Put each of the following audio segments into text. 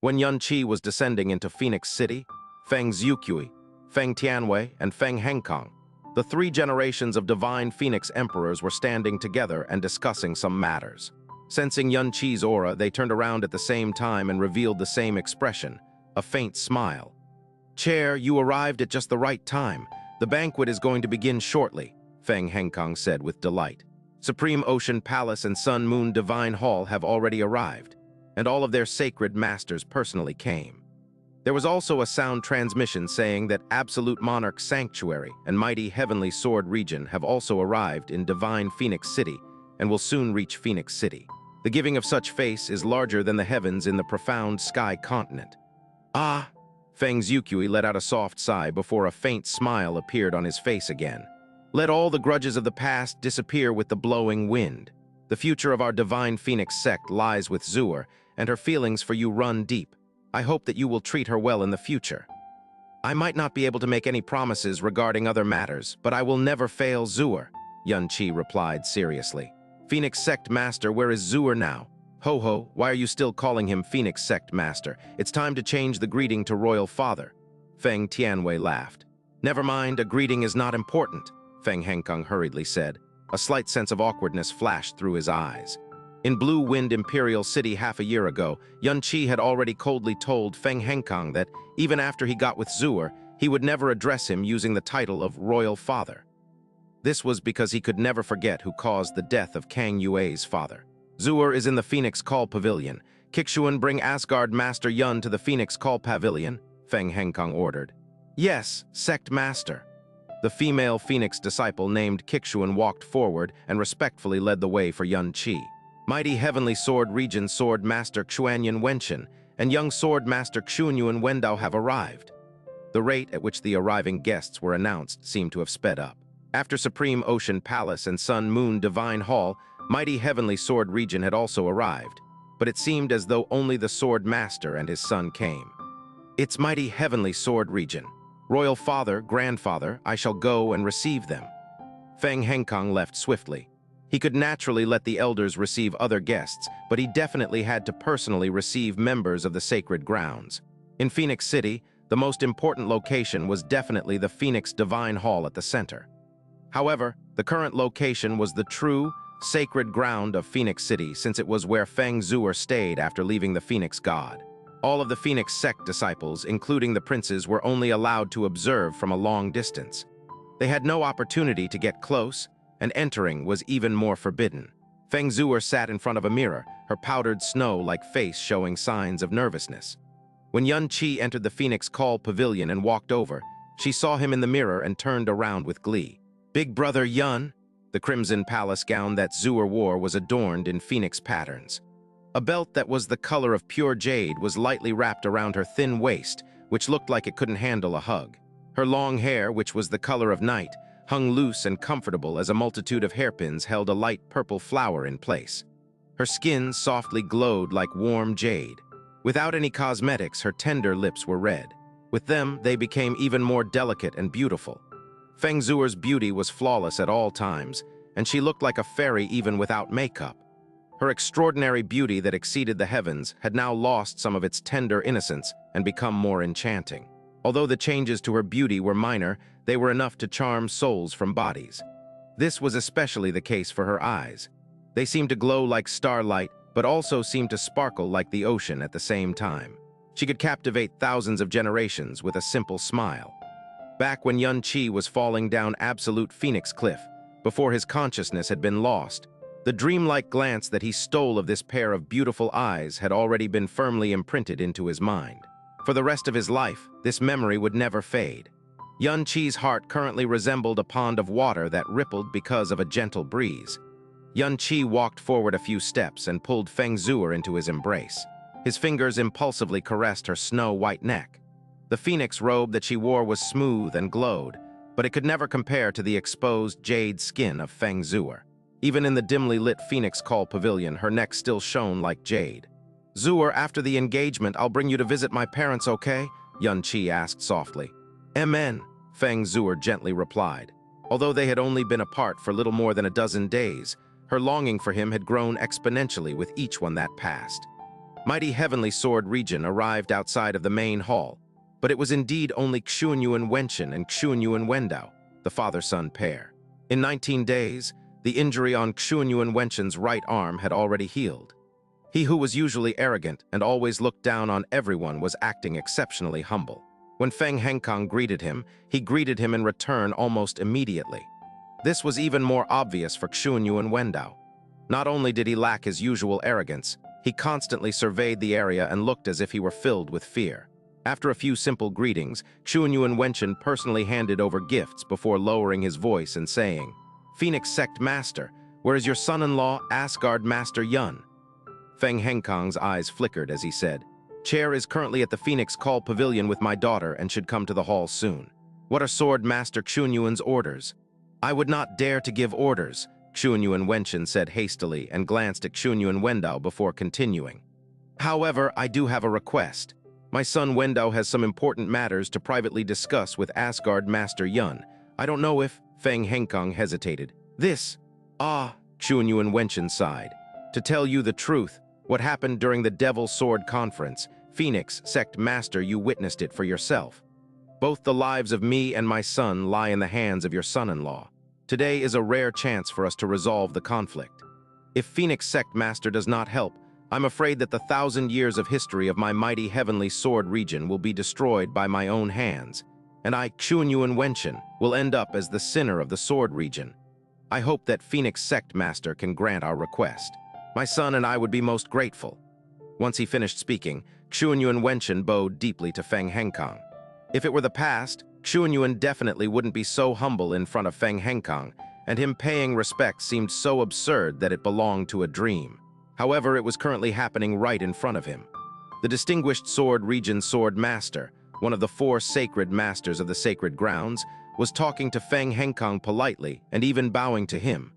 When Yunqi was descending into Phoenix City, Feng Zhuqi, Feng Tianwei, and Feng Hengkong, the three generations of divine Phoenix emperors were standing together and discussing some matters. Sensing Yunqi's aura, they turned around at the same time and revealed the same expression, a faint smile. "Chair, you arrived at just the right time. The banquet is going to begin shortly," Feng Hengkong said with delight. "Supreme Ocean Palace and Sun Moon Divine Hall have already arrived, and all of their sacred masters personally came." There was also a sound transmission saying that Absolute Monarch Sanctuary and Mighty Heavenly Sword Region have also arrived in Divine Phoenix City and will soon reach Phoenix City. The giving of such face is larger than the heavens in the profound sky continent. "Ah!" Feng Zhuqi let out a soft sigh before a faint smile appeared on his face again. "Let all the grudges of the past disappear with the blowing wind. The future of our divine Phoenix sect lies with Zur, and her feelings for you run deep. I hope that you will treat her well in the future. I might not be able to make any promises regarding other matters, but I will never fail Zur," Yunqi replied seriously. "Phoenix Sect Master, where is Zur now?" "Ho ho, why are you still calling him Phoenix Sect Master? It's time to change the greeting to Royal Father." Feng Tianwei laughed. "Never mind, a greeting is not important," Feng Hengkong hurriedly said. A slight sense of awkwardness flashed through his eyes. In Blue Wind Imperial City half a year ago, Yunqi had already coldly told Feng Hengkong that, even after he got with Zur, he would never address him using the title of Royal Father. This was because he could never forget who caused the death of Kang Yue's father. "Zur is in the Phoenix Call Pavilion. Kixuan, bring Asgard Master Yun to the Phoenix Call Pavilion," Feng Hengkong ordered. "Yes, Sect Master." The female Phoenix disciple named Kixuan walked forward and respectfully led the way for Yunqi. Mighty Heavenly Sword Region Sword Master Xuanyan Wenchen and young Sword Master Xuanyuan Wendao have arrived. The rate at which the arriving guests were announced seemed to have sped up. After Supreme Ocean Palace and Sun Moon Divine Hall, Mighty Heavenly Sword Region had also arrived, but it seemed as though only the Sword Master and his son came. "It's Mighty Heavenly Sword Region. Royal Father, Grandfather, I shall go and receive them." Feng Hengkong left swiftly. He could naturally let the elders receive other guests, but he definitely had to personally receive members of the sacred grounds. In Phoenix City, the most important location was definitely the Phoenix Divine Hall at the center. However, the current location was the true, sacred ground of Phoenix City, since it was where Feng Zur stayed after leaving the Phoenix God. All of the Phoenix sect disciples, including the princes, were only allowed to observe from a long distance. They had no opportunity to get close, and entering was even more forbidden. Feng Zur sat in front of a mirror, her powdered snow-like face showing signs of nervousness. When Yunqi entered the Phoenix Call Pavilion and walked over, she saw him in the mirror and turned around with glee. "Big brother Yun?" The crimson palace gown that Zur wore was adorned in phoenix patterns. A belt that was the color of pure jade was lightly wrapped around her thin waist, which looked like it couldn't handle a hug. Her long hair, which was the color of night, hung loose and comfortable as a multitude of hairpins held a light purple flower in place. Her skin softly glowed like warm jade. Without any cosmetics, her tender lips were red. With them, they became even more delicate and beautiful. Feng Zur's beauty was flawless at all times, and she looked like a fairy even without makeup. Her extraordinary beauty that exceeded the heavens had now lost some of its tender innocence and become more enchanting. Although the changes to her beauty were minor, they were enough to charm souls from bodies. This was especially the case for her eyes. They seemed to glow like starlight, but also seemed to sparkle like the ocean at the same time. She could captivate thousands of generations with a simple smile. Back when Yunqi was falling down Absolute Phoenix Cliff, before his consciousness had been lost, the dreamlike glance that he stole of this pair of beautiful eyes had already been firmly imprinted into his mind. For the rest of his life, this memory would never fade. Yunqi's heart currently resembled a pond of water that rippled because of a gentle breeze. Yunqi walked forward a few steps and pulled Feng Zur into his embrace. His fingers impulsively caressed her snow-white neck. The phoenix robe that she wore was smooth and glowed, but it could never compare to the exposed jade skin of Feng Zur. Even in the dimly lit Phoenix Call Pavilion, her neck still shone like jade. "Zur, after the engagement, I'll bring you to visit my parents, okay?" Yunqi asked softly. "Amen," Feng Zur gently replied. Although they had only been apart for little more than a dozen days, her longing for him had grown exponentially with each one that passed. Mighty Heavenly Sword region arrived outside of the main hall, but it was indeed only Xianxia Wenchen and Xianxia Wendao, the father-son pair. In 19 days, the injury on Xianxia Wenchen's right arm had already healed. He who was usually arrogant and always looked down on everyone was acting exceptionally humble. When Feng Hengkang greeted him, he greeted him in return almost immediately. This was even more obvious for Xianxia Wendao. Not only did he lack his usual arrogance, he constantly surveyed the area and looked as if he were filled with fear. After a few simple greetings, Xianxia Wenchen personally handed over gifts before lowering his voice and saying, "Phoenix Sect Master, where is your son-in-law, Asgard Master Yun?" Feng Hengkang's eyes flickered as he said, "Chair is currently at the Phoenix Call Pavilion with my daughter and should come to the hall soon. What are Sword Master Xianxuan's orders?" "I would not dare to give orders," Xianxia Wenchen said hastily and glanced at Xianxia Wendao before continuing. "However, I do have a request. My son Wendao has some important matters to privately discuss with Asgard Master Yun. I don't know if..." Feng Hengkang hesitated. Xianxia Wenchen sighed. "To tell you the truth, what happened during the Devil Sword Conference, Phoenix Sect Master, you witnessed it for yourself. Both the lives of me and my son lie in the hands of your son-in-law. Today is a rare chance for us to resolve the conflict. If Phoenix Sect Master does not help, I'm afraid that the 1,000 years of history of my mighty Heavenly Sword region will be destroyed by my own hands, and I, Xianxia Wenchen, will end up as the sinner of the Sword region. I hope that Phoenix Sect Master can grant our request. My son and I would be most grateful." Once he finished speaking, Xianxia Wenchen bowed deeply to Feng Hengkang. If it were the past, Xianxia definitely wouldn't be so humble in front of Feng Hengkang, and him paying respect seemed so absurd that it belonged to a dream. However, it was currently happening right in front of him. The distinguished Sword Region Sword Master, one of the 4 sacred masters of the sacred grounds, was talking to Feng Hengkang politely and even bowing to him.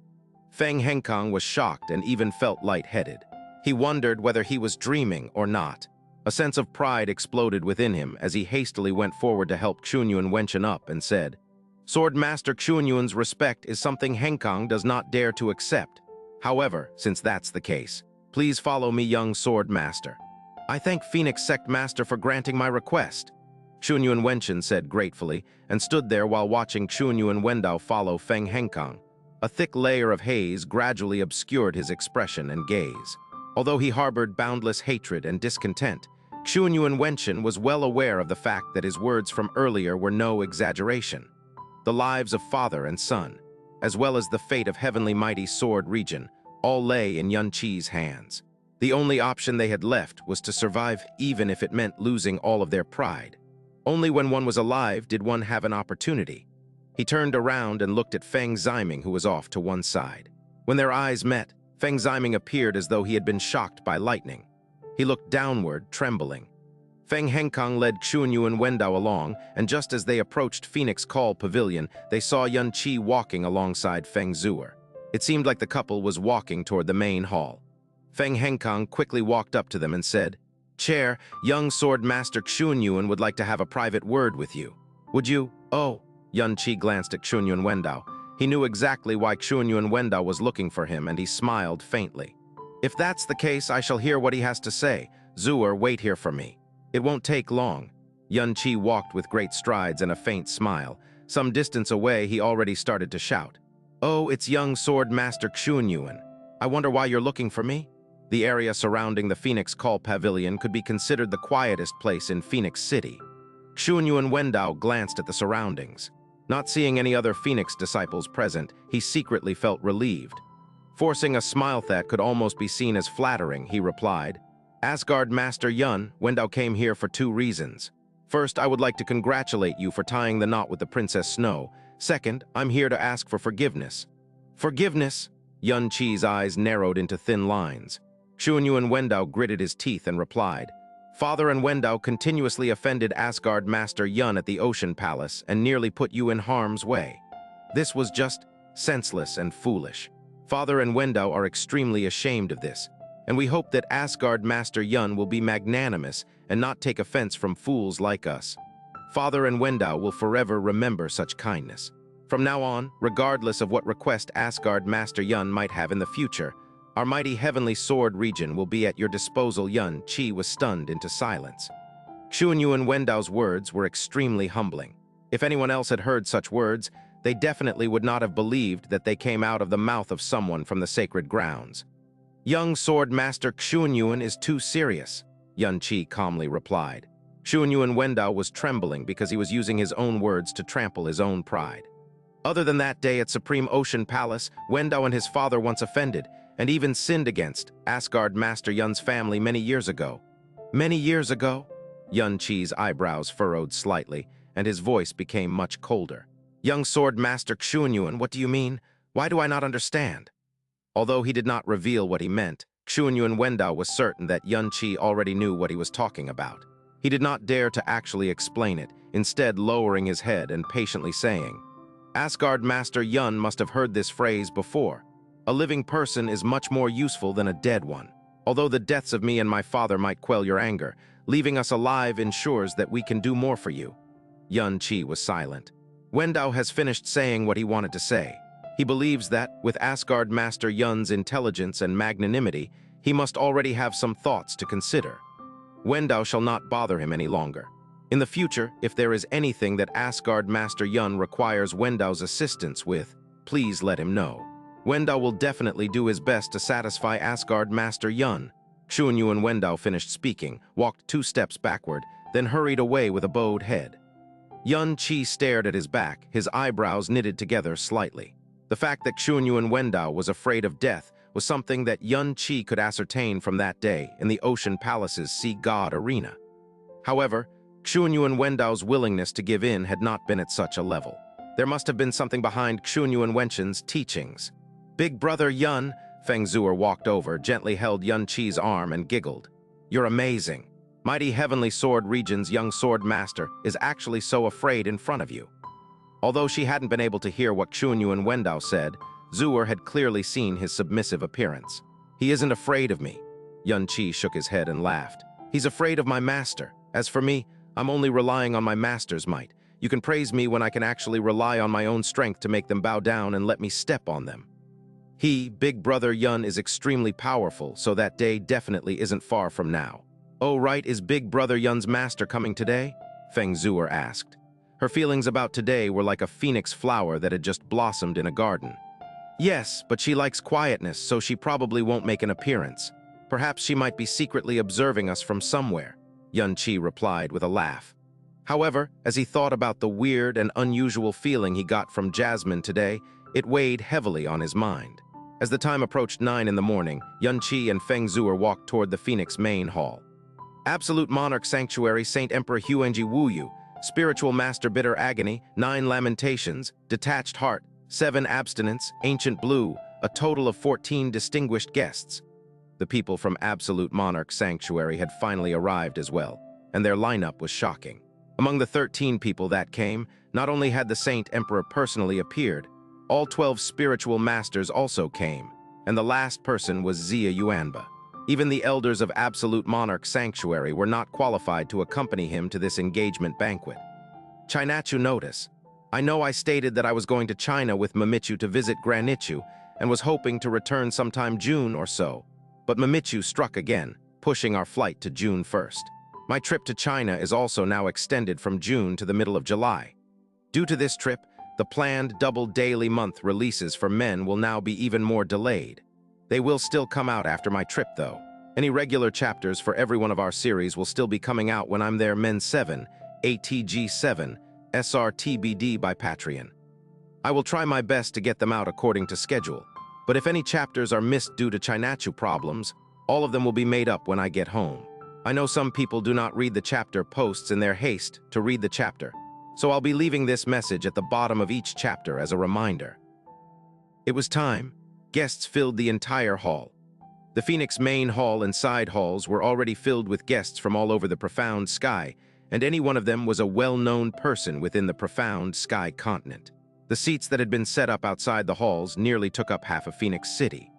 Feng Hengkang was shocked and even felt lightheaded. He wondered whether he was dreaming or not. A sense of pride exploded within him as he hastily went forward to help Xianxia Wenchen up and said, "Sword Master Xianxuan's respect is something Hengkang does not dare to accept. However, since that's the case, please follow me, young Sword Master." "I thank Phoenix Sect Master for granting my request," Xianxia Wenchen said gratefully and stood there while watching Xianxia Wendao follow Feng Hengkang. A thick layer of haze gradually obscured his expression and gaze. Although he harbored boundless hatred and discontent, Xianxia Wenchen was well aware of the fact that his words from earlier were no exaggeration. The lives of father and son, as well as the fate of Heavenly Mighty Sword region, all lay in Yun Qi's hands. The only option they had left was to survive, even if it meant losing all of their pride. Only when one was alive did one have an opportunity. He turned around and looked at Feng Ziming, who was off to one side. When their eyes met, Feng Ziming appeared as though he had been shocked by lightning. He looked downward, trembling. Feng Hengkang led Xianxia Wendao along, and just as they approached Phoenix Call Pavilion, they saw Yun Qi walking alongside Feng Zuer. It seemed like the couple was walking toward the main hall. Feng Hengkang quickly walked up to them and said, "Chair, young Sword Master Xianxuan would like to have a private word with you. Would you?" "Oh." Yun Qi glanced at Xianxia Wendao. He knew exactly why Xianxia Wendao was looking for him, and he smiled faintly. "If that's the case, I shall hear what he has to say. Zuer, wait here for me. It won't take long." Yun Qi walked with great strides and a faint smile. Some distance away, he already started to shout, "Oh, it's young Sword Master Xianxuan. I wonder why you're looking for me?" The area surrounding the Phoenix Call Pavilion could be considered the quietest place in Phoenix City. Xianxia Wendao glanced at the surroundings. Not seeing any other Phoenix disciples present, he secretly felt relieved. Forcing a smile that could almost be seen as flattering, he replied, "Asgard Master Yun, Wendao came here for 2 reasons. First, I would like to congratulate you for tying the knot with the Princess Snow. Second, I'm here to ask for forgiveness." "Forgiveness?" Yun Qi's eyes narrowed into thin lines. Xianxia Wendao gritted his teeth and replied, "Father and Wendao continuously offended Asgard Master Yun at the Ocean Palace and nearly put you in harm's way. This was just senseless and foolish. Father and Wendao are extremely ashamed of this, and we hope that Asgard Master Yun will be magnanimous and not take offense from fools like us. Father and Wendao will forever remember such kindness. From now on, regardless of what request Asgard Master Yun might have in the future, Our mighty heavenly sword region will be at your disposal. Xianxia was stunned into silence. Xuanyu and Wendao's words were extremely humbling. If anyone else had heard such words, they definitely would not have believed that they came out of the mouth of someone from the sacred grounds. Young Sword Master Xuanyuan is too serious, Xianxia calmly replied. Xuanyuan Wendao was trembling because he was using his own words to trample his own pride. Other than that day at Supreme Ocean Palace, Wendao and his father once offended, and even sinned against, Asgard Master Yun's family many years ago. Many years ago? Xia's eyebrows furrowed slightly, and his voice became much colder. Young Sword Master Xuanyuan, what do you mean? Why do I not understand? Although he did not reveal what he meant, Xuanyuan Wendao was certain that Xianxia already knew what he was talking about. He did not dare to actually explain it, instead lowering his head and patiently saying, Asgard Master Yun must have heard this phrase before. A living person is much more useful than a dead one. Although the deaths of me and my father might quell your anger, leaving us alive ensures that we can do more for you. Xianxia was silent. Wendao has finished saying what he wanted to say. He believes that, with Asgard Master Yun's intelligence and magnanimity, he must already have some thoughts to consider. Wendao shall not bother him any longer. In the future, if there is anything that Asgard Master Yun requires Wendao's assistance with, please let him know. Wendao will definitely do his best to satisfy Asgard Master Yun. Xuanyu and Wendao finished speaking, walked 2 steps backward, then hurried away with a bowed head. Xianxia stared at his back, his eyebrows knitted together slightly. The fact that Xuanyu and Wendao was afraid of death was something that Xianxia could ascertain from that day in the Ocean Palace's Sea God Arena. However, Xuanyu and Wendao's willingness to give in had not been at such a level. There must have been something behind Xuanyu and Wenxin's teachings. Big brother Yun, Feng Zuer walked over, gently held Xia's arm and giggled. You're amazing. Mighty Heavenly Sword Region's young sword master is actually so afraid in front of you. Although she hadn't been able to hear what Xuanyu and Wendao said, Zuer had clearly seen his submissive appearance. He isn't afraid of me. Xianxia shook his head and laughed. He's afraid of my master. As for me, I'm only relying on my master's might. You can praise me when I can actually rely on my own strength to make them bow down and let me step on them. He, Big Brother Yun, is extremely powerful, so that day definitely isn't far from now. Oh right, is Big Brother Yun's master coming today? Feng Zuer asked. Her feelings about today were like a phoenix flower that had just blossomed in a garden. Yes, but she likes quietness, so she probably won't make an appearance. Perhaps she might be secretly observing us from somewhere, Xianxia replied with a laugh. However, as he thought about the weird and unusual feeling he got from Jasmine today, it weighed heavily on his mind. As the time approached 9 in the morning, Xianxia and Feng Zuer walked toward the Phoenix main hall. Absolute Monarch Sanctuary, Saint Emperor Huenji Wuyu, Spiritual Master Bitter Agony, 9 Lamentations, Detached Heart, 7 Abstinence, Ancient Blue, a total of 14 distinguished guests. The people from Absolute Monarch Sanctuary had finally arrived as well, and their lineup was shocking. Among the 13 people that came, not only had the Saint Emperor personally appeared, all 12 spiritual masters also came, and the last person was Xia Yuanba. Even the elders of Absolute Monarch Sanctuary were not qualified to accompany him to this engagement banquet. Chinachu notice. I know I stated that I was going to China with Mamichu to visit Granichu and was hoping to return sometime June or so, but Mamichu struck again, pushing our flight to June 1st. My trip to China is also now extended from June to the middle of July. Due to this trip, the planned double daily month releases for men will now be even more delayed. They will still come out after my trip, though. Any regular chapters for every one of our series will still be coming out when I'm there. Men 7, ATG 7, SRTBD by Patreon. I will try my best to get them out according to schedule, but if any chapters are missed due to Chinachu problems, all of them will be made up when I get home. I know some people do not read the chapter posts in their haste to read the chapter, so I'll be leaving this message at the bottom of each chapter as a reminder. It was time. Guests filled the entire hall. The Phoenix main hall and side halls were already filled with guests from all over the profound sky, and any one of them was a well-known person within the profound sky continent. The seats that had been set up outside the halls nearly took up half of Phoenix City.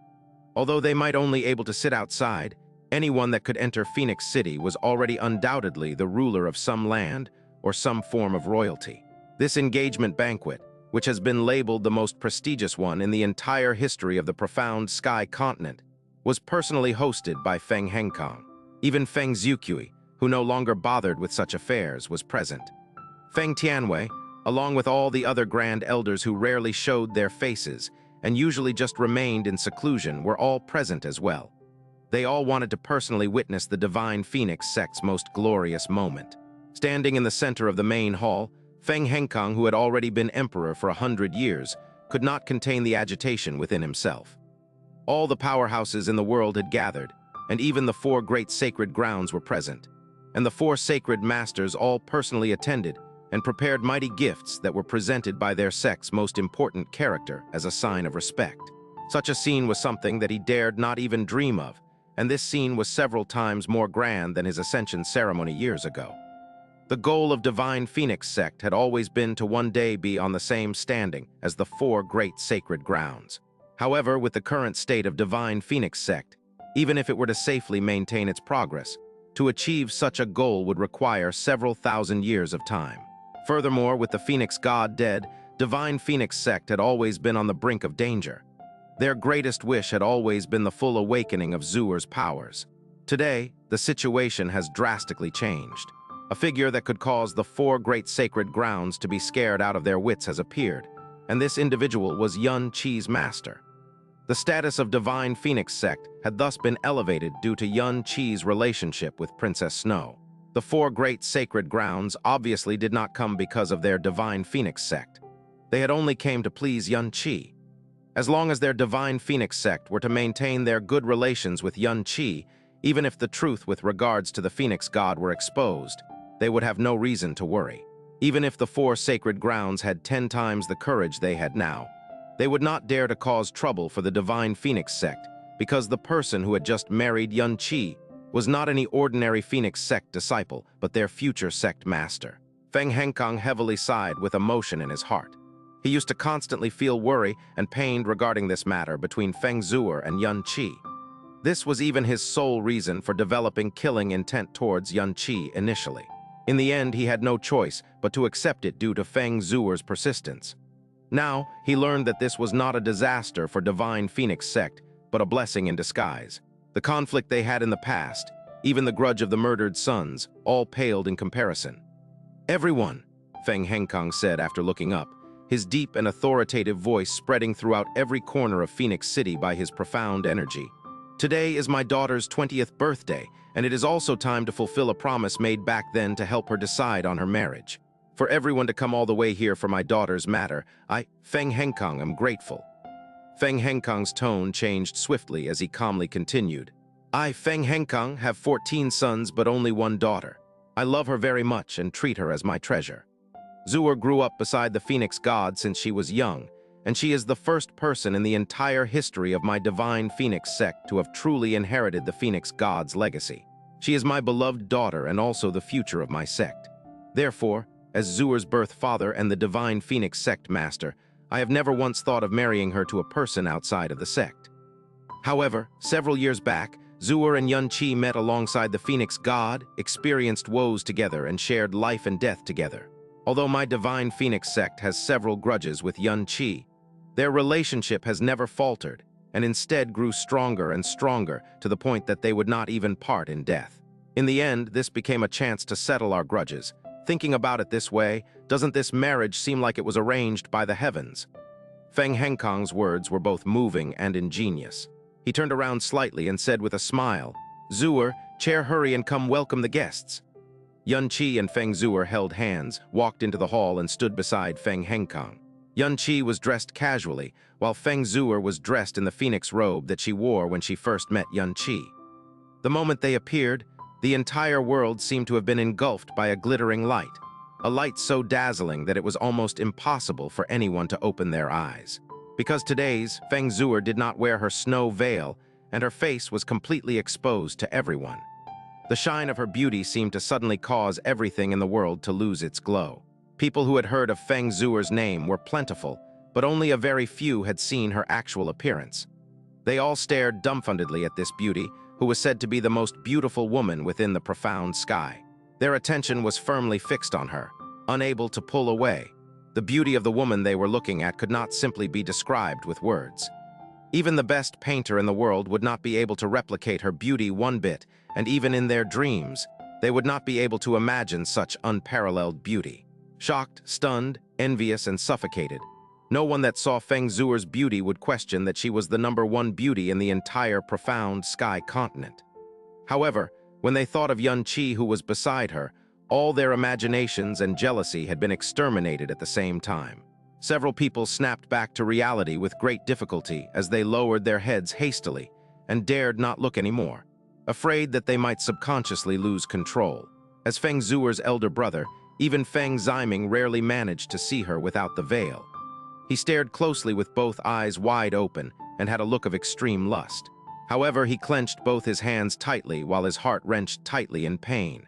Although they might only able to sit outside, anyone that could enter Phoenix City was already undoubtedly the ruler of some land or some form of royalty. This engagement banquet, which has been labeled the most prestigious one in the entire history of the profound sky continent, was personally hosted by Feng Henkang. Even Feng Zhuqi, who no longer bothered with such affairs, was present. Feng Tianwei, along with all the other grand elders who rarely showed their faces and usually just remained in seclusion, were all present as well. They all wanted to personally witness the Divine Phoenix sect's most glorious moment. Standing in the center of the main hall, Feng Henkang, who had already been emperor for 100 years, could not contain the agitation within himself. All the powerhouses in the world had gathered, and even the 4 great sacred grounds were present. And the 4 sacred masters all personally attended and prepared mighty gifts that were presented by their sect's most important character as a sign of respect. Such a scene was something that he dared not even dream of, and this scene was several times more grand than his ascension ceremony years ago. The goal of Divine Phoenix sect had always been to one day be on the same standing as the 4 great sacred grounds. However, with the current state of Divine Phoenix sect, even if it were to safely maintain its progress, to achieve such a goal would require several thousand years of time. Furthermore, with the Phoenix God dead, Divine Phoenix sect had always been on the brink of danger. Their greatest wish had always been the full awakening of Xuer's powers. Today, the situation has drastically changed. A figure that could cause the 4 great sacred grounds to be scared out of their wits has appeared, and this individual was Xianxia's master. The status of Divine Phoenix sect had thus been elevated due to Xianxia's relationship with Princess Snow. The 4 great sacred grounds obviously did not come because of their Divine Phoenix sect. They had only came to please Xianxia. As long as their Divine Phoenix sect were to maintain their good relations with Xianxia, even if the truth with regards to the Phoenix God were exposed, they would have no reason to worry. Even if the 4 sacred grounds had 10 times the courage they had now, they would not dare to cause trouble for the Divine Phoenix sect, because the person who had just married Xianxia was not any ordinary Phoenix sect disciple, but their future sect master. Feng Henkang heavily sighed with emotion in his heart. He used to constantly feel worry and pain regarding this matter between Feng Xuer and Xianxia. This was even his sole reason for developing killing intent towards Xianxia initially. In the end, he had no choice but to accept it due to Feng Xuer's persistence. Now, he learned that this was not a disaster for Divine Phoenix sect, but a blessing in disguise. The conflict they had in the past, even the grudge of the murdered sons, all paled in comparison. "Everyone," Feng Henkang said after looking up, his deep and authoritative voice spreading throughout every corner of Phoenix City by his profound energy. "Today is my daughter's 20th birthday, and it is also time to fulfill a promise made back then to help her decide on her marriage. For everyone to come all the way here for my daughter's matter, I, Feng Henkang, am grateful." Feng Henkang's tone changed swiftly as he calmly continued. "I, Feng Henkang, have 14 sons but only 1 daughter. I love her very much and treat her as my treasure. Xuer grew up beside the Phoenix God since she was young, and she is the first person in the entire history of my Divine Phoenix sect to have truly inherited the Phoenix God's legacy. She is my beloved daughter and also the future of my sect. Therefore, as Xuer's birth father and the Divine Phoenix sect master, I have never once thought of marrying her to a person outside of the sect. However, several years back, Xuer and Xianxia met alongside the Phoenix God, experienced woes together, and shared life and death together. Although my Divine Phoenix sect has several grudges with Xianxia, their relationship has never faltered, and instead grew stronger and stronger to the point that they would not even part in death. In the end, this became a chance to settle our grudges. Thinking about it this way, doesn't this marriage seem like it was arranged by the heavens?" Feng Henkang's words were both moving and ingenious. He turned around slightly and said with a smile, "Xuer, chair, hurry and come welcome the guests." Xianxia and Feng Xuer held hands, walked into the hall, and stood beside Feng Henkang. Xianxia was dressed casually, while Feng Xuer was dressed in the phoenix robe that she wore when she first met Xianxia. The moment they appeared, the entire world seemed to have been engulfed by a glittering light, a light so dazzling that it was almost impossible for anyone to open their eyes. Because today's Feng Xuer did not wear her snow veil, and her face was completely exposed to everyone. The shine of her beauty seemed to suddenly cause everything in the world to lose its glow. People who had heard of Feng Xuer's name were plentiful, but only a very few had seen her actual appearance. They all stared dumbfoundedly at this beauty, who was said to be the most beautiful woman within the profound sky. Their attention was firmly fixed on her, unable to pull away. The beauty of the woman they were looking at could not simply be described with words. Even the best painter in the world would not be able to replicate her beauty one bit, and even in their dreams, they would not be able to imagine such unparalleled beauty. Shocked, stunned, envious, and suffocated, no one that saw Feng Zuer's beauty would question that she was the #1 beauty in the entire profound sky continent. However, when they thought of Xianxia who was beside her, all their imaginations and jealousy had been exterminated at the same time. Several people snapped back to reality with great difficulty as they lowered their heads hastily and dared not look anymore, afraid that they might subconsciously lose control. As Feng Zuer's elder brother, even Feng Ziming rarely managed to see her without the veil. He stared closely with both eyes wide open and had a look of extreme lust. However, he clenched both his hands tightly while his heart wrenched tightly in pain.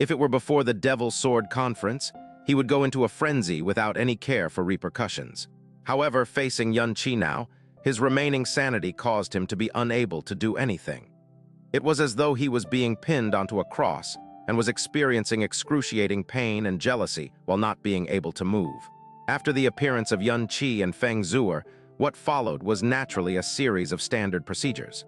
If it were before the Devil Sword Conference, he would go into a frenzy without any care for repercussions. However, facing Xianxia now, his remaining sanity caused him to be unable to do anything. It was as though he was being pinned onto a cross and was experiencing excruciating pain and jealousy while not being able to move. After the appearance of Xianxia and Feng Zuer, what followed was naturally a series of standard procedures.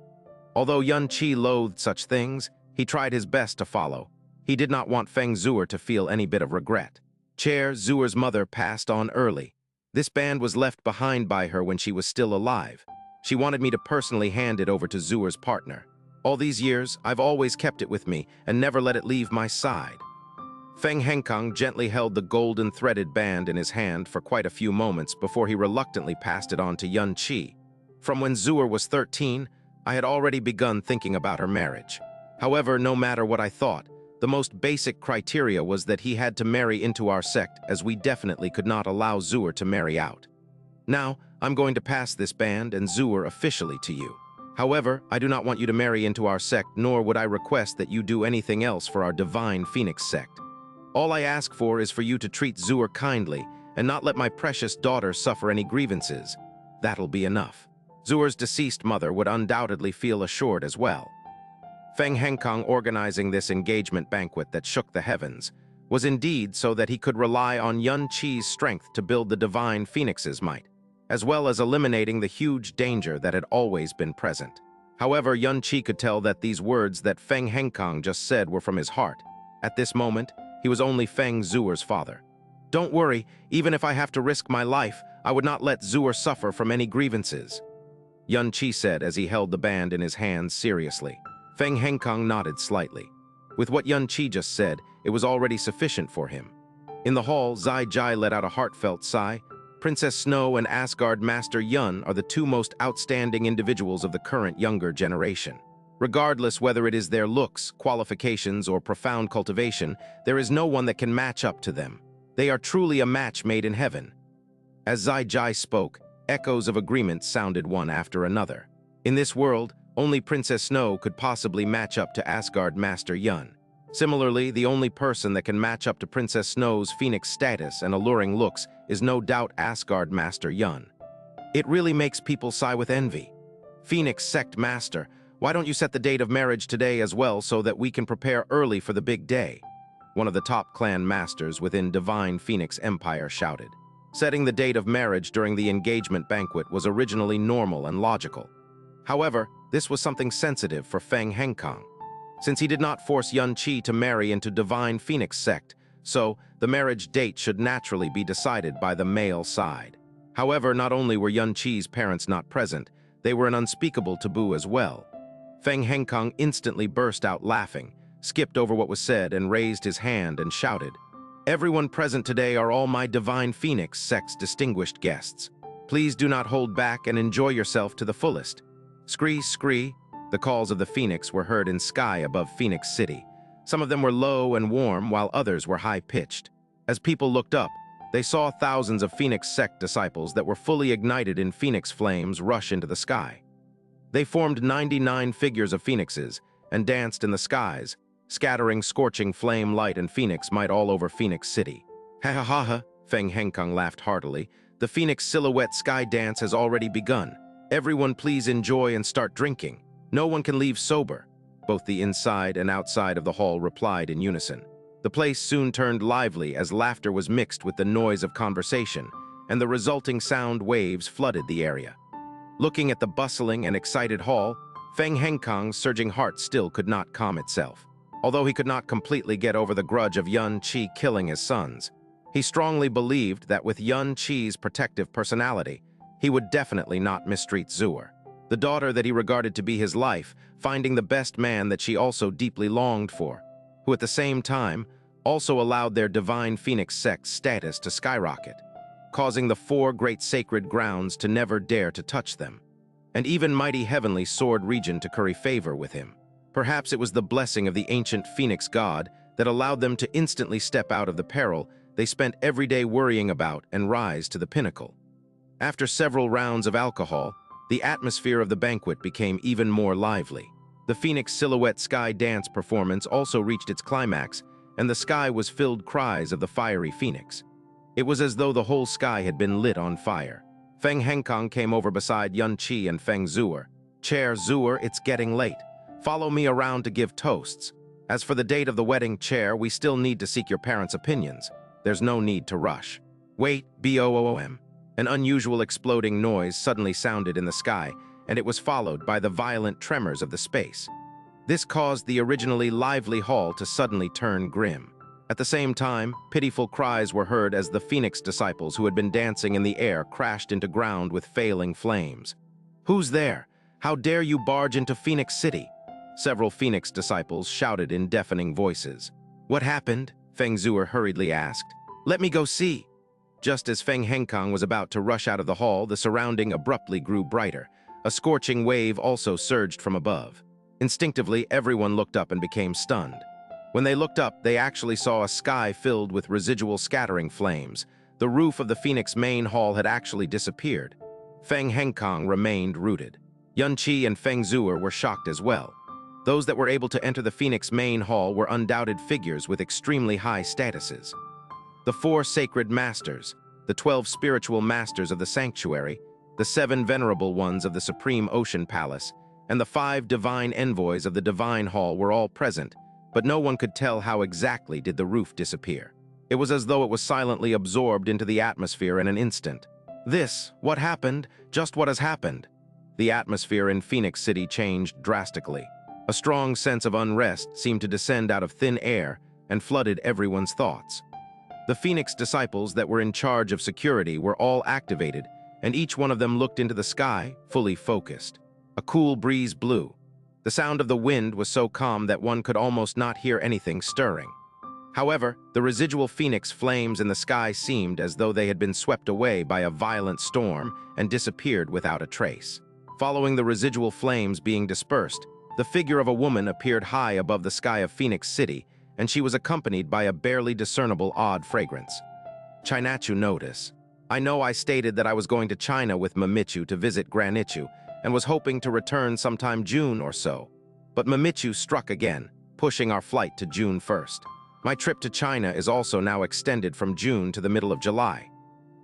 Although Xianxia loathed such things, he tried his best to follow. He did not want Feng Zuer to feel any bit of regret. Chair Zuer's mother passed on early. This band was left behind by her when she was still alive. She wanted me to personally hand it over to Zuer's partner. All these years, I've always kept it with me and never let it leave my side. Feng Henkang gently held the golden threaded band in his hand for quite a few moments before he reluctantly passed it on to Xianxia. From when Zuer was 13, I had already begun thinking about her marriage. However, no matter what I thought, the most basic criteria was that he had to marry into our sect, as we definitely could not allow Zuer to marry out. Now, I'm going to pass this band and Zuer officially to you. However, I do not want you to marry into our sect, nor would I request that you do anything else for our Divine Phoenix sect. All I ask for is for you to treat Zuer kindly and not let my precious daughter suffer any grievances. That'll be enough. Zuer's deceased mother would undoubtedly feel assured as well. Feng Henkang organizing this engagement banquet that shook the heavens was indeed so that he could rely on Xianxia's strength to build the Divine Phoenix's might, as well as eliminating the huge danger that had always been present. However, Xianxia could tell that these words that Feng Henkang just said were from his heart. At this moment, he was only Feng Zuer's father. Don't worry, even if I have to risk my life, I would not let Zuer suffer from any grievances, Xianxia said as he held the band in his hands seriously. Feng Henkang nodded slightly. With what Xianxia just said, it was already sufficient for him. In the hall, Zai Jai let out a heartfelt sigh. Princess Snow and Asgard Master Yun are the two most outstanding individuals of the current younger generation. Regardless whether it is their looks, qualifications, or profound cultivation, there is no one that can match up to them. They are truly a match made in heaven. As Zai Jai spoke, echoes of agreement sounded one after another. In this world, only Princess Snow could possibly match up to Asgard Master Yun. Similarly, the only person that can match up to Princess Snow's phoenix status and alluring looks is no doubt Asgard Master Yun. It really makes people sigh with envy. Phoenix Sect Master, why don't you set the date of marriage today as well so that we can prepare early for the big day? One of the top clan masters within Divine Phoenix Empire shouted. Setting the date of marriage during the engagement banquet was originally normal and logical. However, this was something sensitive for Feng Henkang, since he did not force Xianxia to marry into Divine Phoenix Sect, so the marriage date should naturally be decided by the male side. However, not only were Xianxia's parents not present, they were an unspeakable taboo as well. Feng Henkang instantly burst out laughing, skipped over what was said, and raised his hand and shouted, "Everyone present today are all my Divine Phoenix Sect's distinguished guests. Please do not hold back and enjoy yourself to the fullest." Scree, scree, the calls of the phoenix were heard in sky above Phoenix City. Some of them were low and warm, while others were high-pitched. As people looked up, they saw thousands of Phoenix Sect disciples that were fully ignited in phoenix flames rush into the sky. They formed 99 figures of phoenixes and danced in the skies, scattering scorching flame light and phoenix might all over Phoenix City. Ha ha ha ha, Feng Henkang laughed heartily. The phoenix silhouette sky dance has already begun. Everyone please enjoy and start drinking. No one can leave sober. Both the inside and outside of the hall replied in unison. The place soon turned lively as laughter was mixed with the noise of conversation, and the resulting sound waves flooded the area. Looking at the bustling and excited hall, Feng Hengkang's surging heart still could not calm itself. Although he could not completely get over the grudge of Yun Qi killing his sons, he strongly believed that with Yun Qi's protective personality, he would definitely not mistreat Zuer, the daughter that he regarded to be his life, finding the best man that she also deeply longed for, who at the same time also allowed their divine phoenix sex status to skyrocket, causing the four great sacred grounds to never dare to touch them, and even mighty heavenly sword region to curry favor with him. Perhaps it was the blessing of the ancient phoenix god that allowed them to instantly step out of the peril they spent every day worrying about and rise to the pinnacle. After several rounds of alcohol, the atmosphere of the banquet became even more lively. The Phoenix Silhouette Sky Dance performance also reached its climax, and the sky was filled cries of the fiery phoenix. It was as though the whole sky had been lit on fire. Feng Hengkang came over beside Yun Qi and Feng Zuer. "Chair Zuer, it's getting late. Follow me around to give toasts. As for the date of the wedding, Chair, we still need to seek your parents' opinions. There's no need to rush." "Wait, boom." An unusual exploding noise suddenly sounded in the sky, and it was followed by the violent tremors of the space. This caused the originally lively hall to suddenly turn grim. At the same time, pitiful cries were heard as the Phoenix disciples who had been dancing in the air crashed into ground with failing flames. "Who's there? How dare you barge into Phoenix City?" Several Phoenix disciples shouted in deafening voices. "What happened?" Feng Zuer hurriedly asked. "Let me go see." Just as Feng Hengkang was about to rush out of the hall, the surrounding abruptly grew brighter. A scorching wave also surged from above. Instinctively, everyone looked up and became stunned. When they looked up, they actually saw a sky filled with residual scattering flames. The roof of the Phoenix main hall had actually disappeared. Feng Hengkang remained rooted. Yun Qi and Feng Zuer were shocked as well. Those that were able to enter the Phoenix main hall were undoubted figures with extremely high statuses. The four sacred masters, the 12 spiritual masters of the sanctuary, the 7 venerable ones of the Supreme Ocean Palace, and the 5 divine envoys of the Divine Hall were all present, but no one could tell how exactly did the roof disappear. It was as though it was silently absorbed into the atmosphere in an instant. What happened? Just what has happened? The atmosphere in Phoenix City changed drastically. A strong sense of unrest seemed to descend out of thin air and flooded everyone's thoughts. The Phoenix disciples that were in charge of security were all activated, and each one of them looked into the sky, fully focused. A cool breeze blew. The sound of the wind was so calm that one could almost not hear anything stirring. However, the residual phoenix flames in the sky seemed as though they had been swept away by a violent storm and disappeared without a trace. Following the residual flames being dispersed, the figure of a woman appeared high above the sky of Phoenix City, and she was accompanied by a barely discernible odd fragrance. Chinachu notice. "I know I stated that I was going to China with Mamichu to visit Granichu, and was hoping to return sometime June or so. But Mamichu struck again, pushing our flight to June 1st. My trip to China is also now extended from June to the middle of July.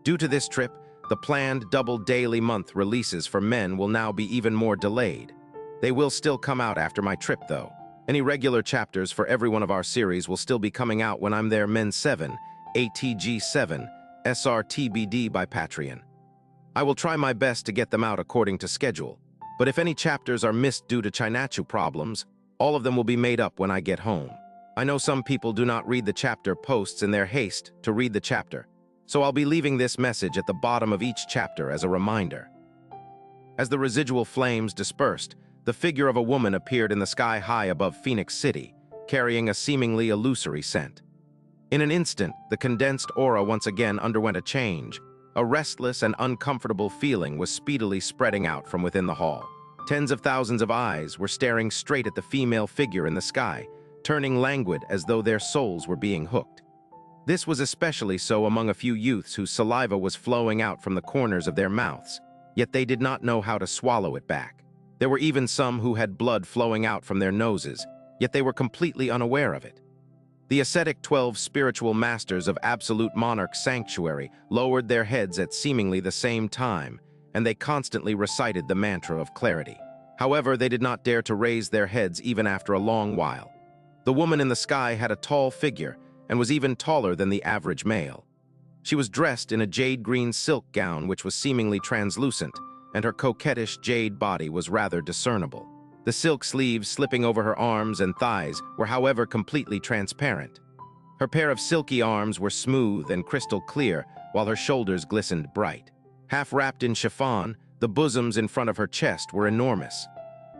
Due to this trip, the planned double daily month releases for men will now be even more delayed. They will still come out after my trip, though. Any regular chapters for every one of our series will still be coming out when I'm there. Men 7, ATG 7, SRTBD by Patreon. I will try my best to get them out according to schedule, but if any chapters are missed due to Chinachu problems, all of them will be made up when I get home. I know some people do not read the chapter posts in their haste to read the chapter, so I'll be leaving this message at the bottom of each chapter as a reminder." As the residual flames dispersed, the figure of a woman appeared in the sky high above Phoenix City, carrying a seemingly illusory scent. In an instant, the condensed aura once again underwent a change. A restless and uncomfortable feeling was speedily spreading out from within the hall. Tens of thousands of eyes were staring straight at the female figure in the sky, turning languid as though their souls were being hooked. This was especially so among a few youths whose saliva was flowing out from the corners of their mouths, yet they did not know how to swallow it back. There were even some who had blood flowing out from their noses, yet they were completely unaware of it. The ascetic 12 spiritual masters of Absolute Monarch Sanctuary lowered their heads at seemingly the same time, and they constantly recited the mantra of clarity. However, they did not dare to raise their heads even after a long while. The woman in the sky had a tall figure and was even taller than the average male. She was dressed in a jade green silk gown which was seemingly translucent, and her coquettish jade body was rather discernible. The silk sleeves slipping over her arms and thighs were, however, completely transparent. Her pair of silky arms were smooth and crystal clear, while her shoulders glistened bright. Half wrapped in chiffon, the bosoms in front of her chest were enormous.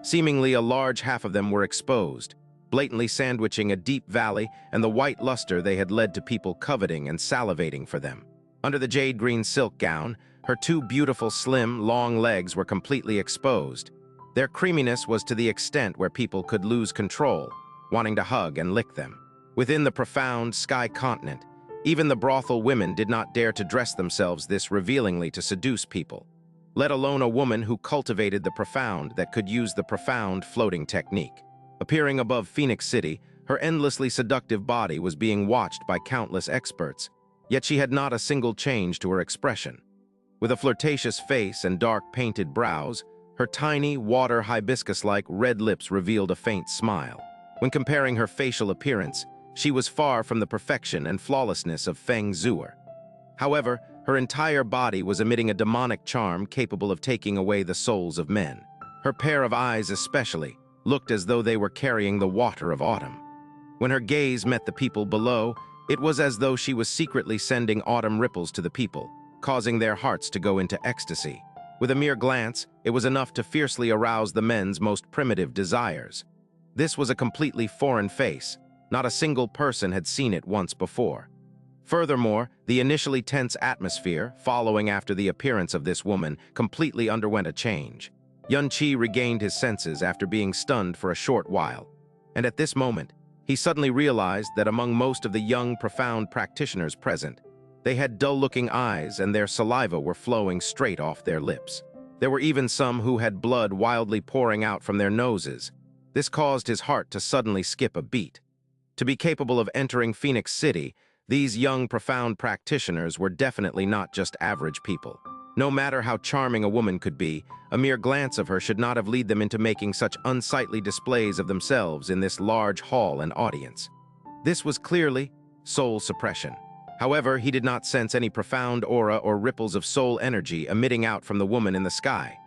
Seemingly a large half of them were exposed, blatantly sandwiching a deep valley and the white luster they had led to people coveting and salivating for them. Under the jade-green silk gown, her two beautiful, slim, long legs were completely exposed. Their creaminess was to the extent where people could lose control, wanting to hug and lick them. Within the profound sky continent, even the brothel women did not dare to dress themselves this revealingly to seduce people, let alone a woman who cultivated the profound that could use the profound floating technique. Appearing above Phoenix City, her endlessly seductive body was being watched by countless experts, yet she had not a single change to her expression. With a flirtatious face and dark painted brows, her tiny, water hibiscus-like red lips revealed a faint smile. When comparing her facial appearance, she was far from the perfection and flawlessness of Feng Zhuer. However, her entire body was emitting a demonic charm capable of taking away the souls of men. Her pair of eyes especially looked as though they were carrying the water of autumn. When her gaze met the people below, it was as though she was secretly sending autumn ripples to the people, causing their hearts to go into ecstasy. With a mere glance, it was enough to fiercely arouse the men's most primitive desires. This was a completely foreign face. Not a single person had seen it once before. Furthermore, the initially tense atmosphere, following after the appearance of this woman, completely underwent a change. Xianxia regained his senses after being stunned for a short while, and at this moment, he suddenly realized that among most of the young, profound practitioners present, they had dull-looking eyes and their saliva were flowing straight off their lips. There were even some who had blood wildly pouring out from their noses. This caused his heart to suddenly skip a beat. To be capable of entering Phoenix City, these young, profound practitioners were definitely not just average people. No matter how charming a woman could be, a mere glance of her should not have led them into making such unsightly displays of themselves in this large hall and audience. This was clearly soul suppression. However, he did not sense any profound aura or ripples of soul energy emitting out from the woman in the sky.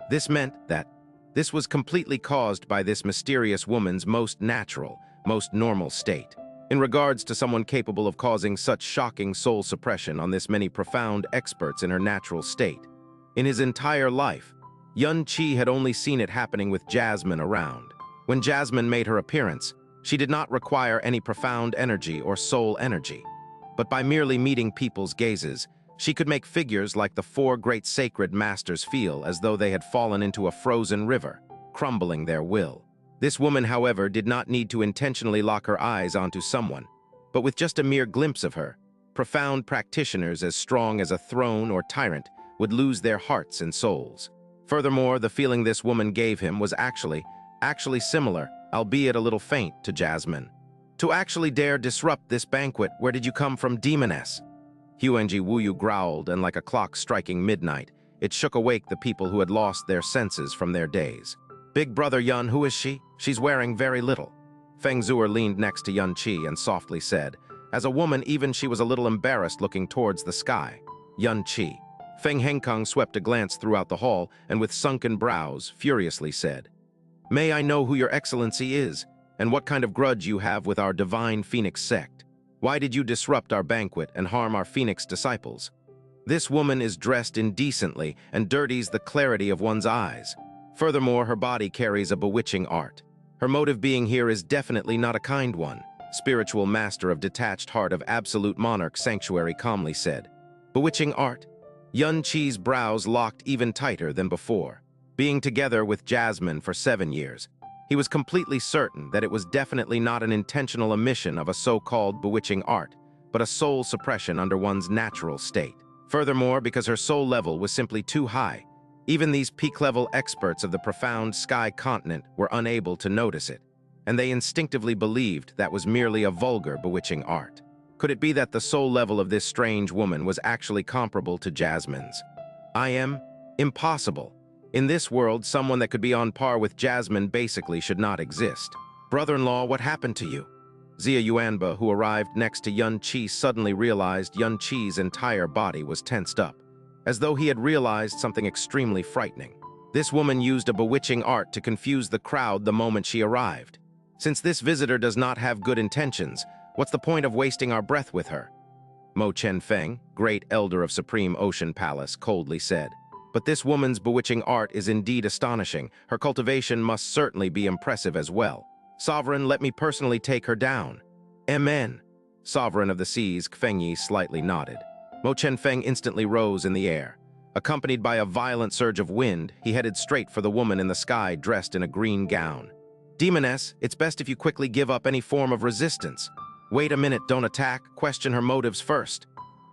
This meant that this was completely caused by this mysterious woman's most natural, most normal state. In regards to someone capable of causing such shocking soul suppression on this many profound experts in her natural state. In his entire life, Xianxia had only seen it happening with Jasmine around. When Jasmine made her appearance, she did not require any profound energy or soul energy. But by merely meeting people's gazes, she could make figures like the four great sacred masters feel as though they had fallen into a frozen river, crumbling their will. This woman, however, did not need to intentionally lock her eyes onto someone, but with just a mere glimpse of her, profound practitioners as strong as a throne or tyrant would lose their hearts and souls. Furthermore, the feeling this woman gave him was actually similar, albeit a little faint, to Jasmine. To actually dare disrupt this banquet, where did you come from, demoness? Huangji Wuyu growled, and like a clock striking midnight, it shook awake the people who had lost their senses from their daze. Big brother Yun, who is she? She's wearing very little. Feng Zhuer leaned next to Xianxia and softly said, as a woman even she was a little embarrassed looking towards the sky. Xianxia. Feng Henkang swept a glance throughout the hall and with sunken brows furiously said, May I know who your excellency is, and what kind of grudge you have with our divine Phoenix sect? Why did you disrupt our banquet and harm our Phoenix disciples? This woman is dressed indecently and dirties the clarity of one's eyes. Furthermore, her body carries a bewitching art. Her motive being here is definitely not a kind one, spiritual master of detached heart of absolute monarch sanctuary calmly said. Bewitching art? Xianxia's brows locked even tighter than before. Being together with Jasmine for 7 years, he was completely certain that it was definitely not an intentional omission of a so-called bewitching art, but a soul suppression under one's natural state. Furthermore, because her soul level was simply too high, even these peak-level experts of the profound sky continent were unable to notice it, and they instinctively believed that was merely a vulgar bewitching art. Could it be that the soul level of this strange woman was actually comparable to Jasmine's? Impossible. In this world, someone that could be on par with Jasmine basically should not exist. Brother-in-law, what happened to you? Xia Yuanba, who arrived next to Xianxia, suddenly realized Xianxia's entire body was tensed up, as though he had realized something extremely frightening. This woman used a bewitching art to confuse the crowd the moment she arrived. Since this visitor does not have good intentions, what's the point of wasting our breath with her? Mo Qianfeng, great elder of Supreme Ocean Palace, coldly said. But this woman's bewitching art is indeed astonishing. Her cultivation must certainly be impressive as well. Sovereign, let me personally take her down. Amen. Sovereign of the Seas Qu Fengyi slightly nodded. Mo Qianfeng instantly rose in the air. Accompanied by a violent surge of wind, he headed straight for the woman in the sky dressed in a green gown. Demoness, it's best if you quickly give up any form of resistance. Wait a minute, don't attack, question her motives first.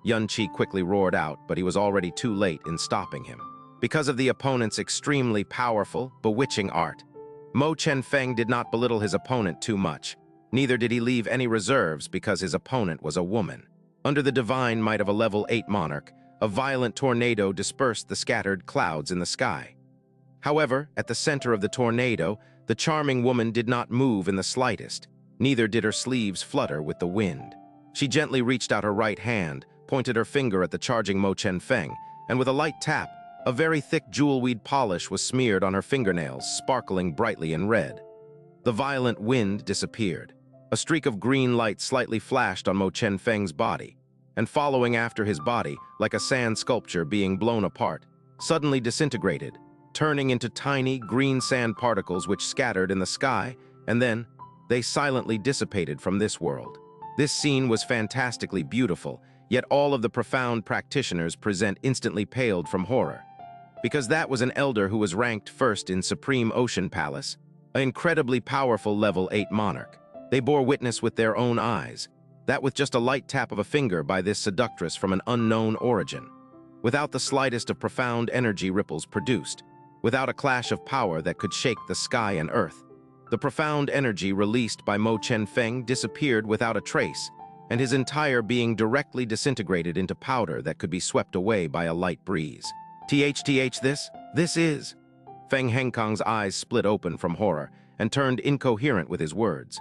Yunqi quickly roared out, but he was already too late in stopping him. Because of the opponent's extremely powerful, bewitching art, Mo Qianfeng did not belittle his opponent too much. Neither did he leave any reserves because his opponent was a woman. Under the divine might of a level 8 monarch, a violent tornado dispersed the scattered clouds in the sky. However, at the center of the tornado, the charming woman did not move in the slightest. Neither did her sleeves flutter with the wind. She gently reached out her right hand, pointed her finger at the charging Mo Qianfeng, and with a light tap, a very thick jewel-weed polish was smeared on her fingernails, sparkling brightly in red. The violent wind disappeared. A streak of green light slightly flashed on Mo Qianfeng's body, and following after his body, like a sand sculpture being blown apart, suddenly disintegrated, turning into tiny green sand particles which scattered in the sky, and then they silently dissipated from this world. This scene was fantastically beautiful, yet all of the profound practitioners present instantly paled from horror. Because that was an elder who was ranked first in Supreme Ocean Palace, an incredibly powerful level 8 monarch. They bore witness with their own eyes, that with just a light tap of a finger by this seductress from an unknown origin, without the slightest of profound energy ripples produced, without a clash of power that could shake the sky and earth, the profound energy released by Mo Qianfeng disappeared without a trace, and his entire being directly disintegrated into powder that could be swept away by a light breeze. This is... Feng Hengkong's eyes split open from horror and turned incoherent with his words.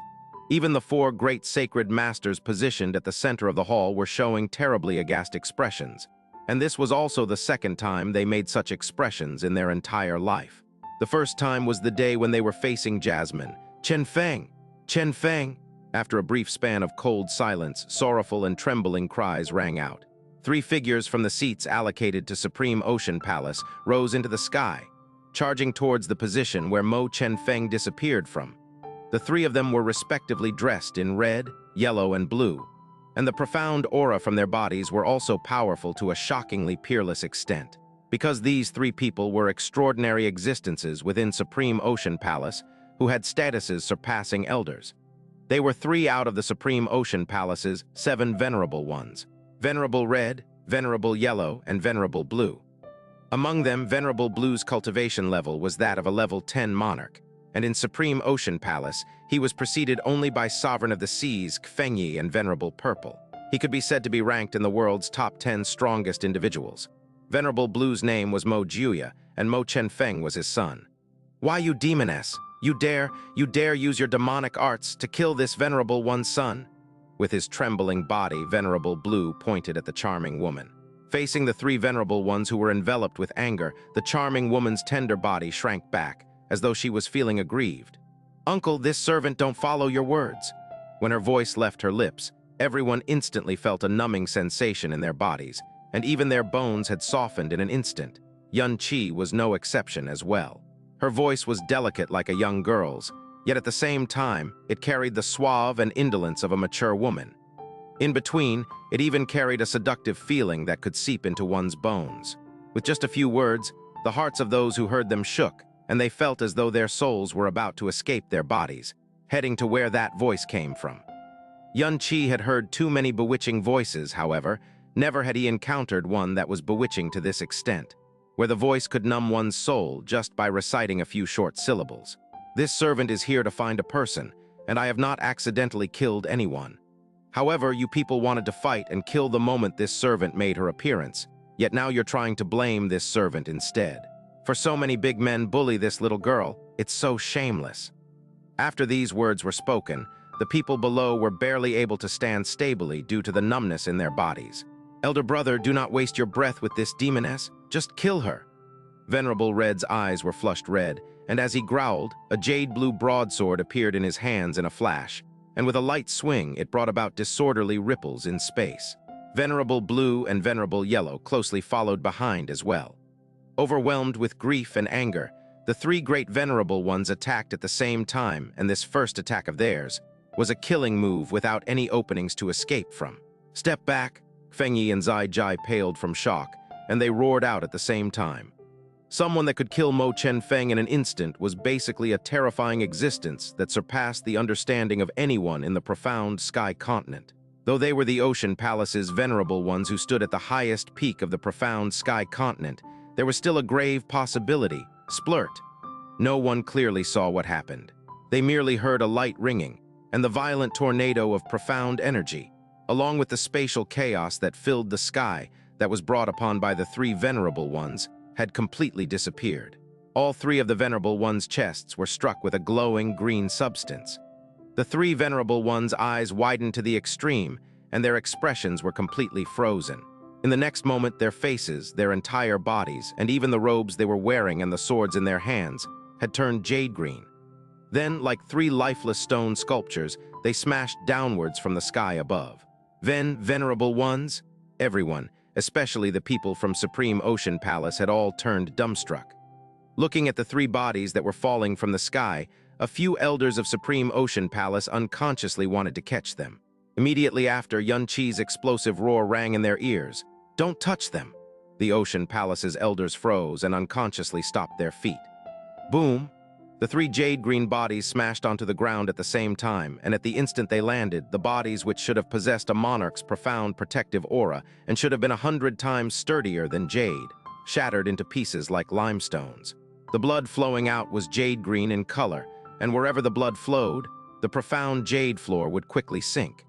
Even the 4 great sacred masters positioned at the center of the hall were showing terribly aghast expressions, and this was also the second time they made such expressions in their entire life. The first time was the day when they were facing Jasmine. Qianfeng! Qianfeng! After a brief span of cold silence, sorrowful and trembling cries rang out. 3 figures from the seats allocated to Supreme Ocean Palace rose into the sky, charging towards the position where Mo Qianfeng disappeared from. The 3 of them were respectively dressed in red, yellow, and blue, and the profound aura from their bodies were also powerful to a shockingly peerless extent. Because these 3 people were extraordinary existences within Supreme Ocean Palace who had statuses surpassing elders. They were 3 out of the Supreme Ocean Palace's 7 venerable ones: Venerable Red, Venerable Yellow, and Venerable Blue. Among them, Venerable Blue's cultivation level was that of a level 10 monarch, and in Supreme Ocean Palace, he was preceded only by Sovereign of the Seas Qu Fengyi and Venerable Purple. He could be said to be ranked in the world's top 10 strongest individuals. Venerable Blue's name was Mo Jiuya, and Mo Qianfeng was his son. Why, you demoness? You dare use your demonic arts to kill this Venerable One's son? With his trembling body, Venerable Blue pointed at the charming woman. Facing the 3 Venerable Ones who were enveloped with anger, the charming woman's tender body shrank back, as though she was feeling aggrieved. Uncle, this servant don't follow your words. When her voice left her lips, everyone instantly felt a numbing sensation in their bodies, and even their bones had softened in an instant. Yunqi was no exception as well. Her voice was delicate like a young girl's, yet at the same time, it carried the suave and indolence of a mature woman. In between, it even carried a seductive feeling that could seep into one's bones. With just a few words, the hearts of those who heard them shook, and they felt as though their souls were about to escape their bodies, heading to where that voice came from. Yunqi had heard too many bewitching voices, however. Never had he encountered one that was bewitching to this extent, where the voice could numb one's soul just by reciting a few short syllables. This servant is here to find a person, and I have not accidentally killed anyone. However, you people wanted to fight and kill the moment this servant made her appearance, yet now you're trying to blame this servant instead. For so many big men bully this little girl, it's so shameless. After these words were spoken, the people below were barely able to stand stably due to the numbness in their bodies. "Elder brother, do not waste your breath with this demoness. Just kill her." Venerable Red's eyes were flushed red, and as he growled, a jade-blue broadsword appeared in his hands in a flash, and with a light swing, it brought about disorderly ripples in space. Venerable Blue and Venerable Yellow closely followed behind as well. Overwhelmed with grief and anger, the three great Venerable Ones attacked at the same time, and this first attack of theirs was a killing move without any openings to escape from. "Step back!" Fengyi and Zai Jai paled from shock, and they roared out at the same time. Someone that could kill Mo Chen Feng in an instant was basically a terrifying existence that surpassed the understanding of anyone in the profound sky continent. Though they were the Ocean Palace's Venerable Ones who stood at the highest peak of the profound sky continent, there was still a grave possibility: splurt. No one clearly saw what happened. They merely heard a light ringing, and the violent tornado of profound energy, along with the spatial chaos that filled the sky that was brought upon by the three Venerable Ones, had completely disappeared. All three of the Venerable Ones' chests were struck with a glowing green substance. The three Venerable Ones' eyes widened to the extreme, and their expressions were completely frozen. In the next moment, their faces, their entire bodies, and even the robes they were wearing and the swords in their hands had turned jade green. Then, like three lifeless stone sculptures, they smashed downwards from the sky above. Venerable Ones, everyone, especially the people from Supreme Ocean Palace, had all turned dumbstruck. Looking at the three bodies that were falling from the sky, a few elders of Supreme Ocean Palace unconsciously wanted to catch them. Immediately after, Xianxia's explosive roar rang in their ears. "Don't touch them!" The Ocean Palace's elders froze and unconsciously stopped their feet. Boom! The three jade-green bodies smashed onto the ground at the same time, and at the instant they landed, the bodies which should have possessed a monarch's profound protective aura and should have been 100 times sturdier than jade, shattered into pieces like limestones. The blood flowing out was jade-green in color, and wherever the blood flowed, the profound jade floor would quickly sink.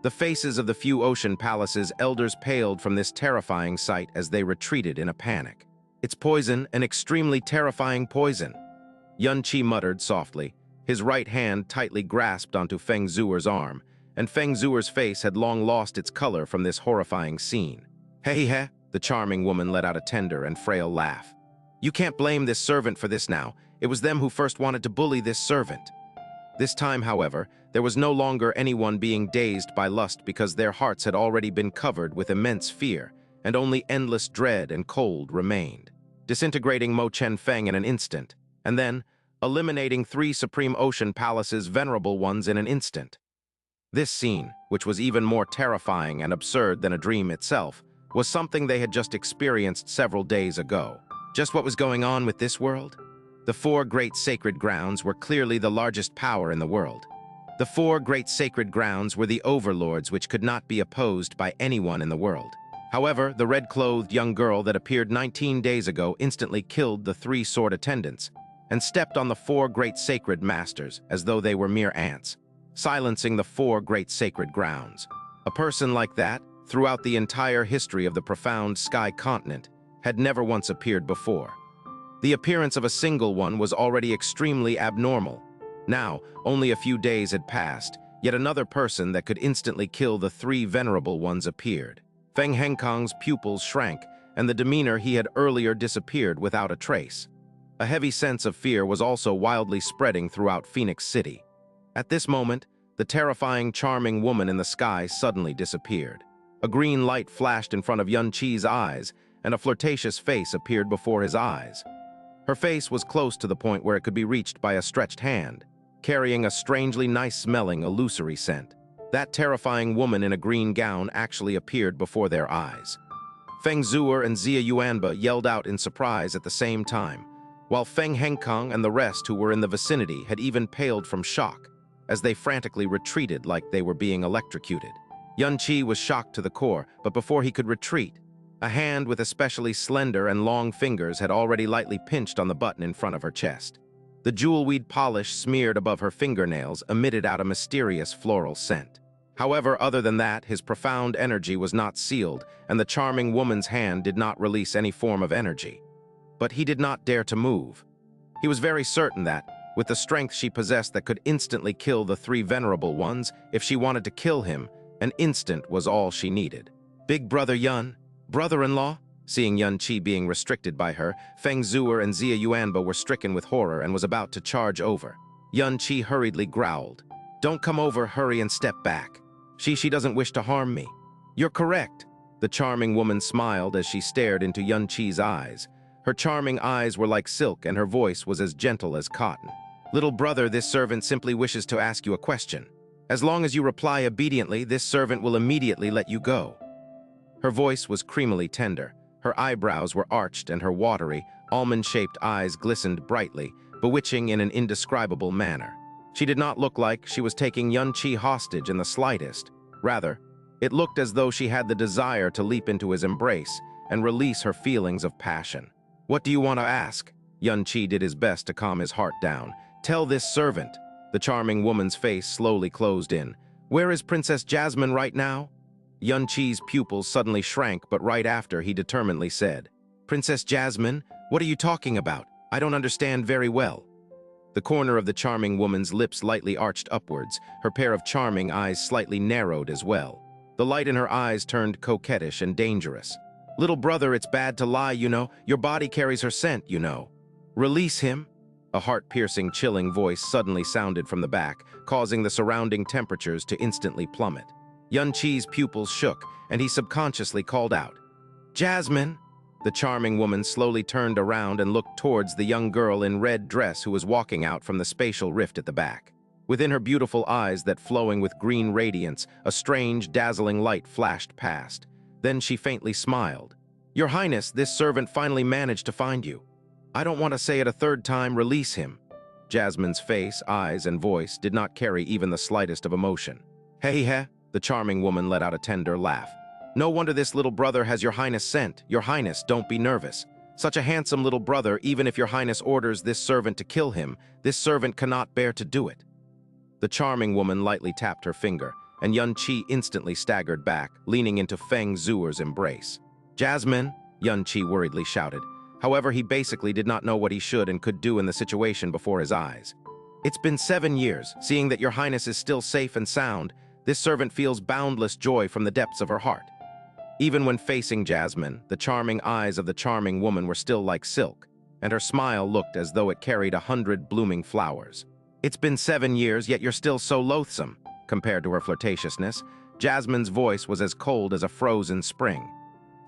The faces of the few Ocean Palace's elders paled from this terrifying sight as they retreated in a panic. "It's poison, an extremely terrifying poison," Yunqi muttered softly. His right hand tightly grasped onto Feng Zuer's arm, and Feng Zuer's face had long lost its color from this horrifying scene. "Hey, the charming woman let out a tender and frail laugh. "You can't blame this servant for this now. It was them who first wanted to bully this servant." This time, however, there was no longer anyone being dazed by lust because their hearts had already been covered with immense fear, and only endless dread and cold remained, disintegrating Mo Chen Feng in an instant, and then eliminating three Supreme Ocean Palace's Venerable Ones in an instant. This scene, which was even more terrifying and absurd than a dream itself, was something they had just experienced several days ago. Just what was going on with this world? The four great sacred grounds were clearly the largest power in the world. The four great sacred grounds were the overlords which could not be opposed by anyone in the world. However, the red-clothed young girl that appeared 19 days ago instantly killed the three sword attendants and stepped on the four great sacred masters as though they were mere ants, silencing the four great sacred grounds. A person like that, throughout the entire history of the profound sky continent, had never once appeared before. The appearance of a single one was already extremely abnormal. Now, only a few days had passed, yet another person that could instantly kill the three Venerable Ones appeared. Feng Henkong's pupils shrank, and the demeanor he had earlier disappeared without a trace. A heavy sense of fear was also wildly spreading throughout Phoenix City. At this moment, the terrifying, charming woman in the sky suddenly disappeared. A green light flashed in front of Yunqi's eyes, and a flirtatious face appeared before his eyes. Her face was close to the point where it could be reached by a stretched hand, carrying a strangely nice-smelling, illusory scent. That terrifying woman in a green gown actually appeared before their eyes. Feng Zuer and Xia Yuanba yelled out in surprise at the same time, while Feng Henkong and the rest who were in the vicinity had even paled from shock, as they frantically retreated like they were being electrocuted. Yunqi was shocked to the core, but before he could retreat, a hand with especially slender and long fingers had already lightly pinched on the button in front of her chest. The jewelweed polish smeared above her fingernails emitted out a mysterious floral scent. However, other than that, his profound energy was not sealed, and the charming woman's hand did not release any form of energy. But he did not dare to move. He was very certain that, with the strength she possessed that could instantly kill the three Venerable Ones, if she wanted to kill him, an instant was all she needed. Big brother Yun? Brother-in-law? Seeing Yun Qi being restricted by her, Feng Zuer and Xia Yuanba were stricken with horror and was about to charge over. Yun Qi hurriedly growled. Don't come over, hurry and step back. She doesn't wish to harm me. You're correct. The charming woman smiled as she stared into Yun Qi's eyes. Her charming eyes were like silk and her voice was as gentle as cotton. Little brother, this servant simply wishes to ask you a question. As long as you reply obediently, this servant will immediately let you go. Her voice was creamily tender. Her eyebrows were arched and her watery, almond-shaped eyes glistened brightly, bewitching in an indescribable manner. She did not look like she was taking Yun Qi hostage in the slightest. Rather, it looked as though she had the desire to leap into his embrace and release her feelings of passion. What do you want to ask? Yun Qi did his best to calm his heart down. Tell this servant. The charming woman's face slowly closed in. Where is Princess Jasmine right now? Yun Qi's pupils suddenly shrank, but right after he determinedly said, Princess Jasmine, what are you talking about? I don't understand very well. The corner of the charming woman's lips lightly arched upwards, her pair of charming eyes slightly narrowed as well. The light in her eyes turned coquettish and dangerous. Little brother, it's bad to lie, you know. Your body carries her scent, you know. Release him. A heart-piercing, chilling voice suddenly sounded from the back, causing the surrounding temperatures to instantly plummet. Yun Qi's pupils shook, and he subconsciously called out, Jasmine! The charming woman slowly turned around and looked towards the young girl in red dress who was walking out from the spatial rift at the back. Within her beautiful eyes that flowing with green radiance, a strange, dazzling light flashed past. Then she faintly smiled. Your Highness, this servant finally managed to find you. I don't want to say it a third time, release him. Jasmine's face, eyes, and voice did not carry even the slightest of emotion. Hey, the charming woman let out a tender laugh. No wonder this little brother has your Highness sent. Your Highness, don't be nervous. Such a handsome little brother, even if your Highness orders this servant to kill him, this servant cannot bear to do it. The charming woman lightly tapped her finger, and Yun Qi instantly staggered back, leaning into Feng Zuer's embrace. Jasmine, Yun Qi worriedly shouted. However, he basically did not know what he should and could do in the situation before his eyes. It's been 7 years. Seeing that your Highness is still safe and sound, this servant feels boundless joy from the depths of her heart. Even when facing Jasmine, the charming eyes of the charming woman were still like silk, and her smile looked as though it carried 100 blooming flowers. It's been 7 years, yet you're still so loathsome. Compared to her flirtatiousness, Jasmine's voice was as cold as a frozen spring.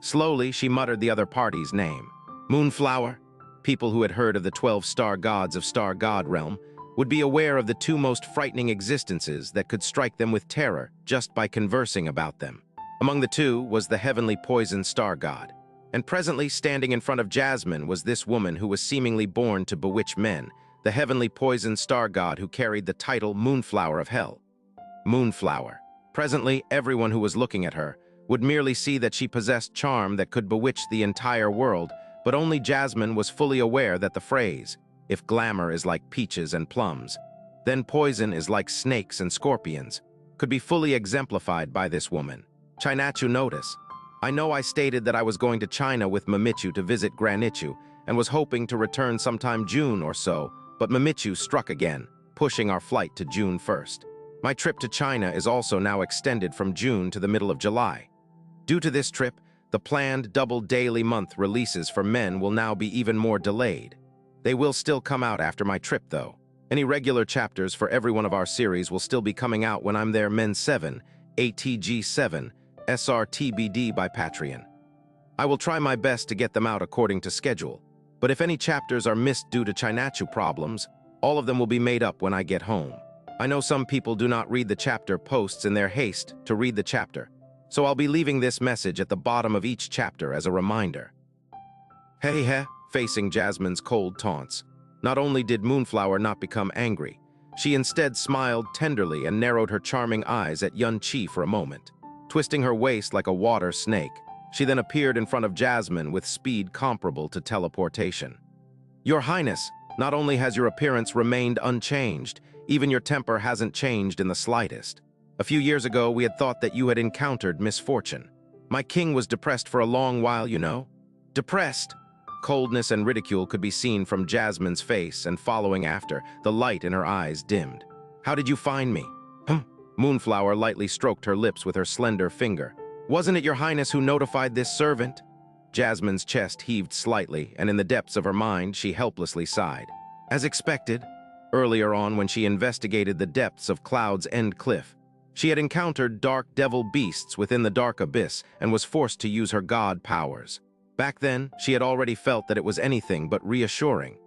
Slowly, she muttered the other party's name. Moonflower. People who had heard of the 12 star gods of Star God Realm would be aware of the two most frightening existences that could strike them with terror just by conversing about them. Among the two was the heavenly poison star god, and presently standing in front of Jasmine was this woman who was seemingly born to bewitch men, the heavenly poison star god who carried the title Moonflower of Hell. Moonflower. Presently, everyone who was looking at her would merely see that she possessed charm that could bewitch the entire world, but only Jasmine was fully aware that the phrase, if glamour is like peaches and plums, then poison is like snakes and scorpions, could be fully exemplified by this woman. Xianxia notice. I know I stated that I was going to China with Mamichu to visit Granichu and was hoping to return sometime June or so, but Mamichu struck again, pushing our flight to June 1st. My trip to China is also now extended from June to the middle of July. Due to this trip, the planned double daily month releases for men will now be even more delayed. They will still come out after my trip, though. Any regular chapters for every one of our series will still be coming out when I'm there. Men 7, ATG 7, SRTBD by Patreon. I will try my best to get them out according to schedule, but if any chapters are missed due to Xianxia problems, all of them will be made up when I get home. I know some people do not read the chapter posts in their haste to read the chapter, so I'll be leaving this message at the bottom of each chapter as a reminder. Hey, facing Jasmine's cold taunts. Not only did Moonflower not become angry, she instead smiled tenderly and narrowed her charming eyes at Yun Qi for a moment. Twisting her waist like a water snake, she then appeared in front of Jasmine with speed comparable to teleportation. Your Highness, not only has your appearance remained unchanged, even your temper hasn't changed in the slightest. A few years ago, we had thought that you had encountered misfortune. My king was depressed for a long while, you know. Depressed? Coldness and ridicule could be seen from Jasmine's face, and following after, the light in her eyes dimmed. How did you find me? Moonflower lightly stroked her lips with her slender finger. Wasn't it your highness who notified this servant? Jasmine's chest heaved slightly, and in the depths of her mind, she helplessly sighed. As expected, earlier on when she investigated the depths of Cloud's End Cliff, she had encountered dark devil beasts within the dark abyss and was forced to use her god powers. Back then, she had already felt that it was anything but reassuring.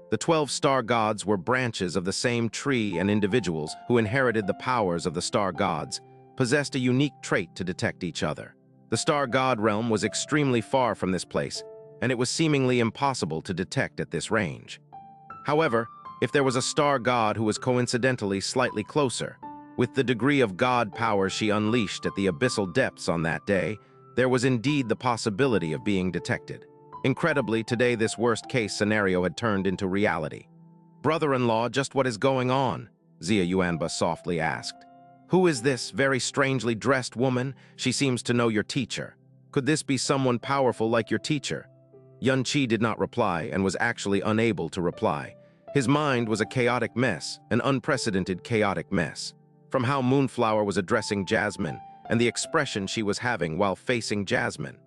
The 12 star gods were branches of the same tree, and individuals who inherited the powers of the star gods possessed a unique trait to detect each other. The star god realm was extremely far from this place, and it was seemingly impossible to detect at this range. However, if there was a star god who was coincidentally slightly closer, with the degree of god power she unleashed at the abyssal depths on that day, there was indeed the possibility of being detected. Incredibly, today this worst-case scenario had turned into reality. "Brother-in-law, just what is going on?" Xia Yuanba softly asked. "Who is this very strangely dressed woman? She seems to know your teacher. Could this be someone powerful like your teacher?" Yun Qi did not reply and was actually unable to reply. His mind was a chaotic mess, an unprecedented chaotic mess. From how Moonflower was addressing Jasmine and the expression she was having while facing Jasmine,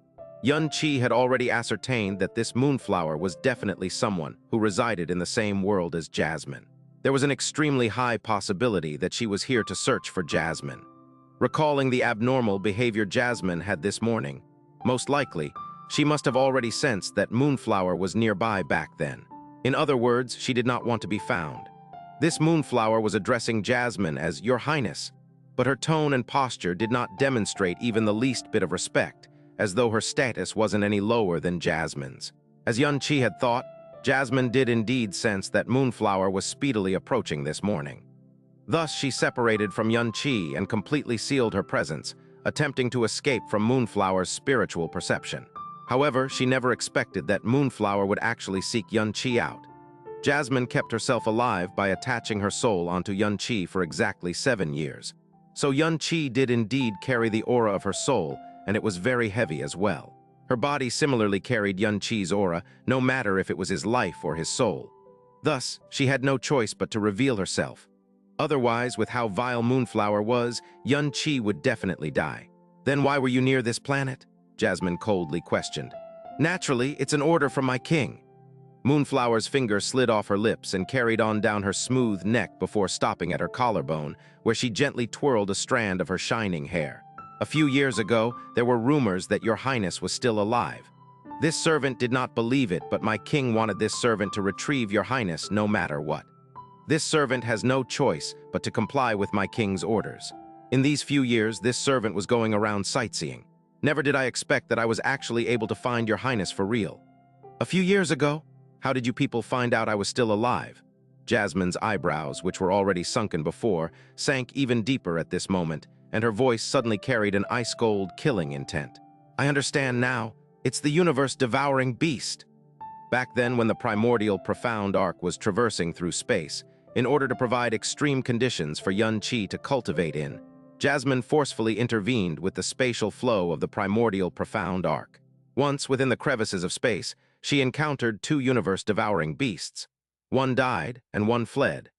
Yun Qi had already ascertained that this Moonflower was definitely someone who resided in the same world as Jasmine. There was an extremely high possibility that she was here to search for Jasmine. Recalling the abnormal behavior Jasmine had this morning, most likely, she must have already sensed that Moonflower was nearby back then. In other words, she did not want to be found. This Moonflower was addressing Jasmine as "Your Highness," but her tone and posture did not demonstrate even the least bit of respect, as though her status wasn't any lower than Jasmine's. As Yun Qi had thought, Jasmine did indeed sense that Moonflower was speedily approaching this morning. Thus, she separated from Yun Qi and completely sealed her presence, attempting to escape from Moonflower's spiritual perception. However, she never expected that Moonflower would actually seek Yun Qi out. Jasmine kept herself alive by attaching her soul onto Yun Qi for exactly 7 years. So Yun Qi did indeed carry the aura of her soul, and it was very heavy as well. Her body similarly carried Yun Qi's aura, no matter if it was his life or his soul. Thus, she had no choice but to reveal herself. Otherwise, with how vile Moonflower was, Yun Qi would definitely die. "Then why were you near this planet?" Jasmine coldly questioned. "Naturally, it's an order from my king." Moonflower's finger slid off her lips and carried on down her smooth neck before stopping at her collarbone, where she gently twirled a strand of her shining hair. "A few years ago, there were rumors that your highness was still alive. This servant did not believe it, but my king wanted this servant to retrieve your highness no matter what. This servant has no choice but to comply with my king's orders. In these few years, this servant was going around sightseeing. Never did I expect that I was actually able to find your highness for real." "A few years ago? How did you people find out I was still alive?" Jasmine's eyebrows, which were already sunken before, sank even deeper at this moment, and her voice suddenly carried an ice-cold, killing intent. "I understand now. It's the universe-devouring beast." Back then, when the primordial profound arc was traversing through space, in order to provide extreme conditions for Yun Qi to cultivate in, Jasmine forcefully intervened with the spatial flow of the primordial profound arc. Once, within the crevices of space, she encountered 2 universe-devouring beasts. One died, and one fled.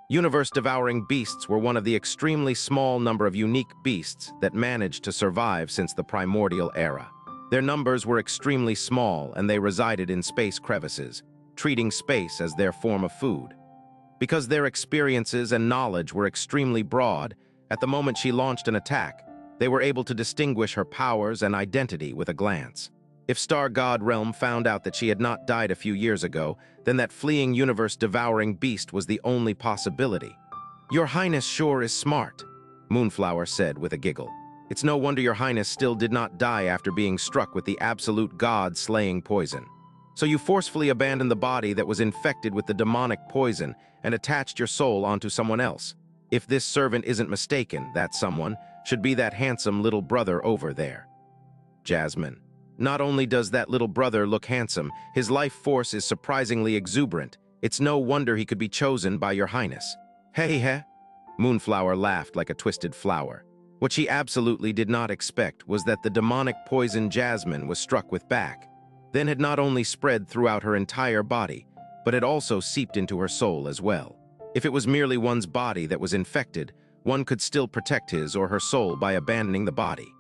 Universe-devouring beasts were one of the extremely small number of unique beasts that managed to survive since the primordial era. Their numbers were extremely small, and they resided in space crevices, treating space as their form of food. Because their experiences and knowledge were extremely broad, at the moment she launched an attack, they were able to distinguish her powers and identity with a glance. If Star God Realm found out that she had not died a few years ago, then that fleeing universe-devouring beast was the only possibility. "Your Highness sure is smart," Moonflower said with a giggle. "It's no wonder your Highness still did not die after being struck with the absolute god-slaying poison. So you forcefully abandoned the body that was infected with the demonic poison and attached your soul onto someone else. If this servant isn't mistaken, that someone should be that handsome little brother over there." Jasmine: "Not only does that little brother look handsome, his life force is surprisingly exuberant. It's no wonder he could be chosen by your highness." "Hey. Moonflower laughed like a twisted flower. What she absolutely did not expect was that the demonic poison Jasmine was struck with back, then had not only spread throughout her entire body, but had also seeped into her soul as well. If it was merely one's body that was infected, one could still protect his or her soul by abandoning the body.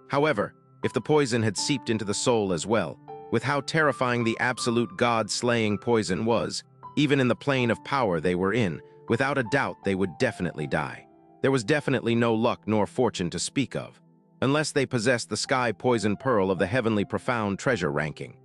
However, if the poison had seeped into the soul as well, with how terrifying the absolute God-slaying poison was, even in the plane of power they were in, without a doubt they would definitely die. There was definitely no luck nor fortune to speak of, unless they possessed the sky poison pearl of the heavenly profound treasure ranking.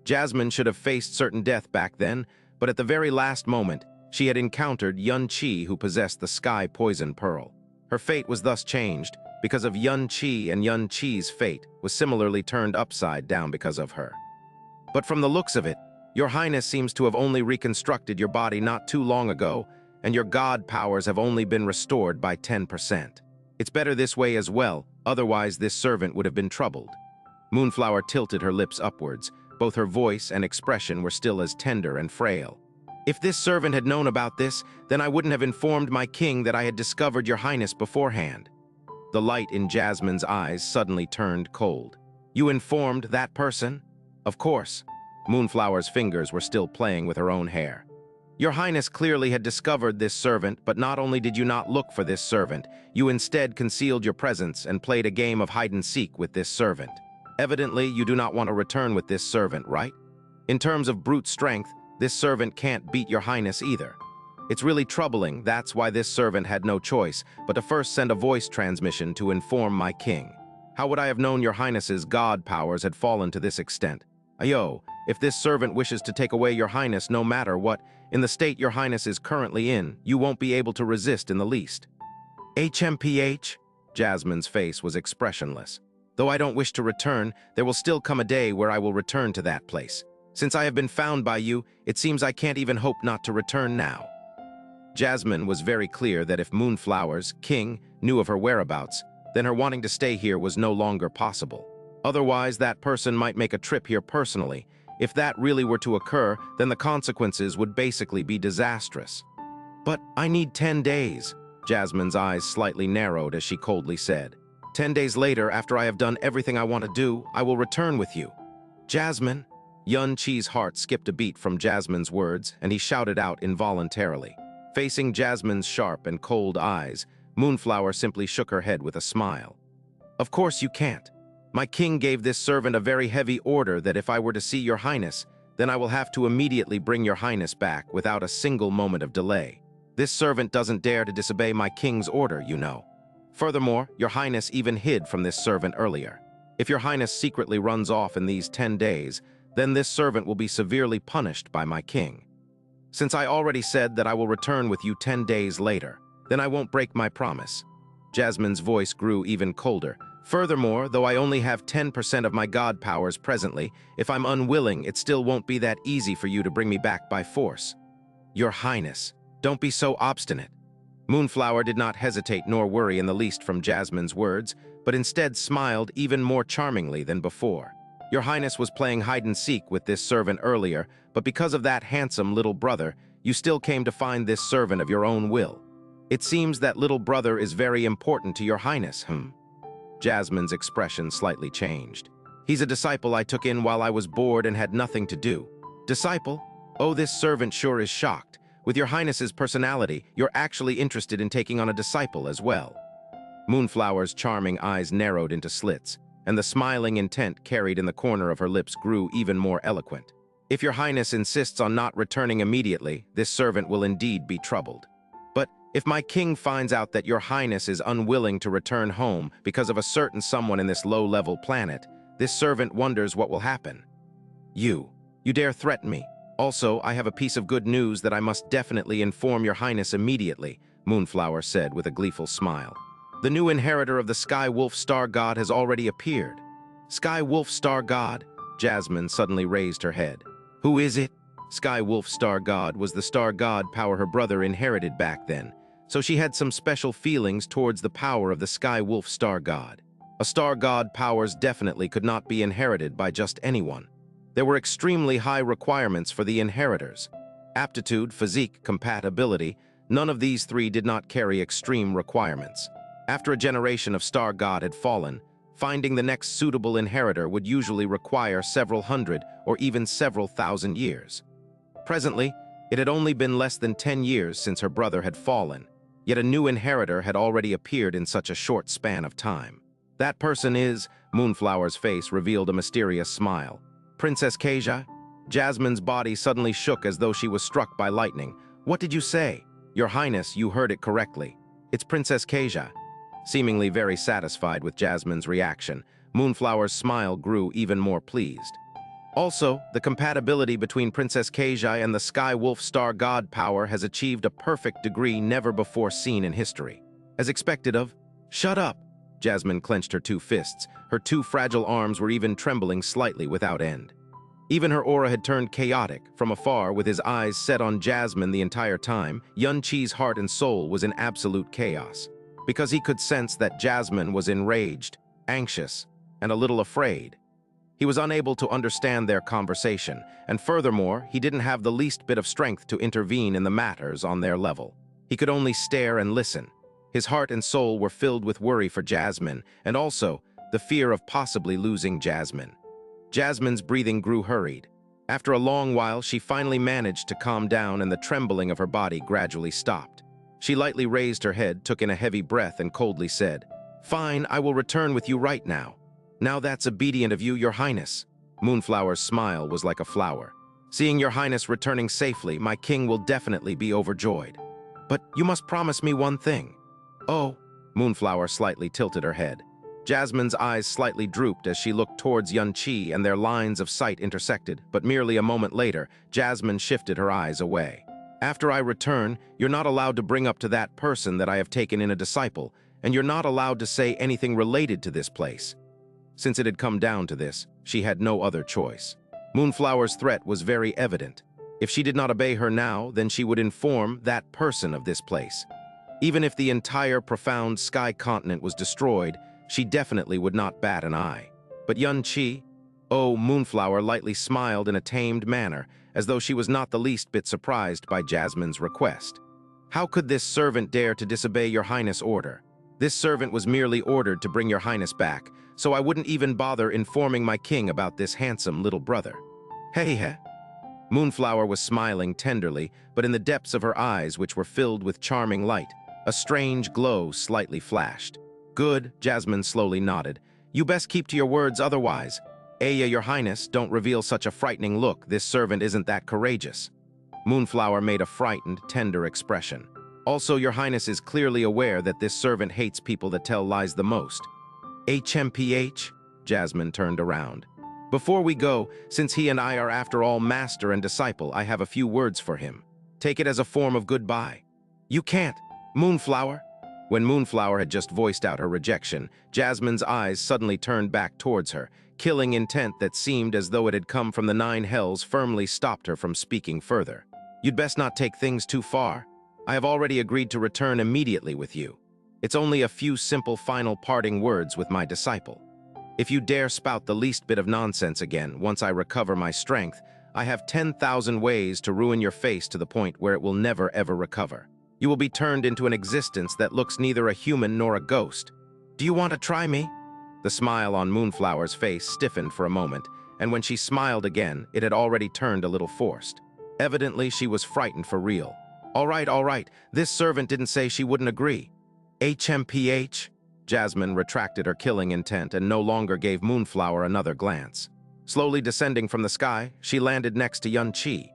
Jasmine should have faced certain death back then, but at the very last moment, she had encountered Xianxia, who possessed the sky poison pearl. Her fate was thus changed because of Xianxia, and Xianxia's fate was similarly turned upside down because of her. But from the looks of it, Your Highness seems to have only reconstructed your body not too long ago, and your god powers have only been restored by 10%. It's better this way as well, otherwise this servant would have been troubled. Moonflower tilted her lips upwards. Both her voice and expression were still as tender and frail. If this servant had known about this, then I wouldn't have informed my king that I had discovered your highness beforehand. The light in Jasmine's eyes suddenly turned cold. You informed that person? Of course. Moonflower's fingers were still playing with her own hair. Your highness clearly had discovered this servant, but not only did you not look for this servant, you instead concealed your presence and played a game of hide-and-seek with this servant. Evidently, you do not want to return with this servant, right? In terms of brute strength, this servant can't beat your highness either. It's really troubling, that's why this servant had no choice but to first send a voice transmission to inform my king. How would I have known your highness's god powers had fallen to this extent? Ayo, if this servant wishes to take away your highness no matter what, in the state your highness is currently in, you won't be able to resist in the least. HMPH? Jasmine's face was expressionless. Though I don't wish to return, there will still come a day where I will return to that place. Since I have been found by you, it seems I can't even hope not to return now. Jasmine was very clear that if Moonflower's king knew of her whereabouts, then her wanting to stay here was no longer possible. Otherwise, that person might make a trip here personally. If that really were to occur, then the consequences would basically be disastrous. But I need 10 days. Jasmine's eyes slightly narrowed as she coldly said. 10 days later, after I have done everything I want to do, I will return with you. Jasmine? Xianxia's heart skipped a beat from Jasmine's words, and he shouted out involuntarily. Facing Jasmine's sharp and cold eyes, Moonflower simply shook her head with a smile. Of course you can't. My king gave this servant a very heavy order that if I were to see your highness, then I will have to immediately bring your highness back without a single moment of delay. This servant doesn't dare to disobey my king's order, you know. Furthermore, your highness even hid from this servant earlier. If your highness secretly runs off in these 10 days, then this servant will be severely punished by my king. Since I already said that I will return with you 10 days later, then I won't break my promise. Jasmine's voice grew even colder. Furthermore, though I only have 10% of my god powers presently, if I'm unwilling, it still won't be that easy for you to bring me back by force. Your highness, don't be so obstinate. Moonflower did not hesitate nor worry in the least from Jasmine's words, but instead smiled even more charmingly than before. Your highness was playing hide-and-seek with this servant earlier, but because of that handsome little brother, you still came to find this servant of your own will. It seems that little brother is very important to your highness, Jasmine's expression slightly changed. He's a disciple I took in while I was bored and had nothing to do. Disciple? Oh, this servant sure is shocked. With your highness's personality, you're actually interested in taking on a disciple as well. Moonflower's charming eyes narrowed into slits, and the smiling intent carried in the corner of her lips grew even more eloquent. If your highness insists on not returning immediately, this servant will indeed be troubled. But if my king finds out that your highness is unwilling to return home because of a certain someone in this low-level planet, this servant wonders what will happen. You dare threaten me. Also, I have a piece of good news that I must definitely inform your highness immediately, Moonflower said with a gleeful smile. The new inheritor of the Sky Wolf Star God has already appeared. Sky Wolf Star God? Jasmine suddenly raised her head. Who is it? Sky Wolf Star God was the star god power her brother inherited back then, so she had some special feelings towards the power of the Sky Wolf Star God. A star god powers definitely could not be inherited by just anyone. There were extremely high requirements for the inheritors. Aptitude, physique, compatibility, none of these three did not carry extreme requirements. After a generation of star god had fallen, finding the next suitable inheritor would usually require several hundred or even several thousand years. Presently, it had only been less than 10 years since her brother had fallen, yet a new inheritor had already appeared in such a short span of time. That person is, Moonflower's face revealed a mysterious smile. Princess Xianxia? Jasmine's body suddenly shook as though she was struck by lightning. What did you say? Your Highness, you heard it correctly. It's Princess Xianxia. Seemingly very satisfied with Jasmine's reaction, Moonflower's smile grew even more pleased. Also, the compatibility between Princess Xianxia and the Sky Wolf Star God power has achieved a perfect degree never before seen in history. As expected of, shut up! Jasmine clenched her two fists. Her two fragile arms were even trembling slightly without end. Even her aura had turned chaotic. From afar, with his eyes set on Jasmine the entire time, Xianxi's heart and soul was in absolute chaos. Because he could sense that Jasmine was enraged, anxious, and a little afraid. He was unable to understand their conversation, and furthermore, he didn't have the least bit of strength to intervene in the matters on their level. He could only stare and listen. His heart and soul were filled with worry for Jasmine, and also the fear of possibly losing Jasmine. Jasmine's breathing grew hurried. After a long while, she finally managed to calm down and the trembling of her body gradually stopped. She lightly raised her head, took in a heavy breath, and coldly said, "Fine, I will return with you right now. Now that's obedient of you, Your Highness." Moonflower's smile was like a flower. "Seeing Your Highness returning safely, my king will definitely be overjoyed. But you must promise me one thing." "Oh," Moonflower slightly tilted her head. Jasmine's eyes slightly drooped as she looked towards Xianxia and their lines of sight intersected, but merely a moment later, Jasmine shifted her eyes away. "After I return, you're not allowed to bring up to that person that I have taken in a disciple, and you're not allowed to say anything related to this place." Since it had come down to this, she had no other choice. Moonflower's threat was very evident. If she did not obey her now, then she would inform that person of this place. Even if the entire profound sky continent was destroyed, she definitely would not bat an eye. But Xianxia, Moonflower lightly smiled in a tamed manner, as though she was not the least bit surprised by Jasmine's request. "How could this servant dare to disobey Your Highness' order? This servant was merely ordered to bring Your Highness back, so I wouldn't even bother informing my king about this handsome little brother." "Hey." Moonflower was smiling tenderly, but in the depths of her eyes, which were filled with charming light, a strange glow slightly flashed. "Good," Jasmine slowly nodded. "You best keep to your words otherwise. Your Highness, don't reveal such a frightening look. This servant isn't that courageous." Moonflower made a frightened, tender expression. "Also, Your Highness is clearly aware that this servant hates people that tell lies the most." "HMPH?" Jasmine turned around. "Before we go, since he and I are after all master and disciple, I have a few words for him. Take it as a form of goodbye." "You can't, Moonflower." When Moonflower had just voiced out her rejection, Jasmine's eyes suddenly turned back towards her. Killing intent that seemed as though it had come from the nine hells firmly stopped her from speaking further. "You'd best not take things too far. I have already agreed to return immediately with you. It's only a few simple final parting words with my disciple. If you dare spout the least bit of nonsense again, once I recover my strength, I have 10,000 ways to ruin your face to the point where it will never ever recover. You will be turned into an existence that looks neither a human nor a ghost. Do you want to try me?" The smile on Moonflower's face stiffened for a moment, and when she smiled again, it had already turned a little forced. Evidently, she was frightened for real. All right, this servant didn't say she wouldn't agree." "HMPH?" Jasmine retracted her killing intent and no longer gave Moonflower another glance. Slowly descending from the sky, she landed next to Xianxia.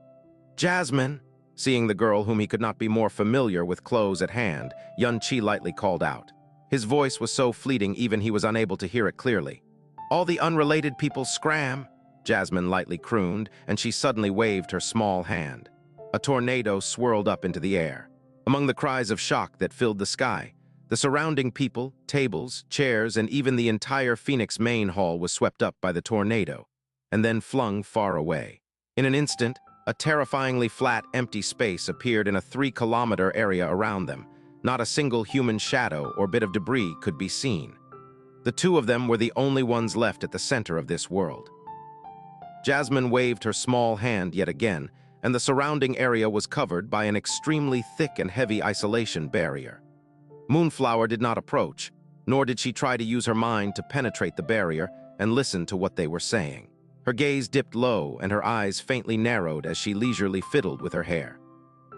"Jasmine!" Seeing the girl whom he could not be more familiar with close at hand, Xianxia lightly called out. His voice was so fleeting even he was unable to hear it clearly. "All the unrelated people scram," Jasmine lightly crooned, and she suddenly waved her small hand. A tornado swirled up into the air. Among the cries of shock that filled the sky, the surrounding people, tables, chairs, and even the entire Phoenix main hall was swept up by the tornado, and then flung far away. In an instant, a terrifyingly flat, empty space appeared in a 3-kilometer area around them. Not a single human shadow or bit of debris could be seen. The two of them were the only ones left at the center of this world. Jasmine waved her small hand yet again, and the surrounding area was covered by an extremely thick and heavy isolation barrier. Moonflower did not approach, nor did she try to use her mind to penetrate the barrier and listen to what they were saying. Her gaze dipped low and her eyes faintly narrowed as she leisurely fiddled with her hair.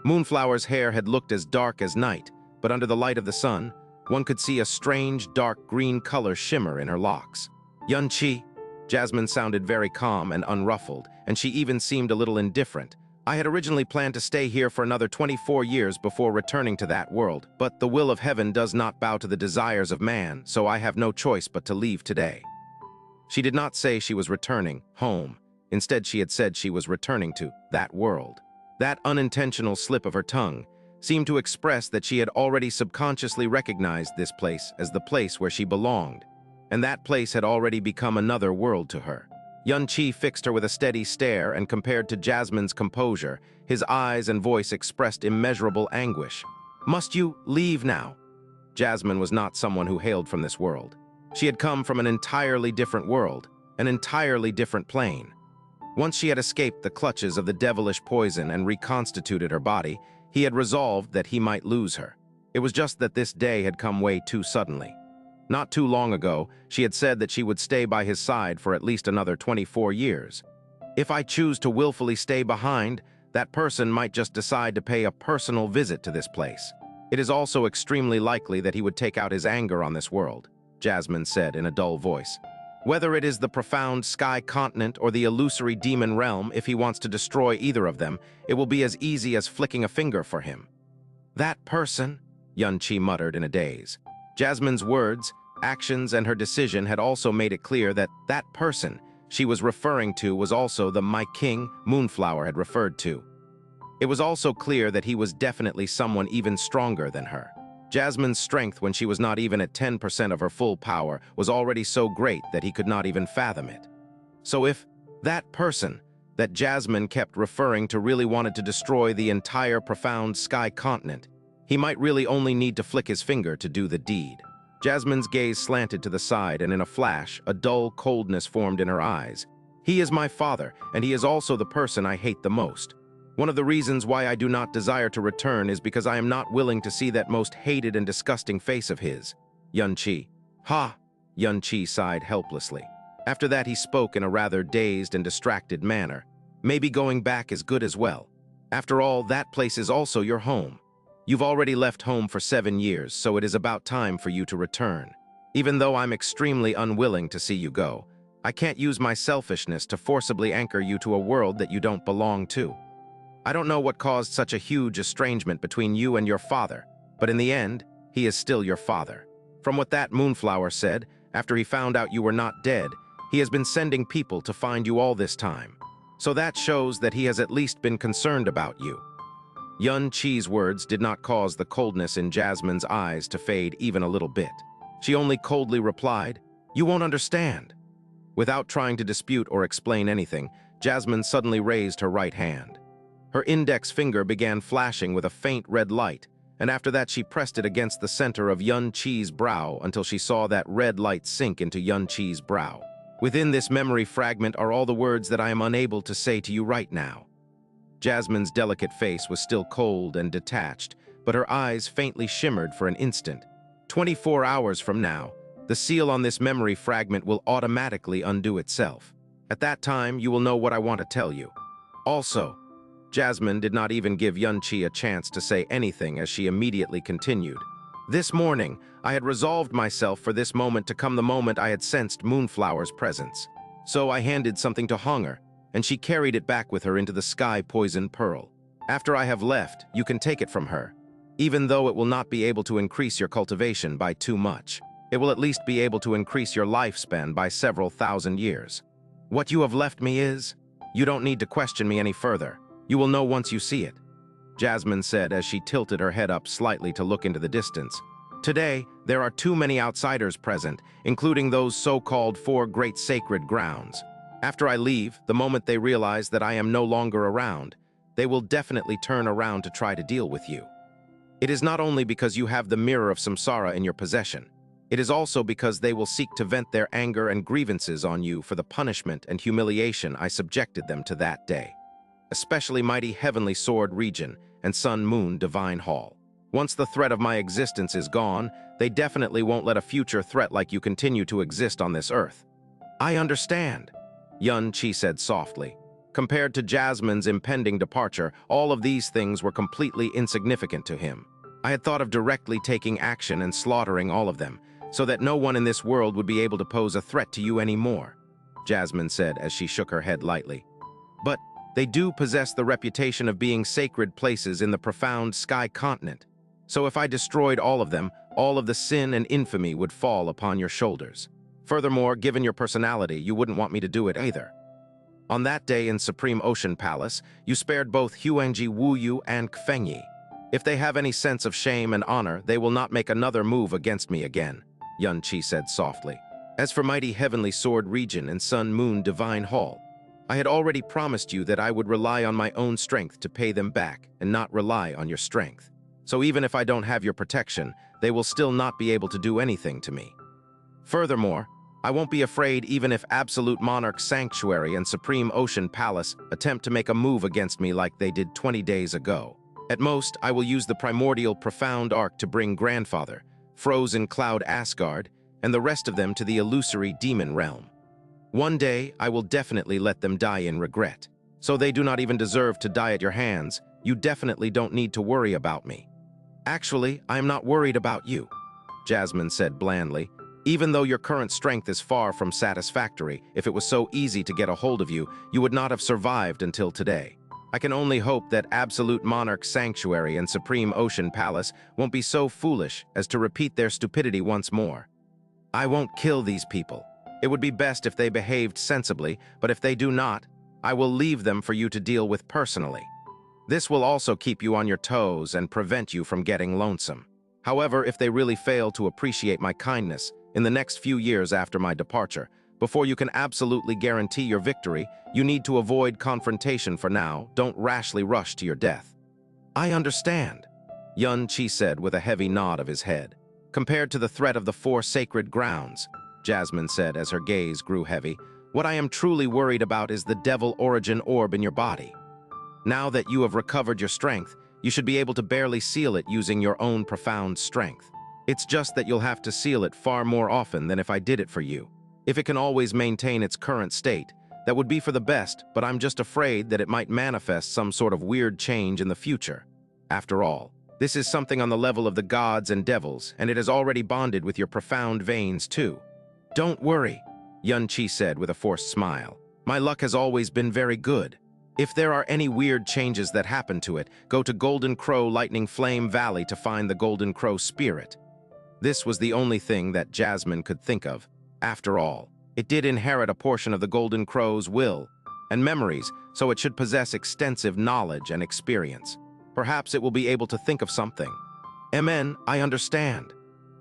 Moonflower's hair had looked as dark as night, but under the light of the sun, One could see a strange, dark green color shimmer in her locks. Xianxia. Jasmine sounded very calm and unruffled, and she even seemed a little indifferent. I had originally planned to stay here for another 24 years before returning to that world, but the will of heaven does not bow to the desires of man, so I have no choice but to leave today. She did not say she was returning home. Instead, she had said she was returning to that world. That unintentional slip of her tongue seemed to express that she had already subconsciously recognized this place as the place where she belonged, and that place had already become another world to her. Xianxia fixed her with a steady stare, and compared to Jasmine's composure, his eyes and voice expressed immeasurable anguish. "Must you leave now?" Jasmine was not someone who hailed from this world. She had come from an entirely different world, an entirely different plane. Once she had escaped the clutches of the devilish poison and reconstituted her body, he had resolved that he might lose her. It was just that this day had come way too suddenly. Not too long ago, she had said that she would stay by his side for at least another 24 years. If I choose to willfully stay behind, that person might just decide to pay a personal visit to this place. It is also extremely likely that he would take out his anger on this world, Jasmine said in a dull voice. Whether it is the profound sky continent or the illusory demon realm, if he wants to destroy either of them, it will be as easy as flicking a finger for him. "That person," Xianxia muttered in a daze. Jasmine's words, actions, and her decision had also made it clear that that person she was referring to was also the my king Moonflower had referred to. It was also clear that he was definitely someone even stronger than her. Jasmine's strength when she was not even at 10% of her full power was already so great that he could not even fathom it. So if that person that Jasmine kept referring to really wanted to destroy the entire profound sky continent, he might really only need to flick his finger to do the deed. Jasmine's gaze slanted to the side, and in a flash, a dull coldness formed in her eyes. "He is my father, and he is also the person I hate the most. One of the reasons why I do not desire to return is because I am not willing to see that most hated and disgusting face of his." Xianxia. "Ha!" Xianxia sighed helplessly. After that he spoke in a rather dazed and distracted manner. "Maybe going back is good as well. After all, that place is also your home. You've already left home for 7 years, so it is about time for you to return. Even though I'm extremely unwilling to see you go, I can't use my selfishness to forcibly anchor you to a world that you don't belong to. I don't know what caused such a huge estrangement between you and your father, but in the end, he is still your father. From what that Moonflower said, after he found out you were not dead, he has been sending people to find you all this time. So that shows that he has at least been concerned about you." Xianxia's words did not cause the coldness in Jasmine's eyes to fade even a little bit. She only coldly replied, "You won't understand." Without trying to dispute or explain anything, Jasmine suddenly raised her right hand. Her index finger began flashing with a faint red light, and after that she pressed it against the center of Xianxia's brow until she saw that red light sink into Xianxia's brow. "Within this memory fragment are all the words that I am unable to say to you right now." Jasmine's delicate face was still cold and detached, but her eyes faintly shimmered for an instant. 24 hours from now, the seal on this memory fragment will automatically undo itself. At that time, you will know what I want to tell you. Also, Jasmine did not even give Xianxia a chance to say anything as she immediately continued. "This morning, I had resolved myself for this moment to come the moment I had sensed Moonflower's presence. So I handed something to Hunger, and she carried it back with her into the sky poison pearl. After I have left, you can take it from her. Even though it will not be able to increase your cultivation by too much, it will at least be able to increase your lifespan by several thousand years. What you have left me is, you don't need to question me any further. You will know once you see it," Jasmine said as she tilted her head up slightly to look into the distance. "Today, there are too many outsiders present, including those so-called 4 great sacred grounds. After I leave, the moment they realize that I am no longer around, they will definitely turn around to try to deal with you. It is not only because you have the mirror of samsara in your possession. It is also because they will seek to vent their anger and grievances on you for the punishment and humiliation I subjected them to that day. Especially mighty heavenly sword region and sun-moon divine hall. Once the threat of my existence is gone, they definitely won't let a future threat like you continue to exist on this earth." "I understand," Xianxia said softly. Compared to Jasmine's impending departure, all of these things were completely insignificant to him. I had thought of directly taking action and slaughtering all of them, so that no one in this world would be able to pose a threat to you anymore, Jasmine said as she shook her head lightly. But they do possess the reputation of being sacred places in the profound sky continent. So if I destroyed all of them, all of the sin and infamy would fall upon your shoulders. Furthermore, given your personality, you wouldn't want me to do it either. On that day in Supreme Ocean Palace, you spared both Huangji Wuyu and Fengyi. If they have any sense of shame and honor, they will not make another move against me again, Xianxia said softly. As for mighty heavenly sword region and sun moon divine hall, I had already promised you that I would rely on my own strength to pay them back and not rely on your strength. So even if I don't have your protection, they will still not be able to do anything to me. Furthermore, I won't be afraid even if Absolute Monarch Sanctuary and Supreme Ocean Palace attempt to make a move against me like they did 20 days ago. At most, I will use the primordial profound arc to bring Grandfather, Frozen Cloud Asgard, and the rest of them to the illusory demon realm. One day, I will definitely let them die in regret. So they do not even deserve to die at your hands. You definitely don't need to worry about me. Actually, I am not worried about you, Jasmine said blandly. Even though your current strength is far from satisfactory, if it was so easy to get a hold of you, you would not have survived until today. I can only hope that Absolute Monarch Sanctuary and Supreme Ocean Palace won't be so foolish as to repeat their stupidity once more. I won't kill these people. It would be best if they behaved sensibly, but if they do not, I will leave them for you to deal with personally. This will also keep you on your toes and prevent you from getting lonesome. However, if they really fail to appreciate my kindness in the next few years after my departure, before you can absolutely guarantee your victory, you need to avoid confrontation for now. Don't rashly rush to your death. I understand, Xianxia said with a heavy nod of his head. Compared to the threat of the four sacred grounds, Jasmine said as her gaze grew heavy, what I am truly worried about is the devil origin orb in your body. Now that you have recovered your strength, you should be able to barely seal it using your own profound strength. It's just that you'll have to seal it far more often than if I did it for you. If it can always maintain its current state, that would be for the best, but I'm just afraid that it might manifest some sort of weird change in the future. After all, this is something on the level of the gods and devils, and it has already bonded with your profound veins too. Don't worry, Xianxia said with a forced smile. My luck has always been very good. If there are any weird changes that happen to it, go to Golden Crow Lightning Flame Valley to find the Golden Crow spirit. This was the only thing that Jasmine could think of. After all, it did inherit a portion of the Golden Crow's will and memories, so it should possess extensive knowledge and experience. Perhaps it will be able to think of something. Amen, I understand,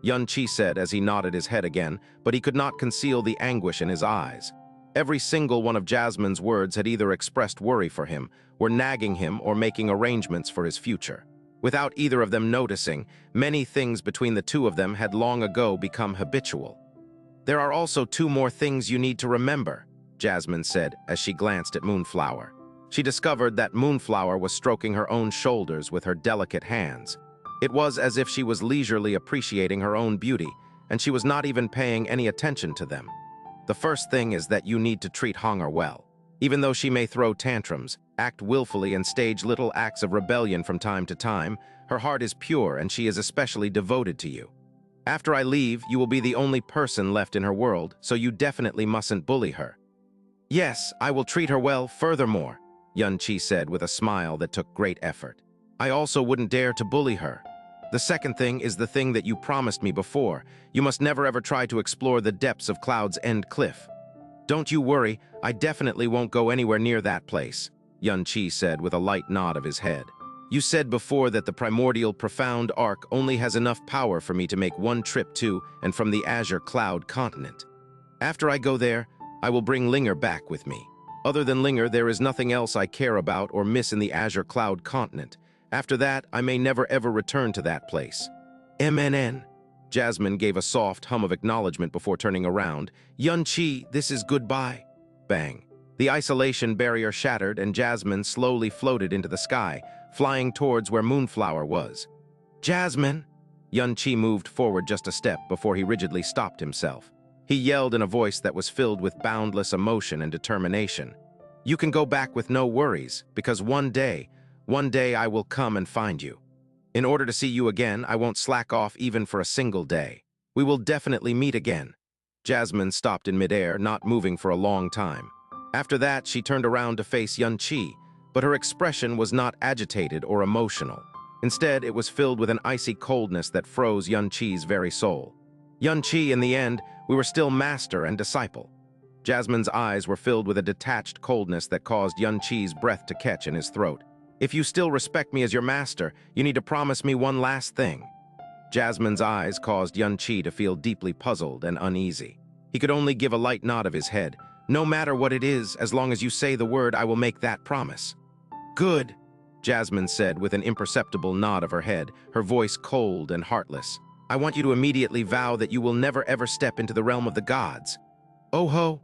Xianxia said as he nodded his head again, but he could not conceal the anguish in his eyes. Every single one of Jasmine's words had either expressed worry for him, were nagging him, or making arrangements for his future. Without either of them noticing, many things between the two of them had long ago become habitual. There are also two more things you need to remember, Jasmine said as she glanced at Moonflower. She discovered that Moonflower was stroking her own shoulders with her delicate hands. It was as if she was leisurely appreciating her own beauty, and she was not even paying any attention to them. The first thing is that you need to treat Honger well. Even though she may throw tantrums, act willfully, and stage little acts of rebellion from time to time, her heart is pure and she is especially devoted to you. After I leave, you will be the only person left in her world, so you definitely mustn't bully her. Yes, I will treat her well furthermore, Xianxia said with a smile that took great effort. I also wouldn't dare to bully her. The second thing is the thing that you promised me before. You must never ever try to explore the depths of Cloud's End Cliff. Don't you worry, I definitely won't go anywhere near that place, Xianxia said with a light nod of his head. You said before that the primordial profound arc only has enough power for me to make one trip to and from the Azure Cloud continent. After I go there, I will bring Linger back with me. Other than Linger, there is nothing else I care about or miss in the Azure Cloud continent. After that, I may never ever return to that place. MNN. Jasmine gave a soft hum of acknowledgement before turning around. Xianxia, this is goodbye. Bang. The isolation barrier shattered and Jasmine slowly floated into the sky, flying towards where Moonflower was. Jasmine! Xianxia moved forward just a step before he rigidly stopped himself. He yelled in a voice that was filled with boundless emotion and determination. You can go back with no worries, because one day I will come and find you. In order to see you again, I won't slack off even for a single day. We will definitely meet again. Jasmine stopped in midair, not moving for a long time. After that, she turned around to face Xianxia, but her expression was not agitated or emotional. Instead, it was filled with an icy coldness that froze Xianxia's very soul. Xianxia, in the end, we were still master and disciple. Jasmine's eyes were filled with a detached coldness that caused Xianxia's breath to catch in his throat. If you still respect me as your master, you need to promise me one last thing. Jasmine's eyes caused Xianxia to feel deeply puzzled and uneasy. He could only give a light nod of his head. No matter what it is, as long as you say the word, I will make that promise. Good, Jasmine said with an imperceptible nod of her head, her voice cold and heartless. I want you to immediately vow that you will never ever step into the realm of the gods. Oh ho!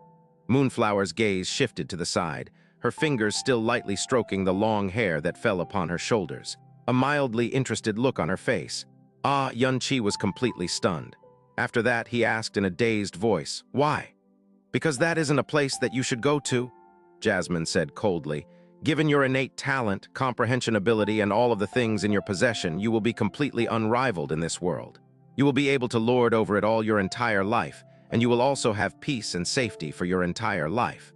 Moonflower's gaze shifted to the side, her fingers still lightly stroking the long hair that fell upon her shoulders. A mildly interested look on her face. Xianxia was completely stunned. After that, he asked in a dazed voice, why? Because that isn't a place that you should go to, Jasmine said coldly. Given your innate talent, comprehension ability, and all of the things in your possession, you will be completely unrivaled in this world. You will be able to lord over it all your entire life, and you will also have peace and safety for your entire life.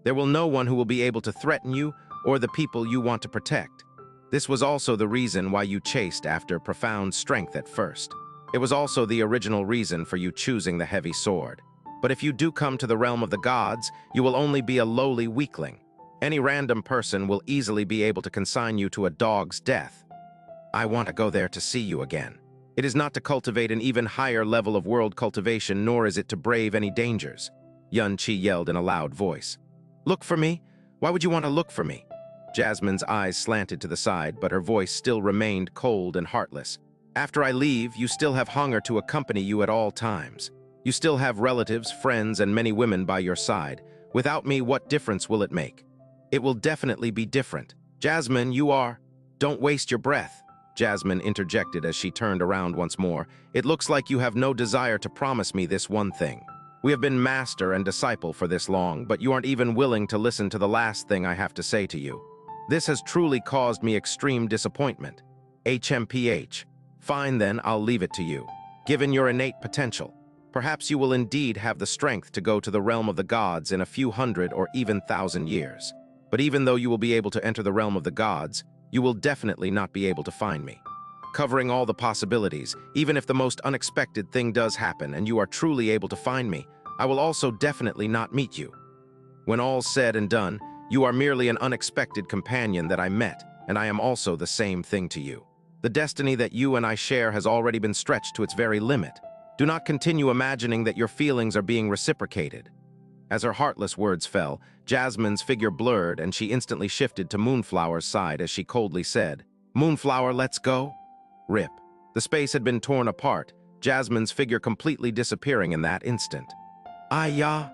There will no one who will be able to threaten you or the people you want to protect. This was also the reason why you chased after profound strength at first. It was also the original reason for you choosing the heavy sword. But if you do come to the realm of the gods, you will only be a lowly weakling. Any random person will easily be able to consign you to a dog's death. I want to go there to see you again. It is not to cultivate an even higher level of world cultivation, nor is it to brave any dangers. Xianxia yelled in a loud voice. Look for me? Why would you want to look for me? Jasmine's eyes slanted to the side, but her voice still remained cold and heartless. After I leave, you still have hunger to accompany you at all times. You still have relatives, friends, and many women by your side. Without me, what difference will it make? It will definitely be different. Jasmine, you are... Don't waste your breath, Jasmine interjected as she turned around once more. It looks like you have no desire to promise me this one thing. We have been master and disciple for this long, but you aren't even willing to listen to the last thing I have to say to you. This has truly caused me extreme disappointment. HMPH. Fine then, I'll leave it to you. Given your innate potential, perhaps you will indeed have the strength to go to the realm of the gods in a few hundred or even 1,000 years. But even though you will be able to enter the realm of the gods, you will definitely not be able to find me. Covering all the possibilities, even if the most unexpected thing does happen and you are truly able to find me, I will also definitely not meet you. When all's said and done, you are merely an unexpected companion that I met, and I am also the same thing to you. The destiny that you and I share has already been stretched to its very limit. Do not continue imagining that your feelings are being reciprocated. As her heartless words fell, Jasmine's figure blurred and she instantly shifted to Moonflower's side as she coldly said, Moonflower, let's go? Rip. The space had been torn apart, Jasmine's figure completely disappearing in that instant. Ya.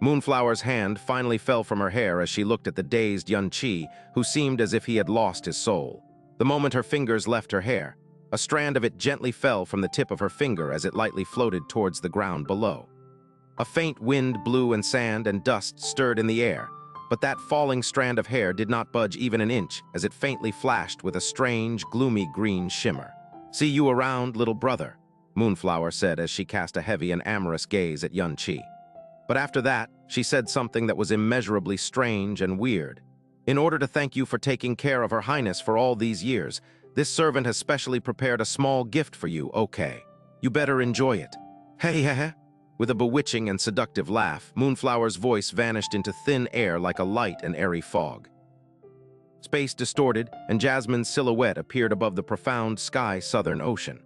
Moonflower's hand finally fell from her hair as she looked at the dazed Xianxia, who seemed as if he had lost his soul. The moment her fingers left her hair, a strand of it gently fell from the tip of her finger as it lightly floated towards the ground below. A faint wind blew and sand and dust stirred in the air, but that falling strand of hair did not budge even an inch as it faintly flashed with a strange, gloomy green shimmer. See you around, little brother, Moonflower said as she cast a heavy and amorous gaze at Xianxia. But after that, she said something that was immeasurably strange and weird. In order to thank you for taking care of Her Highness for all these years, this servant has specially prepared a small gift for you, okay? You better enjoy it. Hey. With a bewitching and seductive laugh, Moonflower's voice vanished into thin air like a light and airy fog. Space distorted, and Jasmine's silhouette appeared above the profound sky southern ocean.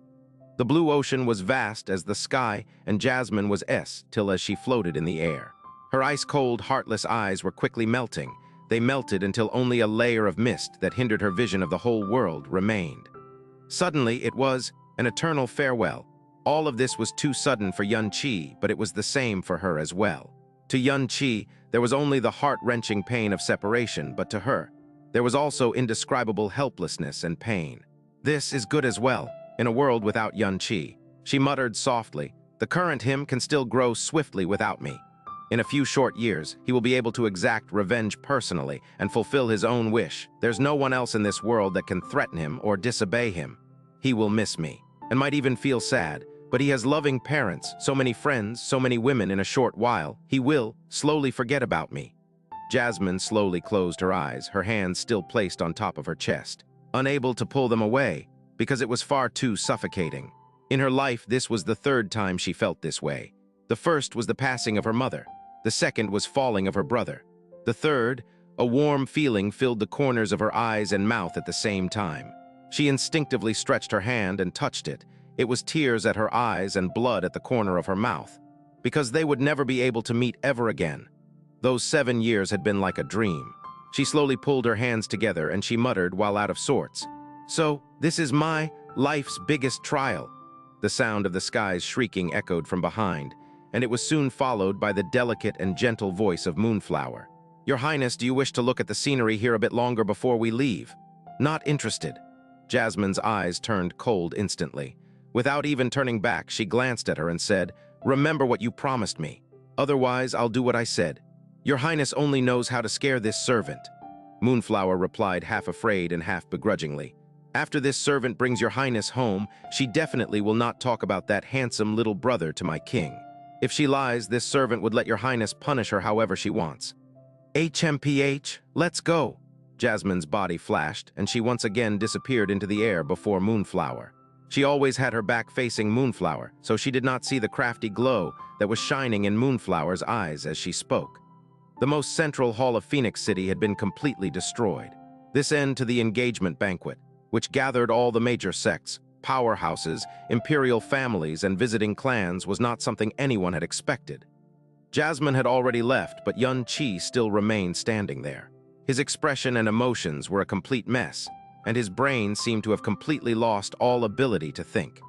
The blue ocean was vast as the sky, and Jasmine was till as she floated in the air. Her ice-cold, heartless eyes were quickly melting. They melted until only a layer of mist that hindered her vision of the whole world remained. Suddenly, it was an eternal farewell. All of this was too sudden for Xianxia, but it was the same for her as well. To Xianxia, there was only the heart-wrenching pain of separation, but to her, there was also indescribable helplessness and pain. This is good as well, in a world without Xianxia. She muttered softly, the current him can still grow swiftly without me. In a few short years, he will be able to exact revenge personally and fulfill his own wish. There's no one else in this world that can threaten him or disobey him. He will miss me, and might even feel sad, but he has loving parents, so many friends, so many women in a short while. He will slowly forget about me. Jasmine slowly closed her eyes, her hands still placed on top of her chest, unable to pull them away because it was far too suffocating. In her life, this was the third time she felt this way. The first was the passing of her mother. The second was falling of her brother. The third, a warm feeling filled the corners of her eyes and mouth at the same time. She instinctively stretched her hand and touched it. It was tears at her eyes and blood at the corner of her mouth, because they would never be able to meet ever again. Those 7 years had been like a dream. She slowly pulled her hands together and she muttered while out of sorts, "So, this is my life's biggest trial." The sound of the sky's shrieking echoed from behind, and it was soon followed by the delicate and gentle voice of Moonflower. "Your Highness, do you wish to look at the scenery here a bit longer before we leave?" "Not interested." Jasmine's eyes turned cold instantly. Without even turning back, she glanced at her and said, "Remember what you promised me. Otherwise, I'll do what I said." "Your Highness only knows how to scare this servant." Moonflower replied, half afraid and half begrudgingly. "After this servant brings your Highness home, she definitely will not talk about that handsome little brother to my king. If she lies, this servant would let your Highness punish her however she wants." "HMPH, let's go." Jasmine's body flashed, and she once again disappeared into the air before Moonflower. She always had her back facing Moonflower, so she did not see the crafty glow that was shining in Moonflower's eyes as she spoke. The most central hall of Phoenix City had been completely destroyed. This end to the engagement banquet, which gathered all the major sects, powerhouses, imperial families, and visiting clans, was not something anyone had expected. Jasmine had already left, but Yun Qi still remained standing there. His expression and emotions were a complete mess, and his brain seemed to have completely lost all ability to think.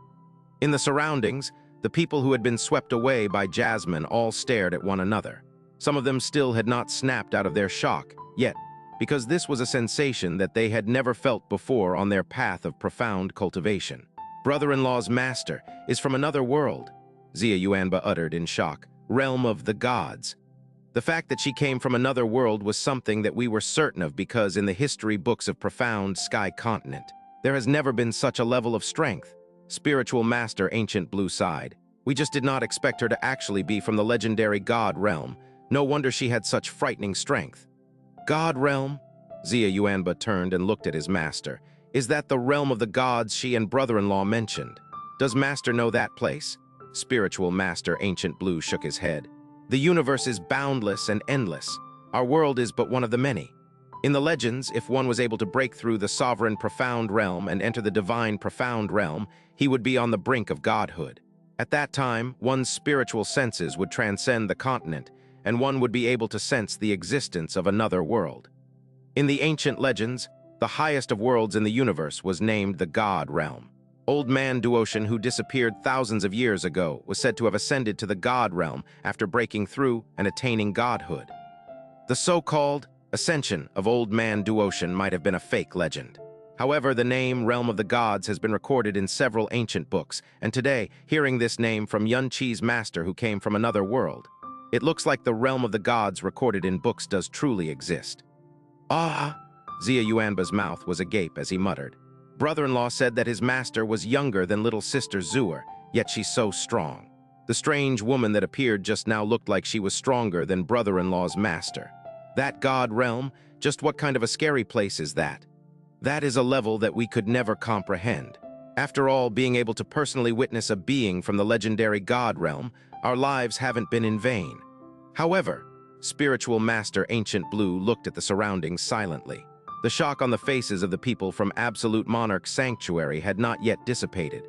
In the surroundings, the people who had been swept away by Jasmine all stared at one another. Some of them still had not snapped out of their shock yet, because this was a sensation that they had never felt before on their path of profound cultivation. "Brother-in-law's master is from another world," Xia Yuanba uttered in shock. "Realm of the gods." The fact that she came from another world was something that we were certain of, because in the history books of profound Sky Continent, there has never been such a level of strength. Spiritual Master Ancient Blue sighed. "We just did not expect her to actually be from the legendary God realm. No wonder she had such frightening strength." "God realm?" Xia Yuanba turned and looked at his master. "Is that the realm of the gods she and brother-in-law mentioned? Does Master know that place?" Spiritual Master Ancient Blue shook his head. "The universe is boundless and endless. Our world is but one of the many. In the legends, if one was able to break through the sovereign profound realm and enter the divine profound realm, he would be on the brink of godhood. At that time, one's spiritual senses would transcend the continent, and one would be able to sense the existence of another world. In the ancient legends, the highest of worlds in the universe was named the God realm. Old Man Duocean, who disappeared thousands of years ago, was said to have ascended to the God realm after breaking through and attaining godhood. The so-called ascension of Old Man Duocean might have been a fake legend. However, the name Realm of the Gods has been recorded in several ancient books, and today, hearing this name from Yun Qi's master who came from another world, it looks like the Realm of the Gods recorded in books does truly exist. "Ah!" Xia Yuanba's mouth was agape as he muttered. "Brother-in-law said that his master was younger than little sister Zuer, yet she's so strong." The strange woman that appeared just now looked like she was stronger than brother-in-law's master. That God realm, just what kind of a scary place is that? That is a level that we could never comprehend. After all, being able to personally witness a being from the legendary God realm, our lives haven't been in vain. However, Spiritual Master Ancient Blue looked at the surroundings silently. The shock on the faces of the people from Absolute Monarch Sanctuary had not yet dissipated.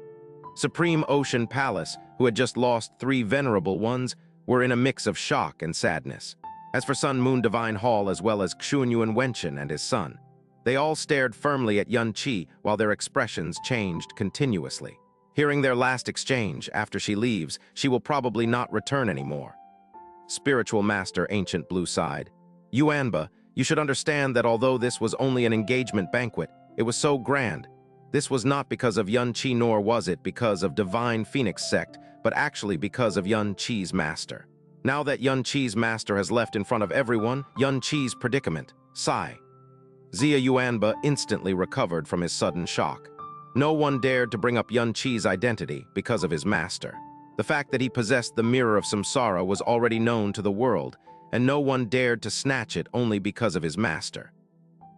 Supreme Ocean Palace, who had just lost 3 venerable ones, were in a mix of shock and sadness. As for Sun Moon Divine Hall as well as Xuanyuan Wenchen and his son, they all stared firmly at Yun Qi while their expressions changed continuously. Hearing their last exchange, after she leaves, she will probably not return anymore. Spiritual Master Ancient Blue sighed. "Yuanba, you should understand that although this was only an engagement banquet, it was so grand. This was not because of Yun Qi, nor was it because of Divine Phoenix Sect, but actually because of Yun Qi's master. Now that Yun Qi's master has left in front of everyone, Yun Qi's predicament, sigh." Xia Yuanba instantly recovered from his sudden shock. No one dared to bring up Yun Qi's identity because of his master. The fact that he possessed the Mirror of Samsara was already known to the world, and no one dared to snatch it only because of his master.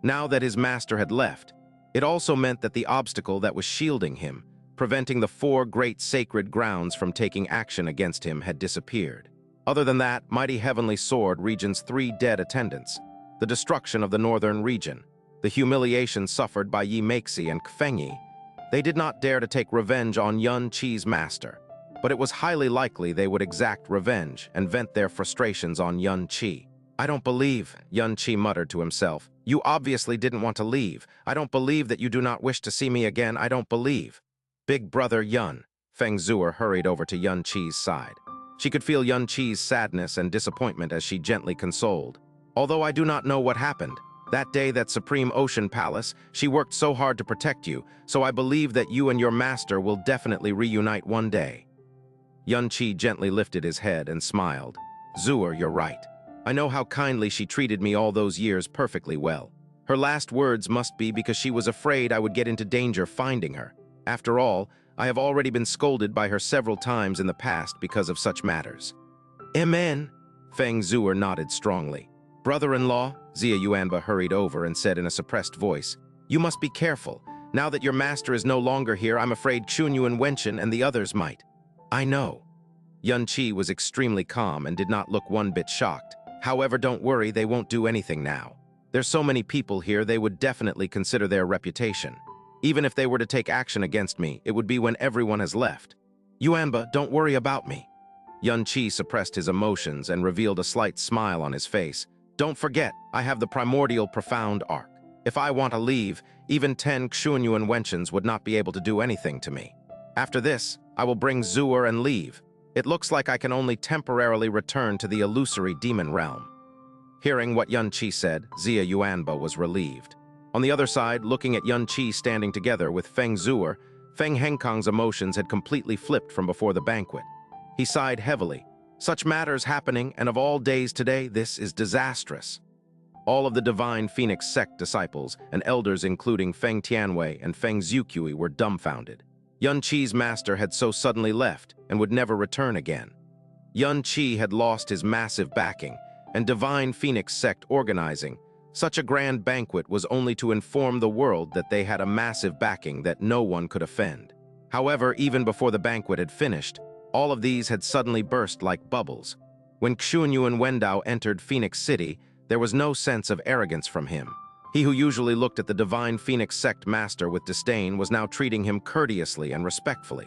Now that his master had left, it also meant that the obstacle that was shielding him, preventing the 4 great sacred grounds from taking action against him, had disappeared. Other than that, mighty heavenly sword region's 3 dead attendants, the destruction of the northern region, the humiliation suffered by Yi Meixi and Fengyi, they did not dare to take revenge on Yun Qi's master, but it was highly likely they would exact revenge and vent their frustrations on Yun Qi. I don't believe, Yun Qi muttered to himself. You obviously didn't want to leave. I don't believe that you do not wish to see me again. I don't believe. Big brother Yun. Feng Zuer hurried over to Yun Qi's side. She could feel Yun Qi's sadness and disappointment as she gently consoled. Although I do not know what happened, that day that Supreme Ocean Palace, she worked so hard to protect you, so I believe that you and your master will definitely reunite one day. Yun Qi gently lifted his head and smiled. Zuer, you're right. I know how kindly she treated me all those years perfectly well. Her last words must be because she was afraid I would get into danger finding her. After all, I have already been scolded by her several times in the past because of such matters. Amen. Feng Zuer nodded strongly. Brother-in-law, Xia Yuanba hurried over and said in a suppressed voice, You must be careful. Now that your master is no longer here, I'm afraid Xunyuan Wenchen and the others might. I know. Yun Qi was extremely calm and did not look one bit shocked. However, don't worry, they won't do anything now. There's so many people here, they would definitely consider their reputation. Even if they were to take action against me, it would be when everyone has left. Yuanba, don't worry about me. Yun Qi suppressed his emotions and revealed a slight smile on his face. Don't forget, I have the primordial profound arc. If I want to leave, even 10 Xunyuan Wenchens would not be able to do anything to me. After this, I will bring Zuer and leave. It looks like I can only temporarily return to the illusory demon realm. Hearing what Yun Qi said, Xia Yuanba was relieved. On the other side, looking at Yun Qi standing together with Feng Zuer, Feng Henkang's emotions had completely flipped from before the banquet. He sighed heavily. Such matters happening, and of all days today, this is disastrous. All of the divine Phoenix sect disciples and elders including Feng Tianwei and Feng Xiuqui were dumbfounded. Yun Qi's master had so suddenly left and would never return again. Yun Qi had lost his massive backing, and divine Phoenix sect organizing. Such a grand banquet was only to inform the world that they had a massive backing that no one could offend. However, even before the banquet had finished, all of these had suddenly burst like bubbles. When Xunyuan Wendao entered Phoenix City, there was no sense of arrogance from him. He who usually looked at the divine Phoenix sect master with disdain was now treating him courteously and respectfully.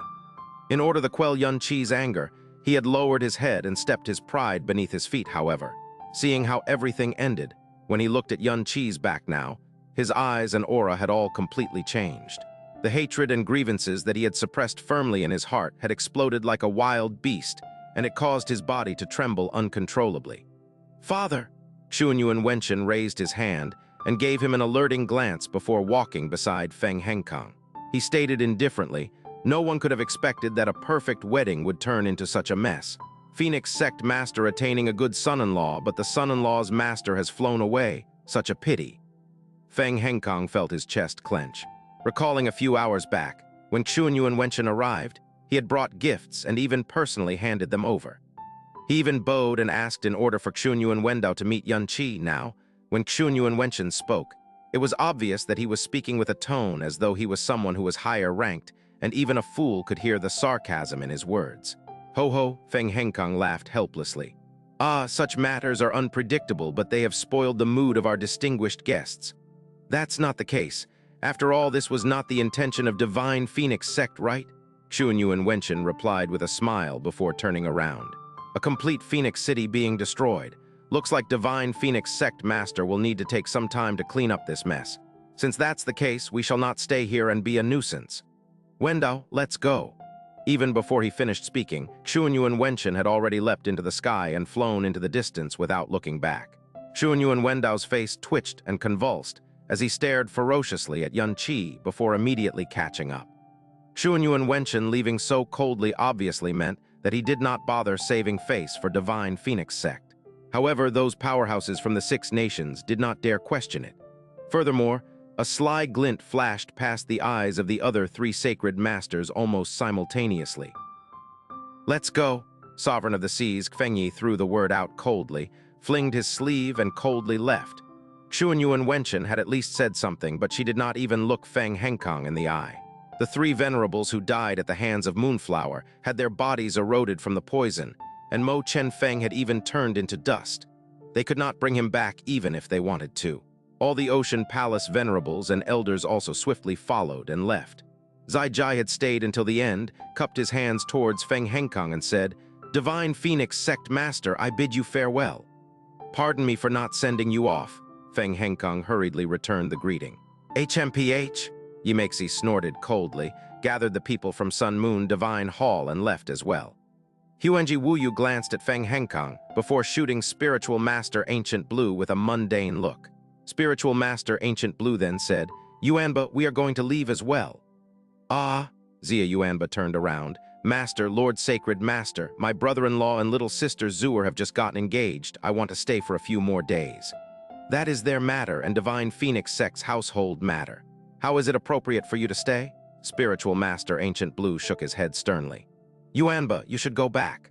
In order to quell Yun Qi's anger, he had lowered his head and stepped his pride beneath his feet, however. Seeing how everything ended, when he looked at Yun Qi's back now, his eyes and aura had all completely changed. The hatred and grievances that he had suppressed firmly in his heart had exploded like a wild beast, and it caused his body to tremble uncontrollably. Father! Xunyuan Wenchen raised his hand and gave him an alerting glance before walking beside Feng Henkang. He stated indifferently, no one could have expected that a perfect wedding would turn into such a mess. Phoenix sect master attaining a good son-in-law, but the son-in-law's master has flown away. Such a pity. Feng Henkang felt his chest clench. Recalling a few hours back, when Xunyuan Wenchen arrived, he had brought gifts and even personally handed them over. He even bowed and asked in order for Xunyuan Wendao to meet Yun Qi now. When Xunyuan Wenchen spoke, it was obvious that he was speaking with a tone as though he was someone who was higher ranked, and even a fool could hear the sarcasm in his words. Ho-ho, Feng Henkang laughed helplessly. Ah, such matters are unpredictable, but they have spoiled the mood of our distinguished guests. That's not the case. After all, this was not the intention of divine Phoenix sect, right? Xunyuan Wenchen replied with a smile before turning around. A complete Phoenix city being destroyed. Looks like divine Phoenix sect master will need to take some time to clean up this mess. Since that's the case, we shall not stay here and be a nuisance. Wendao, let's go. Even before he finished speaking, Xunyuan Wenchen had already leapt into the sky and flown into the distance without looking back. Xunyuan Wendao's face twitched and convulsed as he stared ferociously at Yun Qi before immediately catching up. Xunyuan Wenchen leaving so coldly obviously meant that he did not bother saving face for divine Phoenix sect. However, those powerhouses from the 6 nations did not dare question it. Furthermore, A sly glint flashed past the eyes of the other three sacred masters almost simultaneously. "Let's go." Sovereign of the Seas Qu Fengyi threw the word out coldly, flinged his sleeve, and coldly left. Xuanyuan Wenchen had at least said something, but she did not even look Feng Henkang in the eye. The three venerables who died at the hands of Moonflower had their bodies eroded from the poison, and Mo Chen Feng had even turned into dust. They could not bring him back even if they wanted to. All the Ocean Palace venerables and elders also swiftly followed and left. Zai Jai had stayed until the end, cupped his hands towards Feng Henkang and said, "Divine Phoenix Sect Master, I bid you farewell." "Pardon me for not sending you off." Feng Henkang hurriedly returned the greeting. "HMPH?" Yimexi snorted coldly, gathered the people from Sun Moon Divine Hall and left as well. Huanji Wuyu glanced at Feng Henkang before shooting Spiritual Master Ancient Blue with a mundane look. Spiritual Master Ancient Blue then said, "Yuanba, we are going to leave as well." "Ah," Xia Yuanba turned around. "Master, Lord Sacred Master, my brother-in-law and little sister Zuer have just gotten engaged. I want to stay for a few more days." "That is their matter and Divine Phoenix Sect's household matter. How is it appropriate for you to stay?" Spiritual Master Ancient Blue shook his head sternly. "Yuanba, you should go back."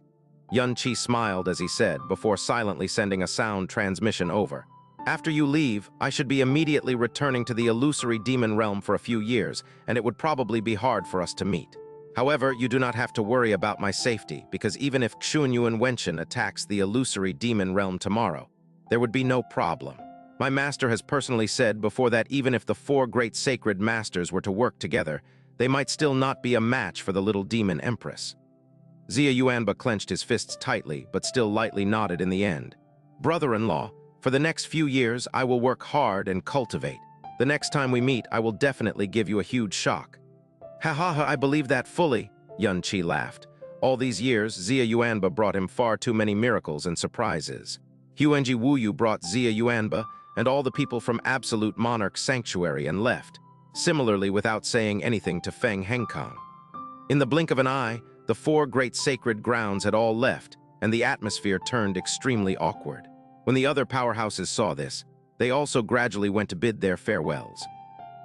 Yun Qi smiled as he said, before silently sending a sound transmission over. "After you leave, I should be immediately returning to the illusory demon realm for a few years, and it would probably be hard for us to meet. However, you do not have to worry about my safety, because even if Xuanyuan Wenchen attacks the illusory demon realm tomorrow, there would be no problem. My master has personally said before that even if the four great sacred masters were to work together, they might still not be a match for the little demon empress." Xia Yuanba clenched his fists tightly, but still lightly nodded in the end. "Brother-in-law, for the next few years, I will work hard and cultivate. The next time we meet, I will definitely give you a huge shock." "Ha ha ha, I believe that fully," Yun Qi laughed. All these years, Xia Yuanba brought him far too many miracles and surprises. Huanji Wuyu brought Xia Yuanba and all the people from Absolute Monarch Sanctuary and left, similarly without saying anything to Feng Henkang. In the blink of an eye, the four great sacred grounds had all left, and the atmosphere turned extremely awkward. When the other powerhouses saw this, they also gradually went to bid their farewells.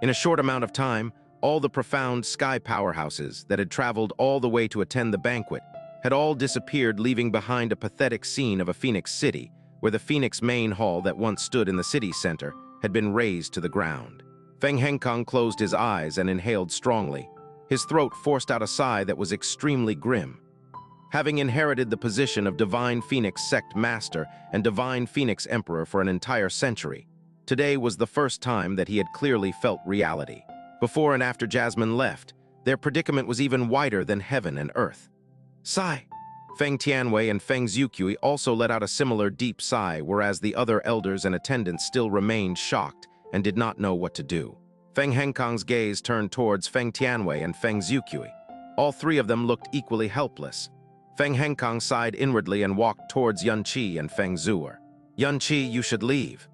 In a short amount of time, all the profound sky powerhouses that had traveled all the way to attend the banquet had all disappeared, leaving behind a pathetic scene of a Phoenix city, where the Phoenix main hall that once stood in the city center had been razed to the ground. Feng Henkang closed his eyes and inhaled strongly. His throat forced out a sigh that was extremely grim. Having inherited the position of Divine Phoenix Sect Master and Divine Phoenix Emperor for an entire century, today was the first time that he had clearly felt reality. Before and after Jasmine left, their predicament was even wider than heaven and earth. Sigh. Feng Tianwei and Feng Xiuqui also let out a similar deep sigh, whereas the other elders and attendants still remained shocked and did not know what to do. Feng Henkang's gaze turned towards Feng Tianwei and Feng Xiuqui. All three of them looked equally helpless. Feng Henkang sighed inwardly and walked towards Yun Qi and Feng Zuer. "Yun Qi, you should leave."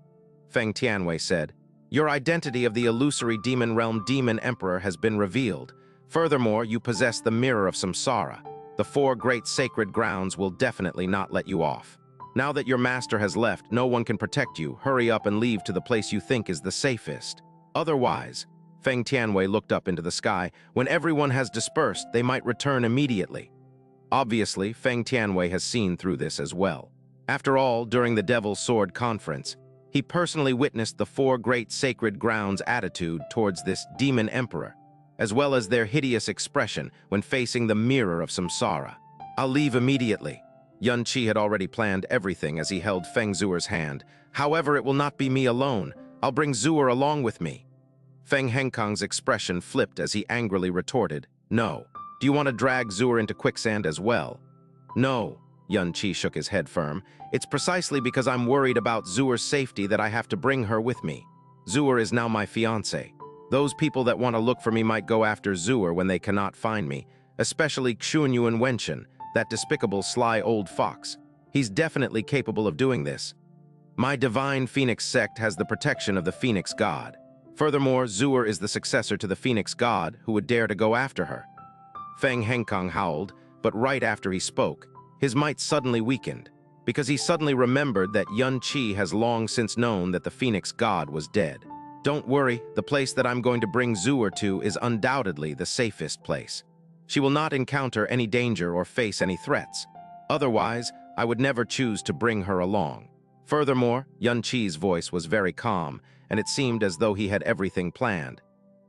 Feng Tianwei said, "Your identity of the illusory demon realm demon emperor has been revealed. Furthermore, you possess the mirror of samsara. The four great sacred grounds will definitely not let you off. Now that your master has left, no one can protect you. Hurry up and leave to the place you think is the safest. Otherwise," Feng Tianwei looked up into the sky, "when everyone has dispersed, they might return immediately." Obviously, Feng Tianwei has seen through this as well. After all, during the Devil's Sword Conference, he personally witnessed the four great sacred grounds' attitude towards this demon emperor, as well as their hideous expression when facing the mirror of samsara. "I'll leave immediately." Yun Qi had already planned everything as he held Feng Zuer's hand. "However, it will not be me alone. I'll bring Zuer along with me." Feng Henkang's expression flipped as he angrily retorted, "No. Do you want to drag Zuer into quicksand as well?" "No." Yun Qi shook his head firm. "It's precisely because I'm worried about Zuer's safety that I have to bring her with me. Zuer is now my fiancé. Those people that want to look for me might go after Zuer when they cannot find me, especially Xuanyuan Wenchen, that despicable sly old fox. He's definitely capable of doing this. My Divine Phoenix Sect has the protection of the Phoenix God. Furthermore, Zuer is the successor to the Phoenix God who would dare to go after her." Feng Henkang howled, but right after he spoke, his might suddenly weakened, because he suddenly remembered that Yun Qi has long since known that the Phoenix God was dead. Don't worry, the place that I'm going to bring Zuer to is undoubtedly the safest place. She will not encounter any danger or face any threats. Otherwise, I would never choose to bring her along. Furthermore, Xianxia's voice was very calm, and it seemed as though he had everything planned.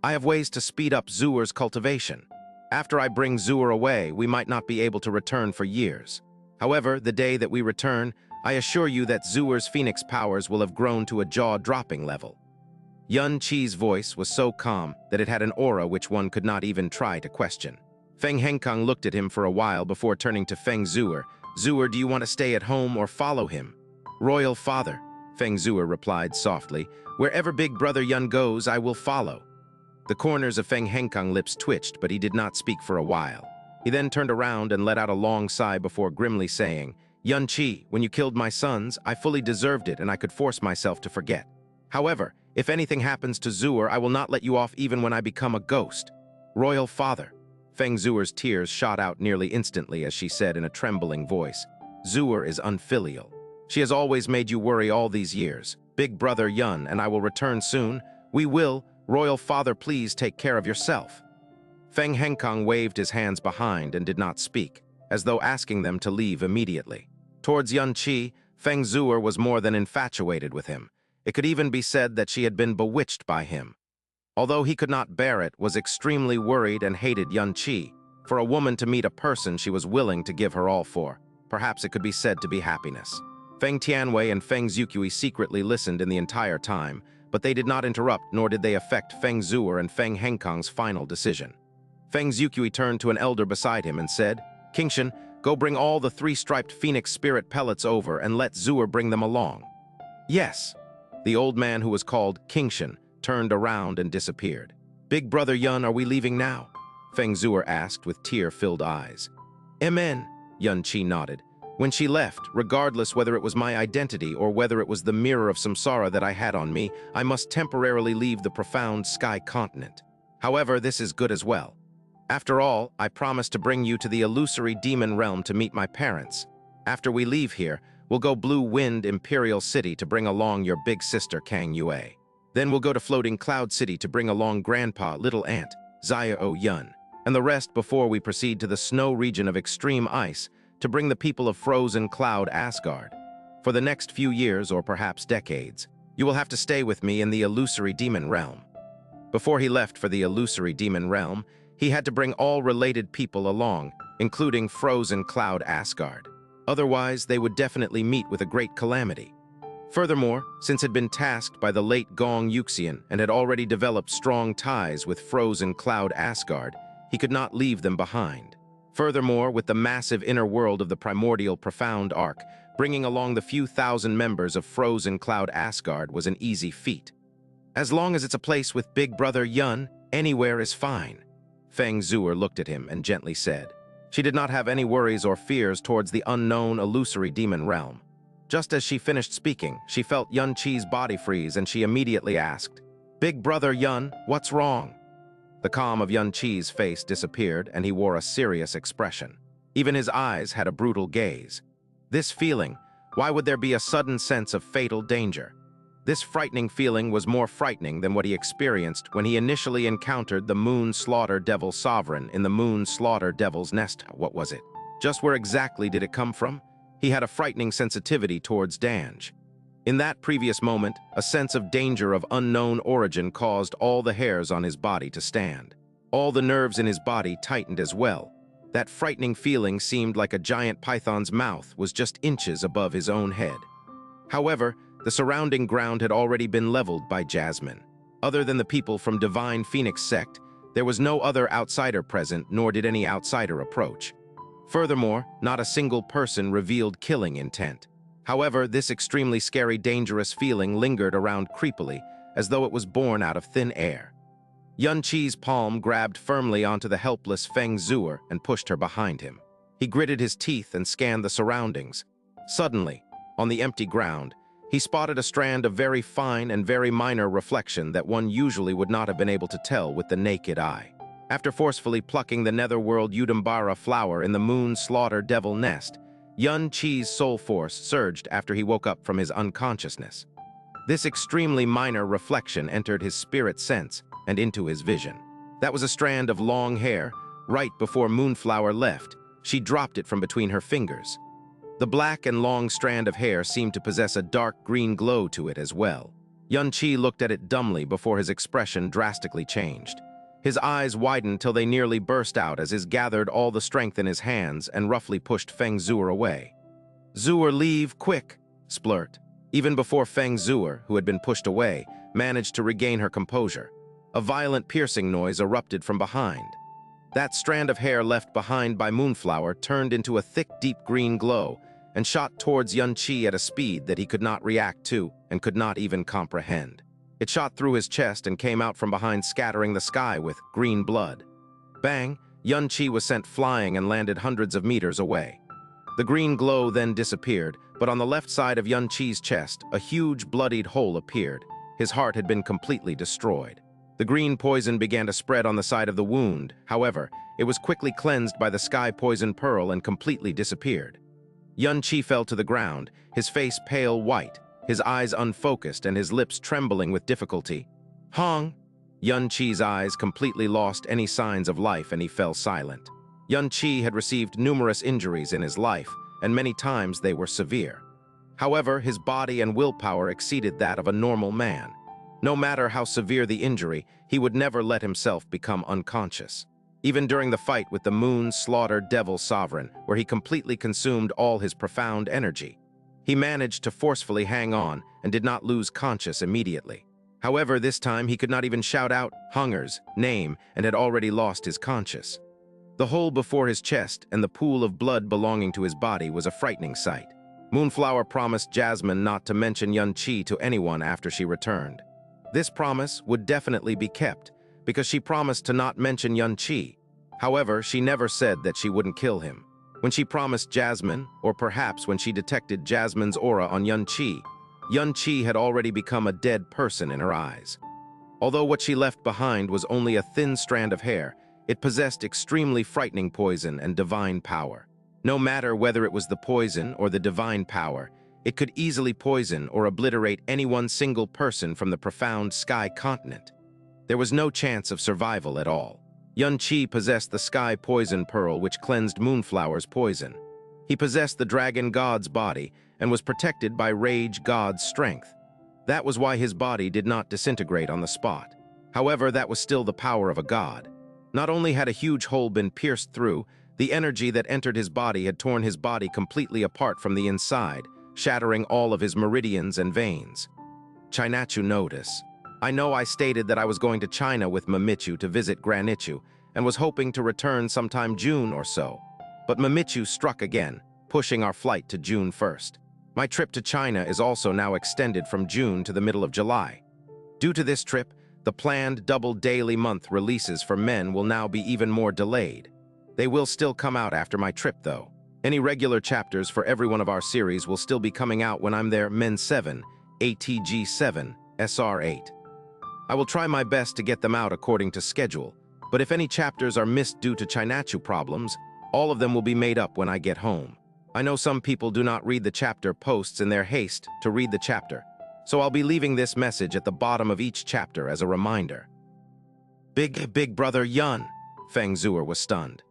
I have ways to speed up Zuer's cultivation. After I bring Zuer away, we might not be able to return for years. However, the day that we return, I assure you that Zuer's phoenix powers will have grown to a jaw-dropping level. Xianxia's voice was so calm that it had an aura which one could not even try to question. Feng Henkang looked at him for a while before turning to Feng Zuer. Zuer, do you want to stay at home or follow him? Royal father, Feng Zuer replied softly. Wherever big brother Yun goes, I will follow. The corners of Feng Henkang's lips twitched, but he did not speak for a while. He then turned around and let out a long sigh before grimly saying, Xianxia, when you killed my sons, I fully deserved it and I could force myself to forget. However, if anything happens to Zuer, I will not let you off even when I become a ghost. Royal father. Feng Zuer's tears shot out nearly instantly as she said in a trembling voice, Zuer is unfilial. She has always made you worry all these years. Big brother Yun and I will return soon. We will. Royal father, please take care of yourself. Feng Henkang waved his hands behind and did not speak, as though asking them to leave immediately. Towards Xianxia, Feng Zuer was more than infatuated with him. It could even be said that she had been bewitched by him. Although he could not bear it, was extremely worried and hated Xianxia. For a woman to meet a person she was willing to give her all for, perhaps it could be said to be happiness. Feng Tianwei and Feng Zhuqi secretly listened in the entire time, but they did not interrupt nor did they affect Feng Zuer and Feng Henkang's final decision. Feng Zhuqi turned to an elder beside him and said, Qingshan, go bring all the 3 striped phoenix spirit pellets over and let Zuer bring them along. Yes. The old man who was called Qingshan turned around and disappeared. Big brother Yun, are we leaving now? Feng Zuer asked with tear-filled eyes. Amen, Xianxia nodded. When she left, regardless whether it was my identity or whether it was the mirror of samsara that I had on me, I must temporarily leave the profound sky continent. However, this is good as well. After all, I promised to bring you to the illusory demon realm to meet my parents. After we leave here, we'll go Blue Wind Imperial City to bring along your big sister Kang Yue. Then we'll go to Floating Cloud City to bring along Grandpa, Little Aunt, Xiao Yun, and the rest before we proceed to the snow region of extreme ice to bring the people of Frozen Cloud Asgard. For the next few years, or perhaps decades, you will have to stay with me in the illusory demon realm. Before he left for the illusory demon realm, he had to bring all related people along, including Frozen Cloud Asgard. Otherwise, they would definitely meet with a great calamity. Furthermore, since had been tasked by the late Gong Yuxian and had already developed strong ties with Frozen Cloud Asgard, he could not leave them behind. Furthermore, with the massive inner world of the primordial profound arc, bringing along the few thousand members of Frozen Cloud Asgard was an easy feat. As long as it's a place with Big Brother Yun, anywhere is fine. Feng Zuer looked at him and gently said. She did not have any worries or fears towards the unknown illusory demon realm. Just as she finished speaking, she felt Xianxia's body freeze and she immediately asked, Big brother Yun, what's wrong? The calm of Xianxia's face disappeared and he wore a serious expression. Even his eyes had a brutal gaze. This feeling, why would there be a sudden sense of fatal danger? This frightening feeling was more frightening than what he experienced when he initially encountered the Moon Slaughter Devil Sovereign in the Moon Slaughter Devil's Nest. What was it? Just where exactly did it come from? He had a frightening sensitivity towards Dange. In that previous moment, a sense of danger of unknown origin caused all the hairs on his body to stand. All the nerves in his body tightened as well. That frightening feeling seemed like a giant python's mouth was just inches above his own head. However, the surrounding ground had already been leveled by Jasmine. Other than the people from Divine Phoenix sect, there was no other outsider present, nor did any outsider approach. Furthermore, not a single person revealed killing intent. However, this extremely scary, dangerous feeling lingered around creepily, as though it was born out of thin air. Xianxia's palm grabbed firmly onto the helpless Feng Zuer and pushed her behind him. He gritted his teeth and scanned the surroundings. Suddenly, on the empty ground, he spotted a strand of very fine and very minor reflection that one usually would not have been able to tell with the naked eye. After forcefully plucking the netherworld Udambara flower in the Moon Slaughter Devil Nest, Xianxia's soul force surged after he woke up from his unconsciousness. This extremely minor reflection entered his spirit sense and into his vision. That was a strand of long hair. Right before Moonflower left, she dropped it from between her fingers. The black and long strand of hair seemed to possess a dark green glow to it as well. Xianxia looked at it dumbly before his expression drastically changed. His eyes widened till they nearly burst out as he gathered all the strength in his hands and roughly pushed Feng Zuer away. "Zuer, leave, quick!" splurt. Even before Feng Zuer, who had been pushed away, managed to regain her composure. A violent piercing noise erupted from behind. That strand of hair left behind by Moonflower turned into a thick, deep green glow and shot towards Xianxia at a speed that he could not react to and could not even comprehend. It shot through his chest and came out from behind, scattering the sky with green blood. Bang! Xianxia was sent flying and landed hundreds of meters away. The green glow then disappeared, but on the left side of Xianxia's chest, a huge bloodied hole appeared. His heart had been completely destroyed. The green poison began to spread on the side of the wound. However, it was quickly cleansed by the sky poison pearl and completely disappeared. Xianxia fell to the ground, his face pale white, his eyes unfocused and his lips trembling with difficulty. "Hong!" Xianxia's eyes completely lost any signs of life and he fell silent. Xianxia had received numerous injuries in his life, and many times they were severe. However, his body and willpower exceeded that of a normal man. No matter how severe the injury, he would never let himself become unconscious. Even during the fight with the moon-slaughtered devil sovereign, where he completely consumed all his profound energy, he managed to forcefully hang on and did not lose conscious immediately. However, this time he could not even shout out Hunger's name and had already lost his conscience. The hole before his chest and the pool of blood belonging to his body was a frightening sight. Moonflower promised Jasmine not to mention Xianxia to anyone after she returned. This promise would definitely be kept, because she promised to not mention Xianxia. However, she never said that she wouldn't kill him. When she promised Jasmine, or perhaps when she detected Jasmine's aura on Xianxia, Xianxia had already become a dead person in her eyes. Although what she left behind was only a thin strand of hair, it possessed extremely frightening poison and divine power. No matter whether it was the poison or the divine power, it could easily poison or obliterate any one single person from the profound sky continent. There was no chance of survival at all. Xianxia possessed the sky poison pearl, which cleansed Moonflower's poison. He possessed the dragon god's body and was protected by rage god's strength. That was why his body did not disintegrate on the spot. However, that was still the power of a god. Not only had a huge hole been pierced through, the energy that entered his body had torn his body completely apart from the inside, shattering all of his meridians and veins. Xianxia notice. I know I stated that I was going to China with Mamichu to visit Granichu and was hoping to return sometime June or so. But Mamichu struck again, pushing our flight to June 1st. My trip to China is also now extended from June to the middle of July. Due to this trip, the planned double daily month releases for men will now be even more delayed. They will still come out after my trip, though. Any regular chapters for every one of our series will still be coming out when I'm there. Men 7, ATG 7, SR 8. I will try my best to get them out according to schedule, but if any chapters are missed due to Xianxia problems, all of them will be made up when I get home. I know some people do not read the chapter posts in their haste to read the chapter, so I'll be leaving this message at the bottom of each chapter as a reminder. Big brother Yun, Feng Zuer was stunned.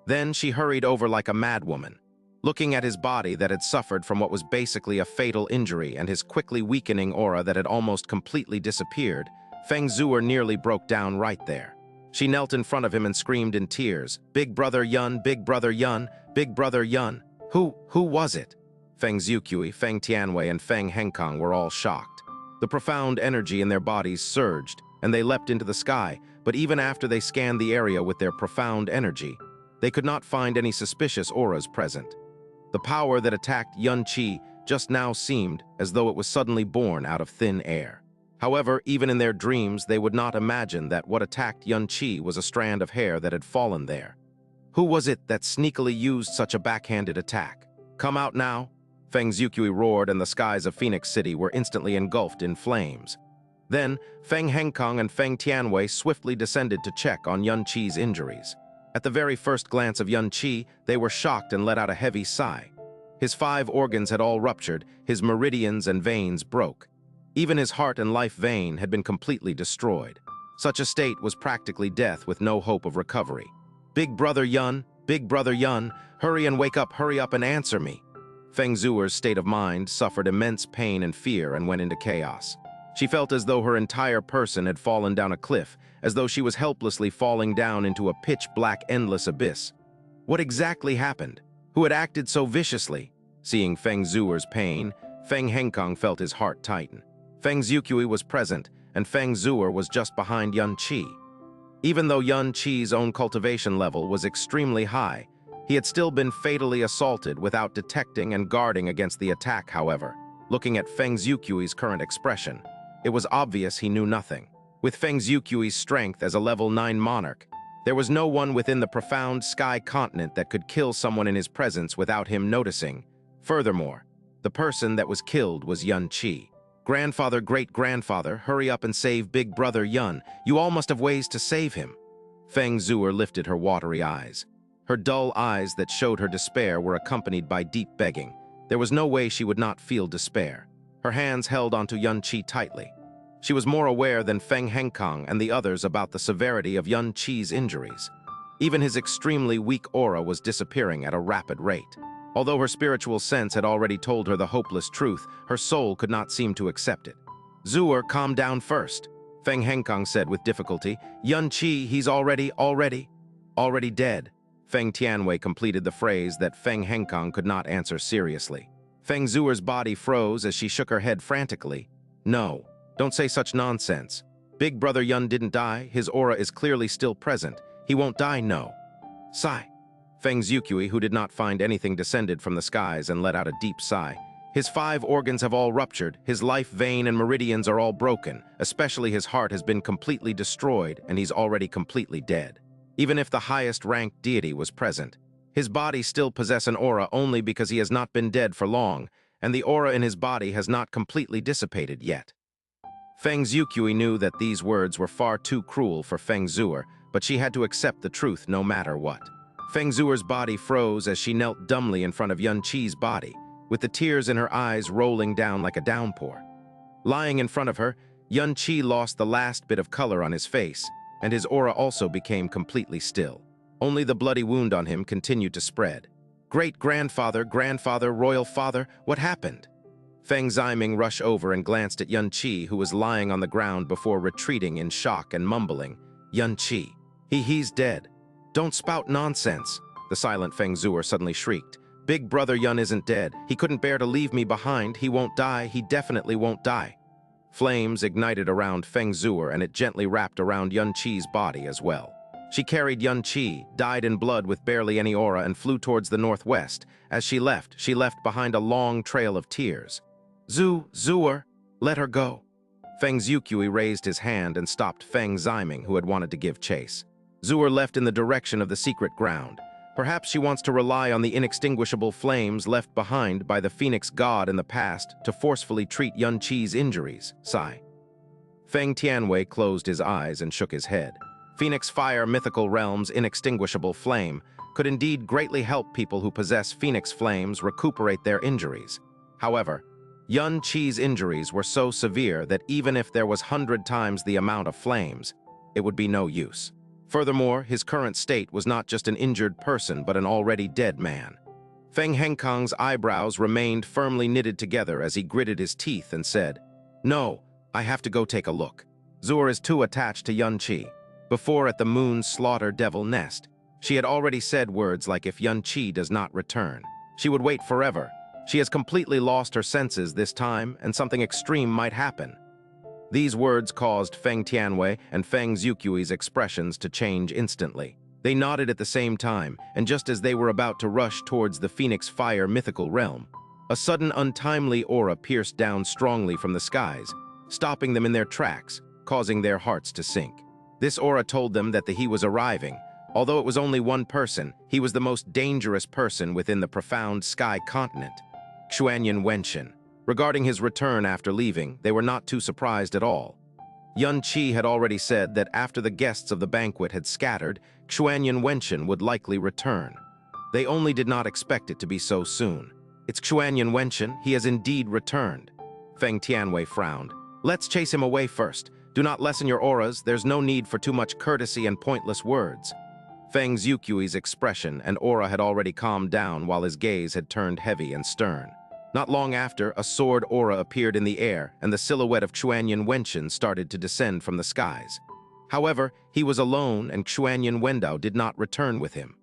Then she hurried over like a madwoman. Looking at his body that had suffered from what was basically a fatal injury and his quickly weakening aura that had almost completely disappeared, Feng Zuer nearly broke down right there. She knelt in front of him and screamed in tears, Big brother Yun, Big brother Yun, Big brother Yun. Who was it? Feng Zuqiu, Feng Tianwei, and Feng Hengkong were all shocked. The profound energy in their bodies surged, and they leapt into the sky, but even after they scanned the area with their profound energy, they could not find any suspicious auras present. The power that attacked Xianxia just now seemed as though it was suddenly born out of thin air. However, even in their dreams, they would not imagine that what attacked Xianxia was a strand of hair that had fallen there. Who was it that sneakily used such a backhanded attack? Come out now! Feng Zuqiu roared, and the skies of Phoenix City were instantly engulfed in flames. Then, Feng Hengkong and Feng Tianwei swiftly descended to check on Xianxia's injuries. At the very first glance of Xianxia, they were shocked and let out a heavy sigh. His 5 organs had all ruptured, his meridians and veins broke. Even his heart and life vein had been completely destroyed. Such a state was practically death with no hope of recovery. Big brother Yun, hurry and wake up, hurry up and answer me. Feng Zuer's state of mind suffered immense pain and fear and went into chaos. She felt as though her entire person had fallen down a cliff, as though she was helplessly falling down into a pitch-black endless abyss. What exactly happened? Who had acted so viciously? Seeing Feng Zuer's pain, Feng Henkang felt his heart tighten. Feng Xiuqui was present, and Feng Zuer was just behind Yun Qi. Even though Yun Qi's own cultivation level was extremely high, he had still been fatally assaulted without detecting and guarding against the attack, however. Looking at Feng Xiuqi's current expression, it was obvious he knew nothing. With Feng Xiuqi's strength as a level 9 monarch, there was no one within the profound sky continent that could kill someone in his presence without him noticing. Furthermore, the person that was killed was Yun Qi. Grandfather, great-grandfather, hurry up and save big brother Yun. You all must have ways to save him. Feng Zuer lifted her watery eyes. Her dull eyes that showed her despair were accompanied by deep begging. There was no way she would not feel despair. Her hands held onto Yun Qi tightly. She was more aware than Feng Henkang and the others about the severity of Yun Qi's injuries. Even his extremely weak aura was disappearing at a rapid rate. Although her spiritual sense had already told her the hopeless truth, her soul could not seem to accept it. Zuer, calm down first, Feng Henkang said with difficulty. Yun Qi, he's already dead. Feng Tianwei completed the phrase that Feng Henkang could not answer seriously. Feng Zuer's body froze as she shook her head frantically. No, don't say such nonsense. Big brother Yun didn't die, his aura is clearly still present. He won't die, no. Sigh. Feng Xiuqui, who did not find anything, descended from the skies and let out a deep sigh. His 5 organs have all ruptured, his life vein and meridians are all broken, especially his heart has been completely destroyed and he's already completely dead. Even if the highest-ranked deity was present, his body still possesses an aura only because he has not been dead for long, and the aura in his body has not completely dissipated yet. Feng Xiuqui knew that these words were far too cruel for Feng Zuer, but she had to accept the truth no matter what. Feng Zuer's body froze as she knelt dumbly in front of Yun Qi's body, with the tears in her eyes rolling down like a downpour. Lying in front of her, Yun Qi lost the last bit of color on his face, and his aura also became completely still. Only the bloody wound on him continued to spread. Great-grandfather, grandfather, royal father, what happened? Feng Ziming rushed over and glanced at Yun Qi, who was lying on the ground before retreating in shock and mumbling, Yun Qi, he's dead. Don't spout nonsense, the silent Feng Zuer suddenly shrieked. Big brother Yun isn't dead. He couldn't bear to leave me behind. He won't die. He definitely won't die. Flames ignited around Feng Zuer and it gently wrapped around Yun Qi's body as well. She carried Yun Qi, dyed in blood with barely any aura, and flew towards the northwest. As she left behind a long trail of tears. Zuer, let her go. Feng Xiuqui raised his hand and stopped Feng Ziming, who had wanted to give chase. Zuer left in the direction of the secret ground. Perhaps she wants to rely on the inextinguishable flames left behind by the Phoenix god in the past to forcefully treat Yun Qi's injuries. Sigh. Feng Tianwei closed his eyes and shook his head. Phoenix Fire mythical realm's inextinguishable flame could indeed greatly help people who possess Phoenix flames recuperate their injuries. However, Yun Qi's injuries were so severe that even if there was 100 times the amount of flames, it would be no use. Furthermore, his current state was not just an injured person, but an already dead man. Feng Henkang's eyebrows remained firmly knitted together as he gritted his teeth and said, No, I have to go take a look. Zuer is too attached to Yun Qi. Before at the moon's slaughter devil nest, she had already said words like if Yun Qi does not return, she would wait forever. She has completely lost her senses this time, and something extreme might happen. These words caused Feng Tianwei and Feng Xiuqui's expressions to change instantly. They nodded at the same time, and just as they were about to rush towards the Phoenix Fire mythical realm, a sudden untimely aura pierced down strongly from the skies, stopping them in their tracks, causing their hearts to sink. This aura told them that he was arriving. Although it was only one person, he was the most dangerous person within the profound sky continent. Xuanyan Wenshin. Regarding his return after leaving, they were not too surprised at all. Yun Qi had already said that after the guests of the banquet had scattered, Xuanyan Wenshin would likely return. They only did not expect it to be so soon. It's Xuanyan Wenshin, he has indeed returned. Feng Tianwei frowned. Let's chase him away first. Do not lessen your auras, there's no need for too much courtesy and pointless words. Feng Xiuqi's expression and aura had already calmed down while his gaze had turned heavy and stern. Not long after, a sword aura appeared in the air and the silhouette of Xuanyan Wenchen started to descend from the skies. However, he was alone and Xuanyan Wendao did not return with him.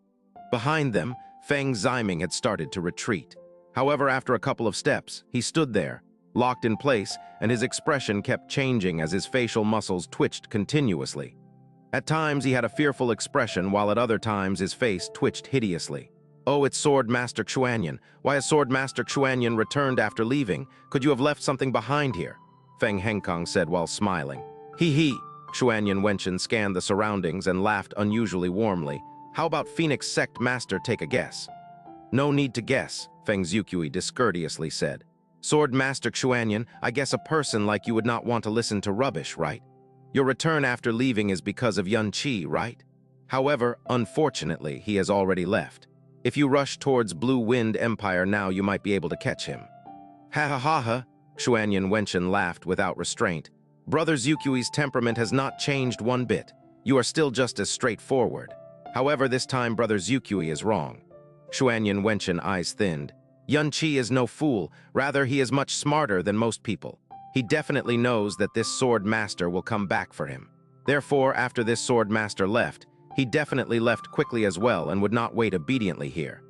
Behind them, Feng Ziming had started to retreat. However, after a couple of steps, he stood there, locked in place, and his expression kept changing as his facial muscles twitched continuously. At times, he had a fearful expression, while at other times his face twitched hideously. "Oh, it's Sword Master Xuanyan. Why has Sword Master Xuanyan returned after leaving? Could you have left something behind here?" Feng Henkong said while smiling. He. Xuanyan Wenchen scanned the surroundings and laughed unusually warmly. "How about Phoenix Sect Master take a guess?" "No need to guess," Feng Xiuqi discourteously said. "Sword Master Xuanyan, I guess a person like you would not want to listen to rubbish, right? Your return after leaving is because of Yun Qi, right? However, unfortunately, he has already left. If you rush towards Blue Wind Empire now, you might be able to catch him." "Ha ha ha ha," Xuanyan Wenchen laughed without restraint. "Brother Xiuqi's temperament has not changed one bit. You are still just as straightforward. However, this time Brother Xiuqi is wrong." Xuanyan Wenchen eyes thinned. "Yun Qi is no fool, rather he is much smarter than most people. He definitely knows that this sword master will come back for him. Therefore, after this sword master left, he definitely left quickly as well and would not wait obediently here.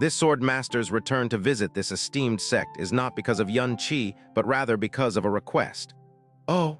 This sword master's return to visit this esteemed sect is not because of Yun Qi, but rather because of a request." "Oh."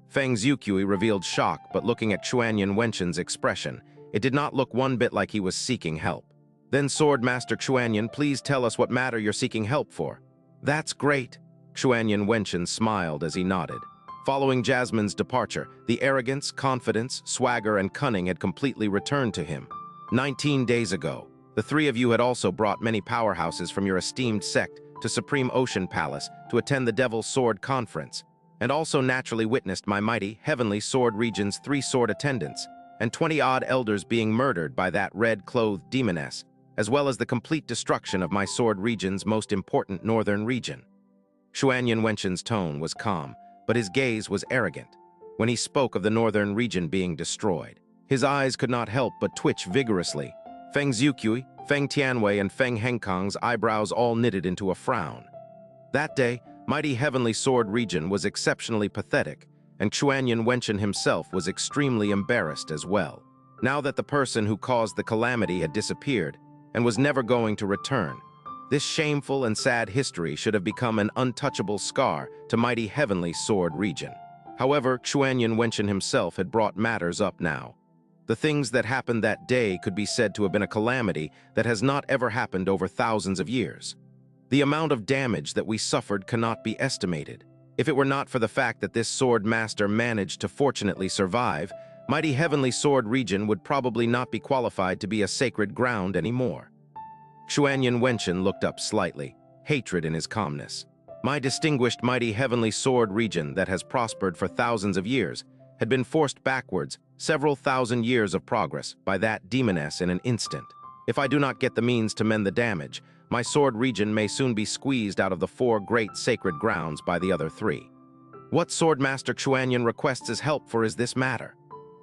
Feng Xiuqi revealed shock, but looking at Xuanyan Wenchen's expression, it did not look one bit like he was seeking help. "Then Sword Master Xuanyan, please tell us what matter you're seeking help for." "That's great." Xuanyan Wenchen smiled as he nodded. Following Jasmine's departure, the arrogance, confidence, swagger, and cunning had completely returned to him. 19 days ago, the three of you had also brought many powerhouses from your esteemed sect to Supreme Ocean Palace to attend the Devil's Sword Conference, and also naturally witnessed my mighty, heavenly sword region's 3 sword attendants, and 20-odd elders being murdered by that red-clothed demoness, as well as the complete destruction of my sword region's most important northern region. Xuanyan Wenchen's tone was calm, but his gaze was arrogant. When he spoke of the northern region being destroyed, his eyes could not help but twitch vigorously. Feng Xiuqi, Feng Tianwei, and Feng Henkong's eyebrows all knitted into a frown. That day, mighty heavenly sword region was exceptionally pathetic, and Xuanyan Wenchen himself was extremely embarrassed as well. Now that the person who caused the calamity had disappeared and was never going to return, this shameful and sad history should have become an untouchable scar to mighty heavenly sword region. However, Xuanyan Wenchen himself had brought matters up now. The things that happened that day could be said to have been a calamity that has not ever happened over thousands of years. The amount of damage that we suffered cannot be estimated. If it were not for the fact that this sword master managed to fortunately survive, mighty heavenly sword region would probably not be qualified to be a sacred ground anymore. Xuanyan Wenchen looked up slightly, hatred in his calmness. My distinguished mighty heavenly sword region that has prospered for thousands of years had been forced backwards several thousand years of progress by that demoness in an instant. If I do not get the means to mend the damage, my sword region may soon be squeezed out of the 4 great sacred grounds by the other 3. What Sword Master Xuanyan requests his help for is this matter?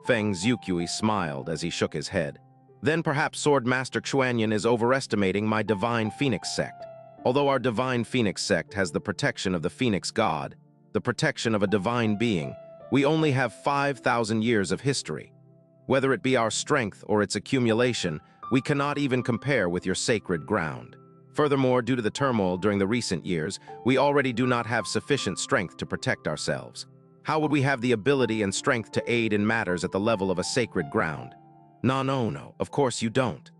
Feng Xiuqi smiled as he shook his head. Then perhaps Sword Master Xuanyan is overestimating my Divine Phoenix Sect. Although our Divine Phoenix Sect has the protection of the Phoenix God, the protection of a divine being, we only have 5,000 years of history. Whether it be our strength or its accumulation, we cannot even compare with your sacred ground. Furthermore, due to the turmoil during the recent years, we already do not have sufficient strength to protect ourselves. How would we have the ability and strength to aid in matters at the level of a sacred ground? No, of course you don't.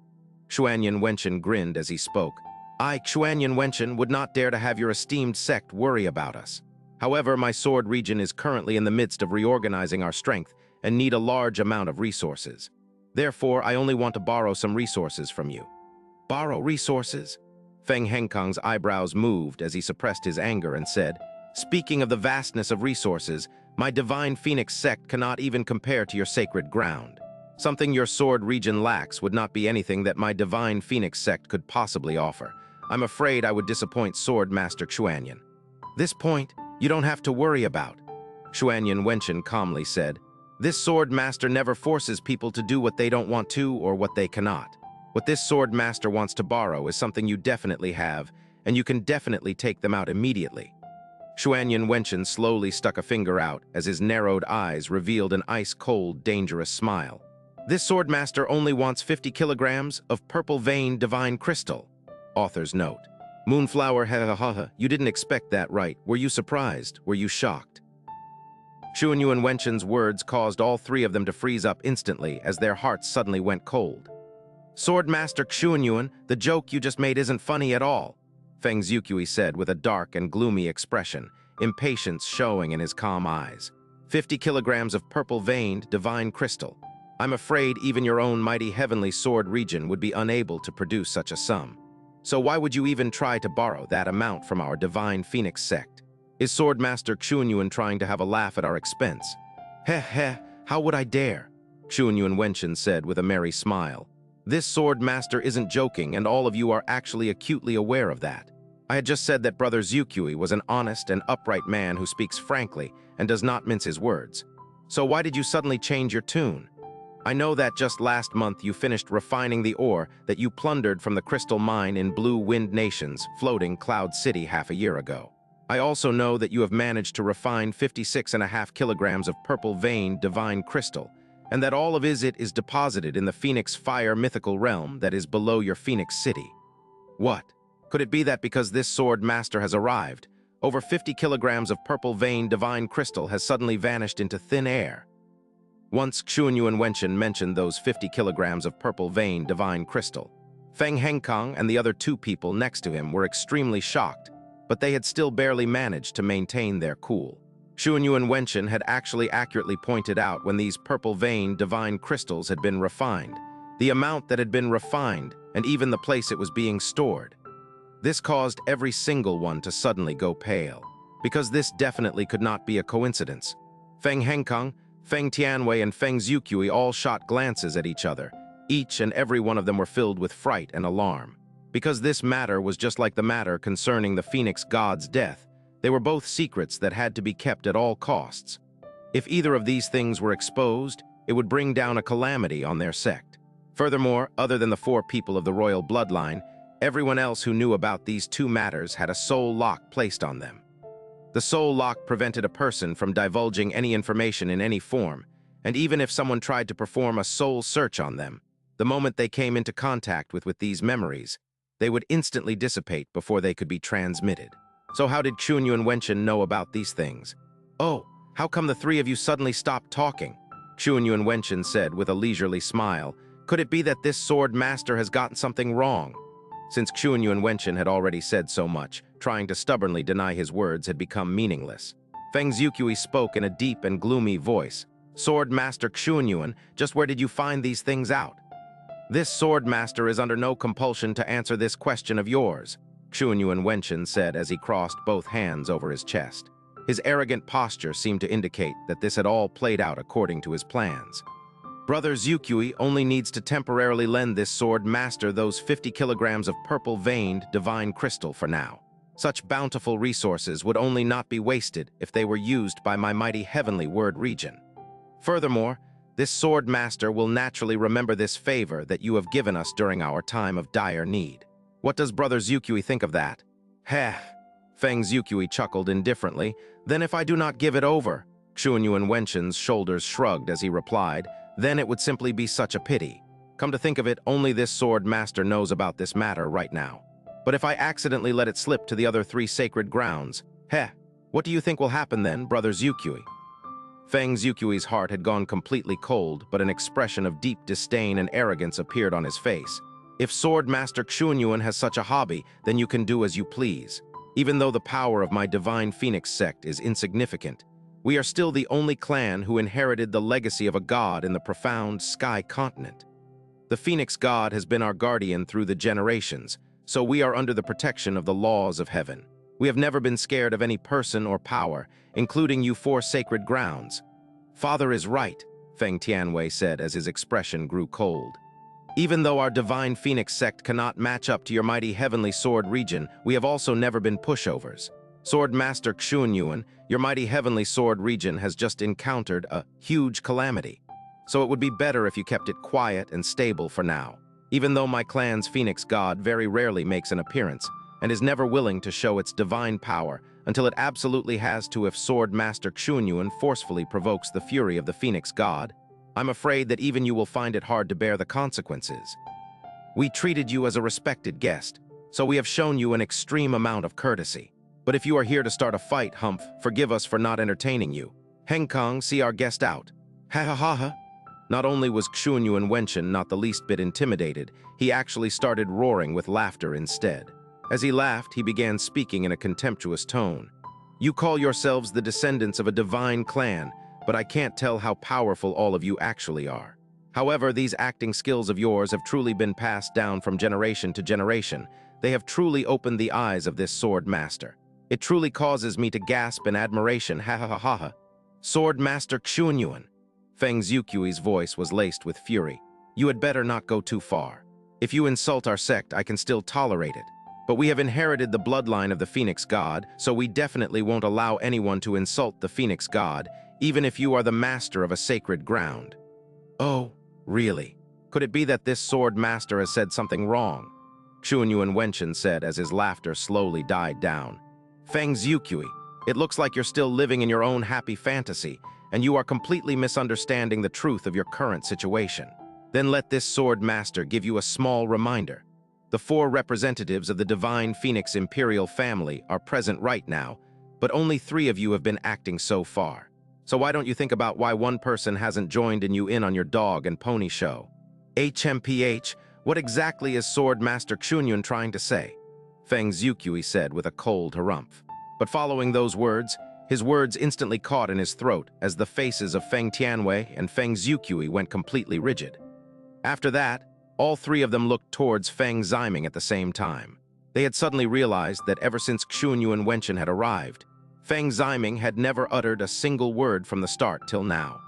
Xuanyan Wenchen grinned as he spoke. I, Xuanyan Wenchen, would not dare to have your esteemed sect worry about us. However, my sword region is currently in the midst of reorganizing our strength and need a large amount of resources. Therefore, I only want to borrow some resources from you. Borrow resources? Feng Henkong's eyebrows moved as he suppressed his anger and said, "Speaking of the vastness of resources, my Divine Phoenix Sect cannot even compare to your sacred ground. Something your sword region lacks would not be anything that my Divine Phoenix Sect could possibly offer. I'm afraid I would disappoint Sword Master Xuanyan. This point, you don't have to worry about." Xuanyan Wenchen calmly said. This sword master never forces people to do what they don't want to or what they cannot. What this sword master wants to borrow is something you definitely have, and you can definitely take them out immediately. Xuanyan Wenchen slowly stuck a finger out as his narrowed eyes revealed an ice-cold, dangerous smile. This sword master only wants 50 kilograms of purple vein divine crystal. Author's note. Moonflower, you didn't expect that, right? Were you surprised? Were you shocked? Xuanyan Wenchen's words caused all three of them to freeze up instantly as their hearts suddenly went cold. Sword Master Xuanyan, the joke you just made isn't funny at all, Feng Ziuqui said with a dark and gloomy expression, impatience showing in his calm eyes. 50 kilograms of purple-veined divine crystal. I'm afraid even your own mighty heavenly sword region would be unable to produce such a sum. So why would you even try to borrow that amount from our divine phoenix sect? Is Sword Master Xuanyan trying to have a laugh at our expense? Heh, how would I dare? Xuanyan Wenchen said with a merry smile. This Sword Master isn't joking, and all of you are actually acutely aware of that. I had just said that Brother Ziuqui was an honest and upright man who speaks frankly and does not mince his words. So why did you suddenly change your tune? I know that just last month you finished refining the ore that you plundered from the crystal mine in Blue Wind Nation's floating Cloud City half a year ago. I also know that you have managed to refine 56.5 kilograms of purple-veined divine crystal, and that all of it is deposited in the Phoenix Fire mythical realm that is below your Phoenix City. What? Could it be that because this sword master has arrived, over 50 kilograms of purple-veined divine crystal has suddenly vanished into thin air? Once Xuanyan Wenchen mentioned those 50 kilograms of purple-veined divine crystal, Feng Hengkang and the other two people next to him were extremely shocked, but they had still barely managed to maintain their cool. Xuanyan Wenchen had actually accurately pointed out when these purple-veined divine crystals had been refined, the amount that had been refined, and even the place it was being stored. This caused every single one to suddenly go pale, because this definitely could not be a coincidence. Feng Hengkang, Feng Tianwei, and Feng Ziuqui all shot glances at each other. Each and every one of them were filled with fright and alarm. Because this matter was just like the matter concerning the Phoenix God's death, they were both secrets that had to be kept at all costs. If either of these things were exposed, it would bring down a calamity on their sect. Furthermore, other than the 4 people of the royal bloodline, everyone else who knew about these 2 matters had a soul lock placed on them. The soul lock prevented a person from divulging any information in any form, and even if someone tried to perform a soul search on them, the moment they came into contact with these memories, they would instantly dissipate before they could be transmitted. So how did Xuanyan Wenchen know about these things? Oh, how come the 3 of you suddenly stopped talking? Xuanyan Wenchen said with a leisurely smile. Could it be that this sword master has gotten something wrong? Since Xuanyan Wenchen had already said so much, trying to stubbornly deny his words had become meaningless. Feng Ziuqui spoke in a deep and gloomy voice. Sword Master Xuanyan, just where did you find these things out? This sword master is under no compulsion to answer this question of yours, Xuanyan Wenchen said as he crossed both hands over his chest. His arrogant posture seemed to indicate that this had all played out according to his plans. Brother Ziuqui only needs to temporarily lend this sword master those 50 kilograms of purple-veined divine crystal for now. Such bountiful resources would only not be wasted if they were used by my mighty heavenly word region. Furthermore, this sword master will naturally remember this favor that you have given us during our time of dire need. What does Brother Ziuqui think of that? Heh. Feng Ziuqui chuckled indifferently. Then if I do not give it over, Xuanyan Wenchen's shoulders shrugged as he replied, then it would simply be such a pity. Come to think of it, only this sword master knows about this matter right now. But if I accidentally let it slip to the other 3 sacred grounds, what do you think will happen then, Brother Ziuqui? Feng Ziuqui's heart had gone completely cold, but an expression of deep disdain and arrogance appeared on his face. If Sword Master Xuanyan has such a hobby, then you can do as you please. Even though the power of my divine Phoenix sect is insignificant, we are still the only clan who inherited the legacy of a god in the profound sky continent. The Phoenix god has been our guardian through the generations, so we are under the protection of the laws of heaven. We have never been scared of any person or power, including you 4 sacred grounds. Father is right, Feng Tianwei said as his expression grew cold. Even though our divine Phoenix sect cannot match up to your mighty heavenly sword region, we have also never been pushovers. Sword Master Xuanyuan, your mighty heavenly sword region has just encountered a huge calamity. So it would be better if you kept it quiet and stable for now, even though my clan's Phoenix God very rarely makes an appearance and is never willing to show its divine power until it absolutely has to if Sword Master Xuanyuan forcefully provokes the fury of the Phoenix God. I'm afraid that even you will find it hard to bear the consequences. We treated you as a respected guest, so we have shown you an extreme amount of courtesy. But if you are here to start a fight, Humph, forgive us for not entertaining you. Henkong, see our guest out. Ha ha ha ha. Not only was Xuanyuan Wenchen not the least bit intimidated, he actually started roaring with laughter instead. As he laughed, he began speaking in a contemptuous tone. You call yourselves the descendants of a divine clan, but I can't tell how powerful all of you actually are. However, these acting skills of yours have truly been passed down from generation to generation. They have truly opened the eyes of this sword master. It truly causes me to gasp in admiration, ha ha ha ha ha. Sword Master Xuanyuan. Feng Ziuqiu's voice was laced with fury. You had better not go too far. If you insult our sect, I can still tolerate it. But we have inherited the bloodline of the Phoenix God, so we definitely won't allow anyone to insult the Phoenix God, even if you are the master of a sacred ground. Oh, really? Could it be that this sword master has said something wrong? Xuanyuan Wenchen said as his laughter slowly died down. Feng Ziuqi, it looks like you're still living in your own happy fantasy, and you are completely misunderstanding the truth of your current situation. Then let this sword master give you a small reminder. The 4 representatives of the Divine Phoenix Imperial family are present right now, but only 3 of you have been acting so far. So why don't you think about why one person hasn't joined you in on your dog and pony show? HMPH, what exactly is Sword Master Xuanyuan trying to say? Feng Ziuqi said with a cold harumph. But following those words, his words instantly caught in his throat as the faces of Feng Tianwei and Feng Ziuqi went completely rigid. After that, all 3 of them looked towards Feng Ziming at the same time. They had suddenly realized that ever since Xuanyuan Wenchen had arrived, Feng Ziming had never uttered a single word from the start till now.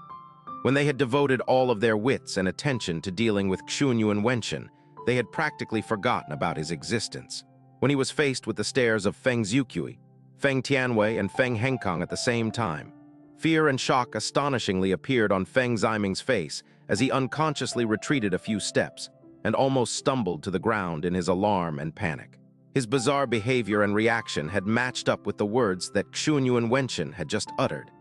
When they had devoted all of their wits and attention to dealing with Xuanyuan Wenchen, they had practically forgotten about his existence. When he was faced with the stares of Feng Ziuqi, Feng Tianwei, and Feng Henkong at the same time, fear and shock astonishingly appeared on Feng Ziming's face as he unconsciously retreated a few steps and almost stumbled to the ground in his alarm and panic. His bizarre behavior and reaction had matched up with the words that Xuanyuan Wenchen had just uttered.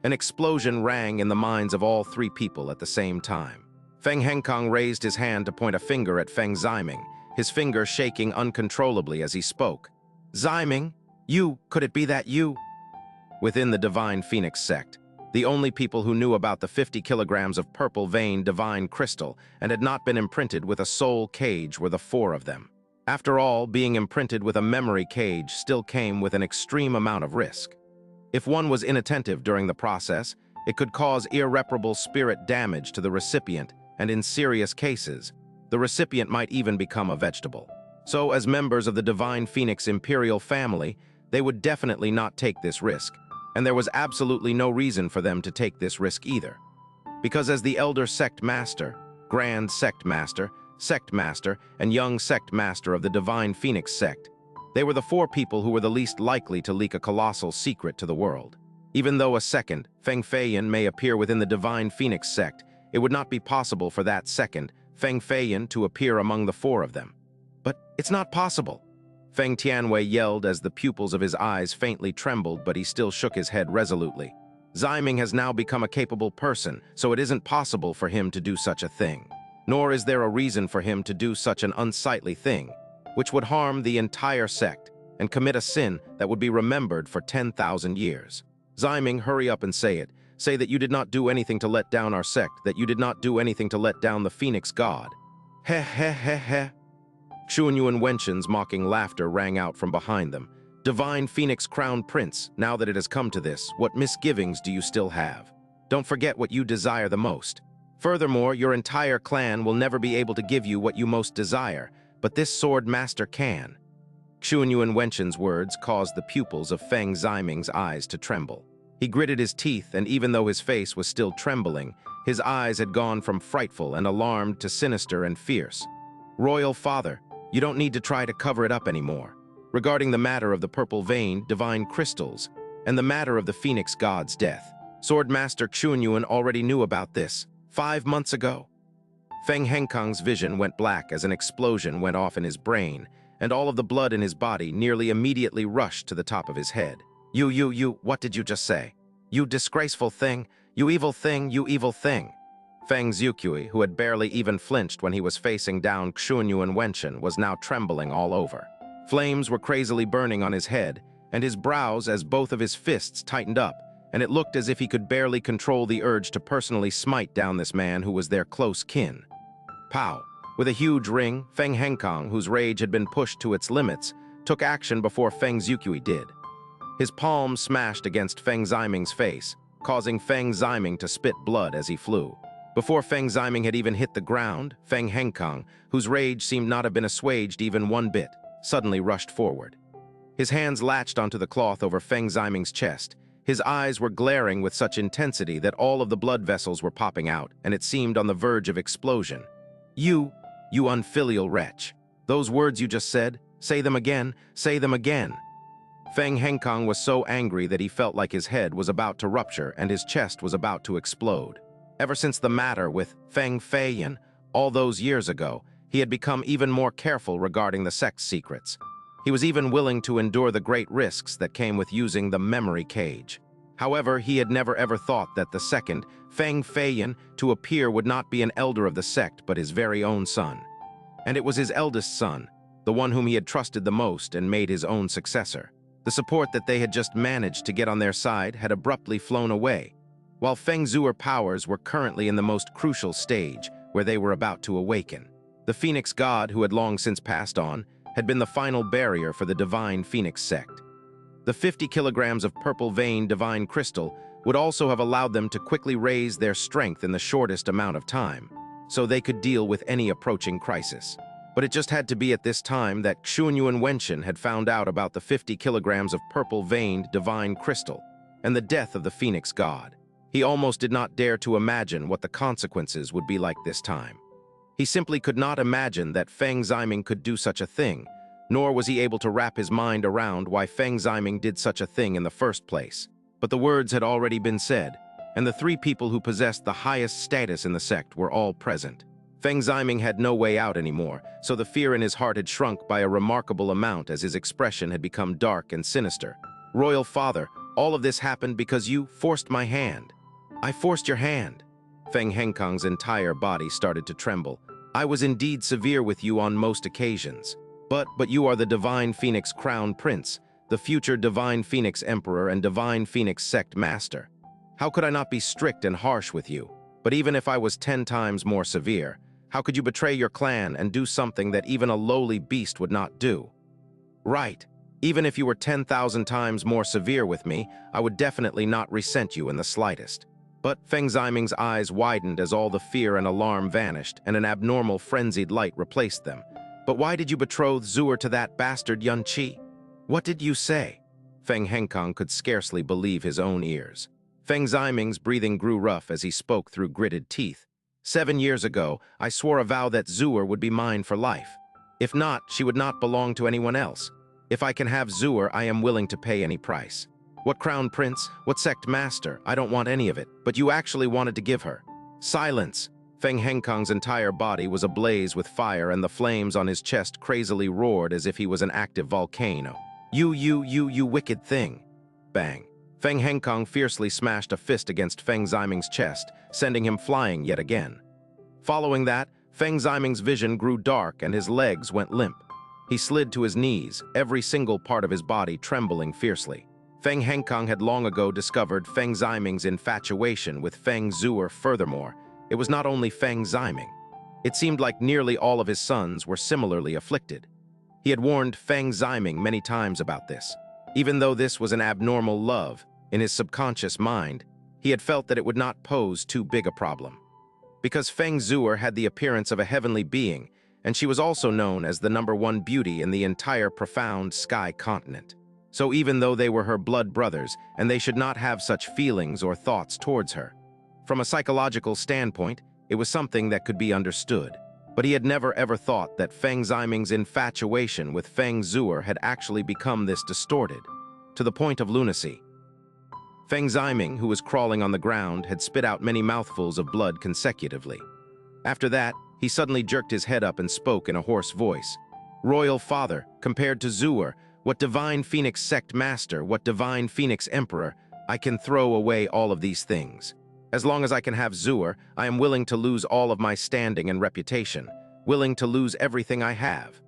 An explosion rang in the minds of all 3 people at the same time. Feng Henkong raised his hand to point a finger at Feng Ziming, his finger shaking uncontrollably as he spoke. Ziming, could it be that you? Within the Divine Phoenix sect, the only people who knew about the 50 kilograms of purple vein divine crystal and had not been imprinted with a soul cage were the 4 of them. After all, being imprinted with a memory cage still came with an extreme amount of risk. If one was inattentive during the process, it could cause irreparable spirit damage to the recipient, and in serious cases, the recipient might even become a vegetable. So, as members of the Divine Phoenix Imperial family, they would definitely not take this risk, and there was absolutely no reason for them to take this risk either. Because as the Elder Sect Master, Grand Sect Master, and Young Sect Master of the Divine Phoenix Sect, they were the 4 people who were the least likely to leak a colossal secret to the world. Even though a second, Feng Feiyan, may appear within the Divine Phoenix Sect, it would not be possible for that second, Feng Feiyan, to appear among the 4 of them. But it's not possible. Feng Tianwei yelled as the pupils of his eyes faintly trembled, but he still shook his head resolutely. Ziming has now become a capable person, so it isn't possible for him to do such a thing. Nor is there a reason for him to do such an unsightly thing, which would harm the entire sect and commit a sin that would be remembered for 10,000 years. Ziming, hurry up and say it. Say that you did not do anything to let down our sect, that you did not do anything to let down the Phoenix God. Heh heh heh heh. Xuanyuan Wenchen's mocking laughter rang out from behind them. Divine Phoenix Crown Prince, now that it has come to this, what misgivings do you still have? Don't forget what you desire the most. Furthermore, your entire clan will never be able to give you what you most desire, but this sword master can. Xuanyuan Wenchen's words caused the pupils of Feng Ziming's eyes to tremble. He gritted his teeth, and even though his face was still trembling, his eyes had gone from frightful and alarmed to sinister and fierce. Royal Father, you don't need to try to cover it up anymore. regarding the matter of the purple vein, divine crystals, and the matter of the phoenix god's death. Swordmaster Xuanyuan already knew about this 5 months ago. Feng Hengkang's vision went black as an explosion went off in his brain, and all of the blood in his body nearly immediately rushed to the top of his head. You, what did you just say? You disgraceful thing, you evil thing, you evil thing. Feng Zhuqiu, who had barely even flinched when he was facing down Xuanyuan Wenchen, was now trembling all over. Flames were crazily burning on his head, and his brows as both of his fists tightened up, and it looked as if he could barely control the urge to personally smite down this man who was their close kin. Pow! With a huge ring, Feng Hengkang, whose rage had been pushed to its limits, took action before Feng Zhuqiu did. His palm smashed against Feng Ziming's face, causing Feng Ziming to spit blood as he flew. Before Feng Ziming had even hit the ground, Feng Hengkang, whose rage seemed not have been assuaged even one bit, suddenly rushed forward. His hands latched onto the cloth over Feng Ziming's chest. His eyes were glaring with such intensity that all of the blood vessels were popping out, and it seemed on the verge of explosion. You unfilial wretch. Those words you just said, say them again, say them again. Feng Hengkang was so angry that he felt like his head was about to rupture and his chest was about to explode. Ever since the matter with Feng Feiyan, all those years ago, he had become even more careful regarding the sect's secrets. He was even willing to endure the great risks that came with using the memory cage. However, he had never ever thought that the second, Feng Feiyan, to appear would not be an elder of the sect but his very own son. And it was his eldest son, the one whom he had trusted the most and made his own successor. The support that they had just managed to get on their side had abruptly flown away, while Feng Zhuo's powers were currently in the most crucial stage, where they were about to awaken. The Phoenix God, who had long since passed on, had been the final barrier for the divine Phoenix sect. The 50 kilograms of purple vein divine crystal would also have allowed them to quickly raise their strength in the shortest amount of time, so they could deal with any approaching crisis. But it just had to be at this time that Xuanyuan Wenchen had found out about the 50 kilograms of purple-veined divine crystal and the death of the Phoenix God. He almost did not dare to imagine what the consequences would be like this time. He simply could not imagine that Feng Ziming could do such a thing, nor was he able to wrap his mind around why Feng Ziming did such a thing in the first place. But the words had already been said, and the three people who possessed the highest status in the sect were all present. Feng Ziming had no way out anymore, so the fear in his heart had shrunk by a remarkable amount as his expression had become dark and sinister. Royal Father, all of this happened because you forced my hand. I forced your hand. Feng Hengkang's entire body started to tremble. I was indeed severe with you on most occasions. But you are the Divine Phoenix Crown Prince, the future Divine Phoenix Emperor and Divine Phoenix Sect Master. How could I not be strict and harsh with you? But even if I was 10 times more severe, how could you betray your clan and do something that even a lowly beast would not do? Right. Even if you were 10,000 times more severe with me, I would definitely not resent you in the slightest. But Feng Ziming's eyes widened as all the fear and alarm vanished and an abnormal frenzied light replaced them. But why did you betroth Zhuor to that bastard Yun Qi? What did you say? Feng Hengkang could scarcely believe his own ears. Feng Ziming's breathing grew rough as he spoke through gritted teeth. 7 years ago, I swore a vow that Zhuor would be mine for life. If not, she would not belong to anyone else. If I can have Zhuor, I am willing to pay any price. What crown prince, what sect master, I don't want any of it, but you actually wanted to give her. Silence! Feng Hengkang's entire body was ablaze with fire and the flames on his chest crazily roared as if he was an active volcano. You wicked thing! Bang! Feng Hengkang fiercely smashed a fist against Feng Ziming's chest, sending him flying yet again. Following that, Feng Ziming's vision grew dark and his legs went limp. He slid to his knees, every single part of his body trembling fiercely. Feng Hengkang had long ago discovered Feng Ziming's infatuation with Feng Zhuor. Furthermore, it was not only Feng Ziming. It seemed like nearly all of his sons were similarly afflicted. He had warned Feng Ziming many times about this. Even though this was an abnormal love, in his subconscious mind, he had felt that it would not pose too big a problem. Because Feng Zhuor had the appearance of a heavenly being, and she was also known as the #1 beauty in the entire profound sky continent. So even though they were her blood brothers, and they should not have such feelings or thoughts towards her, from a psychological standpoint, it was something that could be understood. But he had never ever thought that Feng Ziming's infatuation with Feng Zuer had actually become this distorted, to the point of lunacy. Feng Ziming, who was crawling on the ground, had spit out many mouthfuls of blood consecutively. After that, he suddenly jerked his head up and spoke in a hoarse voice. "Royal Father, compared to Zuer, what divine Phoenix sect master, what divine Phoenix emperor, I can throw away all of these things. As long as I can have Zuer, I am willing to lose all of my standing and reputation, willing to lose everything I have.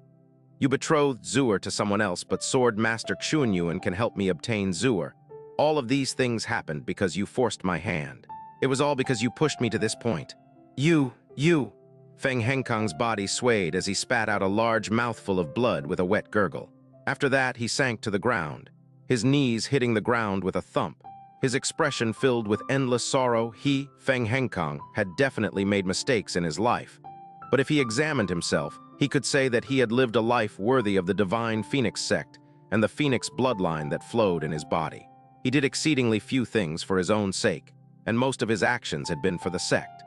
You betrothed Zuer to someone else, but Sword Master Xianxia can help me obtain Zuer. All of these things happened because you forced my hand. It was all because you pushed me to this point. You. Feng Henkang's body swayed as he spat out a large mouthful of blood with a wet gurgle. After that, he sank to the ground, his knees hitting the ground with a thump. His expression filled with endless sorrow. He, Feng Henkang, had definitely made mistakes in his life. But if he examined himself, he could say that he had lived a life worthy of the divine Phoenix sect and the Phoenix bloodline that flowed in his body. He did exceedingly few things for his own sake, and most of his actions had been for the sect.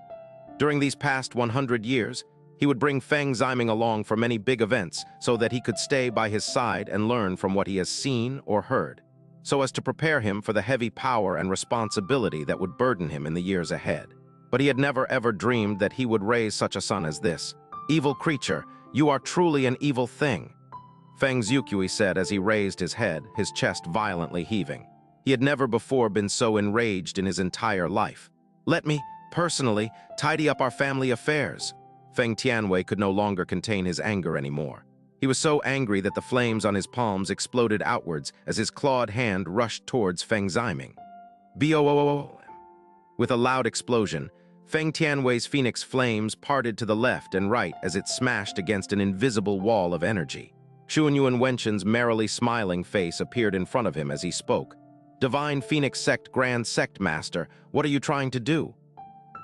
During these past 100 years, he would bring Feng Ziming along for many big events so that he could stay by his side and learn from what he has seen or heard, so as to prepare him for the heavy power and responsibility that would burden him in the years ahead. But he had never ever dreamed that he would raise such a son as this. "Evil creature, you are truly an evil thing," Feng Zhiqui said as he raised his head, his chest violently heaving. He had never before been so enraged in his entire life. "Let me, personally, tidy up our family affairs." Feng Tianwei could no longer contain his anger anymore. He was so angry that the flames on his palms exploded outwards as his clawed hand rushed towards Feng Ziming. Boo! With a loud explosion, Feng Tianwei's phoenix flames parted to the left and right as it smashed against an invisible wall of energy. Xianxia Wenshen's merrily smiling face appeared in front of him as he spoke. "Divine Phoenix Sect Grand Sect Master, what are you trying to do?"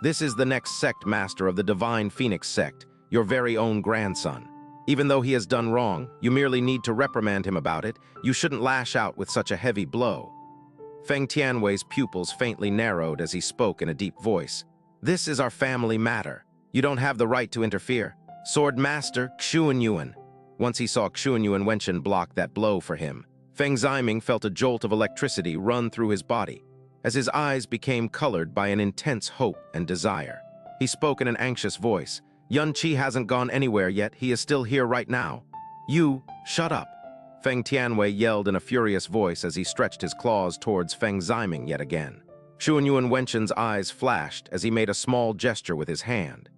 "This is the next sect master of the Divine Phoenix Sect, your very own grandson. Even though he has done wrong, you merely need to reprimand him about it. You shouldn't lash out with such a heavy blow." Feng Tianwei's pupils faintly narrowed as he spoke in a deep voice. "This is our family matter. You don't have the right to interfere. Sword Master Xianxia." Once he saw Xianxia Wenshen block that blow for him, Feng Ziming felt a jolt of electricity run through his body, as his eyes became colored by an intense hope and desire. He spoke in an anxious voice. "Yun Qi hasn't gone anywhere yet. He is still here right now." "You, shut up!" Feng Tianwei yelled in a furious voice as he stretched his claws towards Feng Ziming yet again. Xianxia Wenshen's eyes flashed as he made a small gesture with his hand.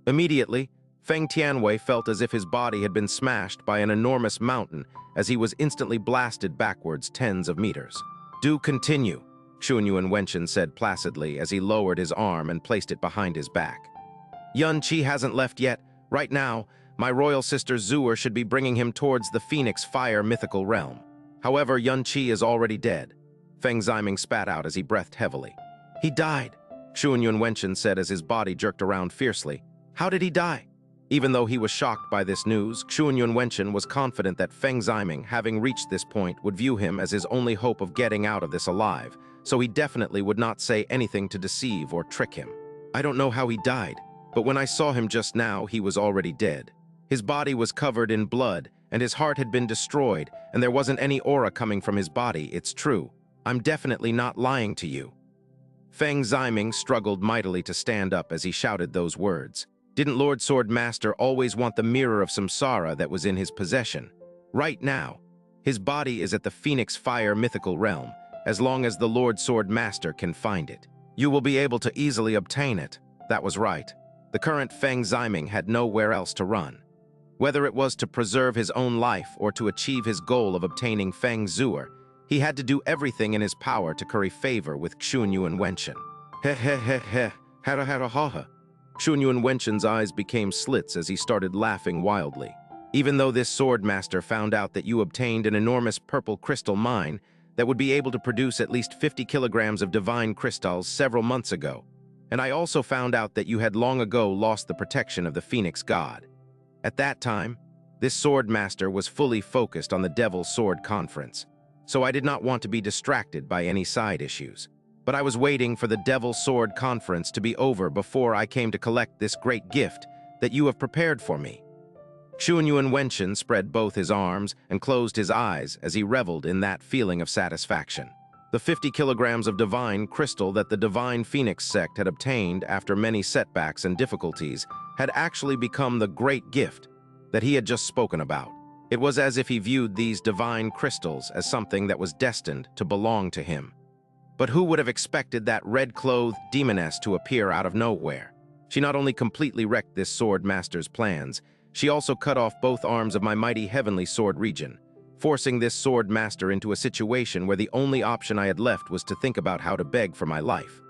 Immediately, Feng Tianwei felt as if his body had been smashed by an enormous mountain as he was instantly blasted backwards tens of meters. "Do continue," Xianxia Wenshen said placidly as he lowered his arm and placed it behind his back. "Yun Qi hasn't left yet. Right now, my royal sister Zuer should be bringing him towards the Phoenix Fire mythical realm. However, Yun Qi is already dead." Feng Ziming spat out as he breathed heavily. "He died," Xianxia Wenshen said as his body jerked around fiercely. "How did he die?" Even though he was shocked by this news, Xianxia Wenshen was confident that Feng Ziming, having reached this point, would view him as his only hope of getting out of this alive, so he definitely would not say anything to deceive or trick him. "I don't know how he died, but when I saw him just now, he was already dead. His body was covered in blood, and his heart had been destroyed, and there wasn't any aura coming from his body, it's true. I'm definitely not lying to you." Feng Ziming struggled mightily to stand up as he shouted those words. Didn't Lord Sword Master always want the mirror of samsara that was in his possession? Right now, his body is at the Phoenix Fire mythical realm, as long as the Lord Sword Master can find it. You will be able to easily obtain it. That was right. The current Feng Ziming had nowhere else to run. Whether it was to preserve his own life or to achieve his goal of obtaining Feng Zuer, he had to do everything in his power to curry favor with Xianxia Wenshen. Ha. Xianxia Wenshen's eyes became slits as he started laughing wildly. "Even though this sword master found out that you obtained an enormous purple crystal mine that would be able to produce at least 50 kilograms of divine crystals several months ago, and I also found out that you had long ago lost the protection of the Phoenix God. At that time, this sword master was fully focused on the Devil's Sword Conference, so I did not want to be distracted by any side issues. But I was waiting for the Devil's Sword Conference to be over before I came to collect this great gift that you have prepared for me." Xianxia Wenchen spread both his arms and closed his eyes as he reveled in that feeling of satisfaction. The 50 kilograms of divine crystal that the Divine Phoenix sect had obtained after many setbacks and difficulties had actually become the great gift that he had just spoken about. It was as if he viewed these divine crystals as something that was destined to belong to him. But who would have expected that red-clothed demoness to appear out of nowhere? She not only completely wrecked this sword master's plans, she also cut off both arms of my mighty heavenly sword region, forcing this sword master into a situation where the only option I had left was to think about how to beg for my life.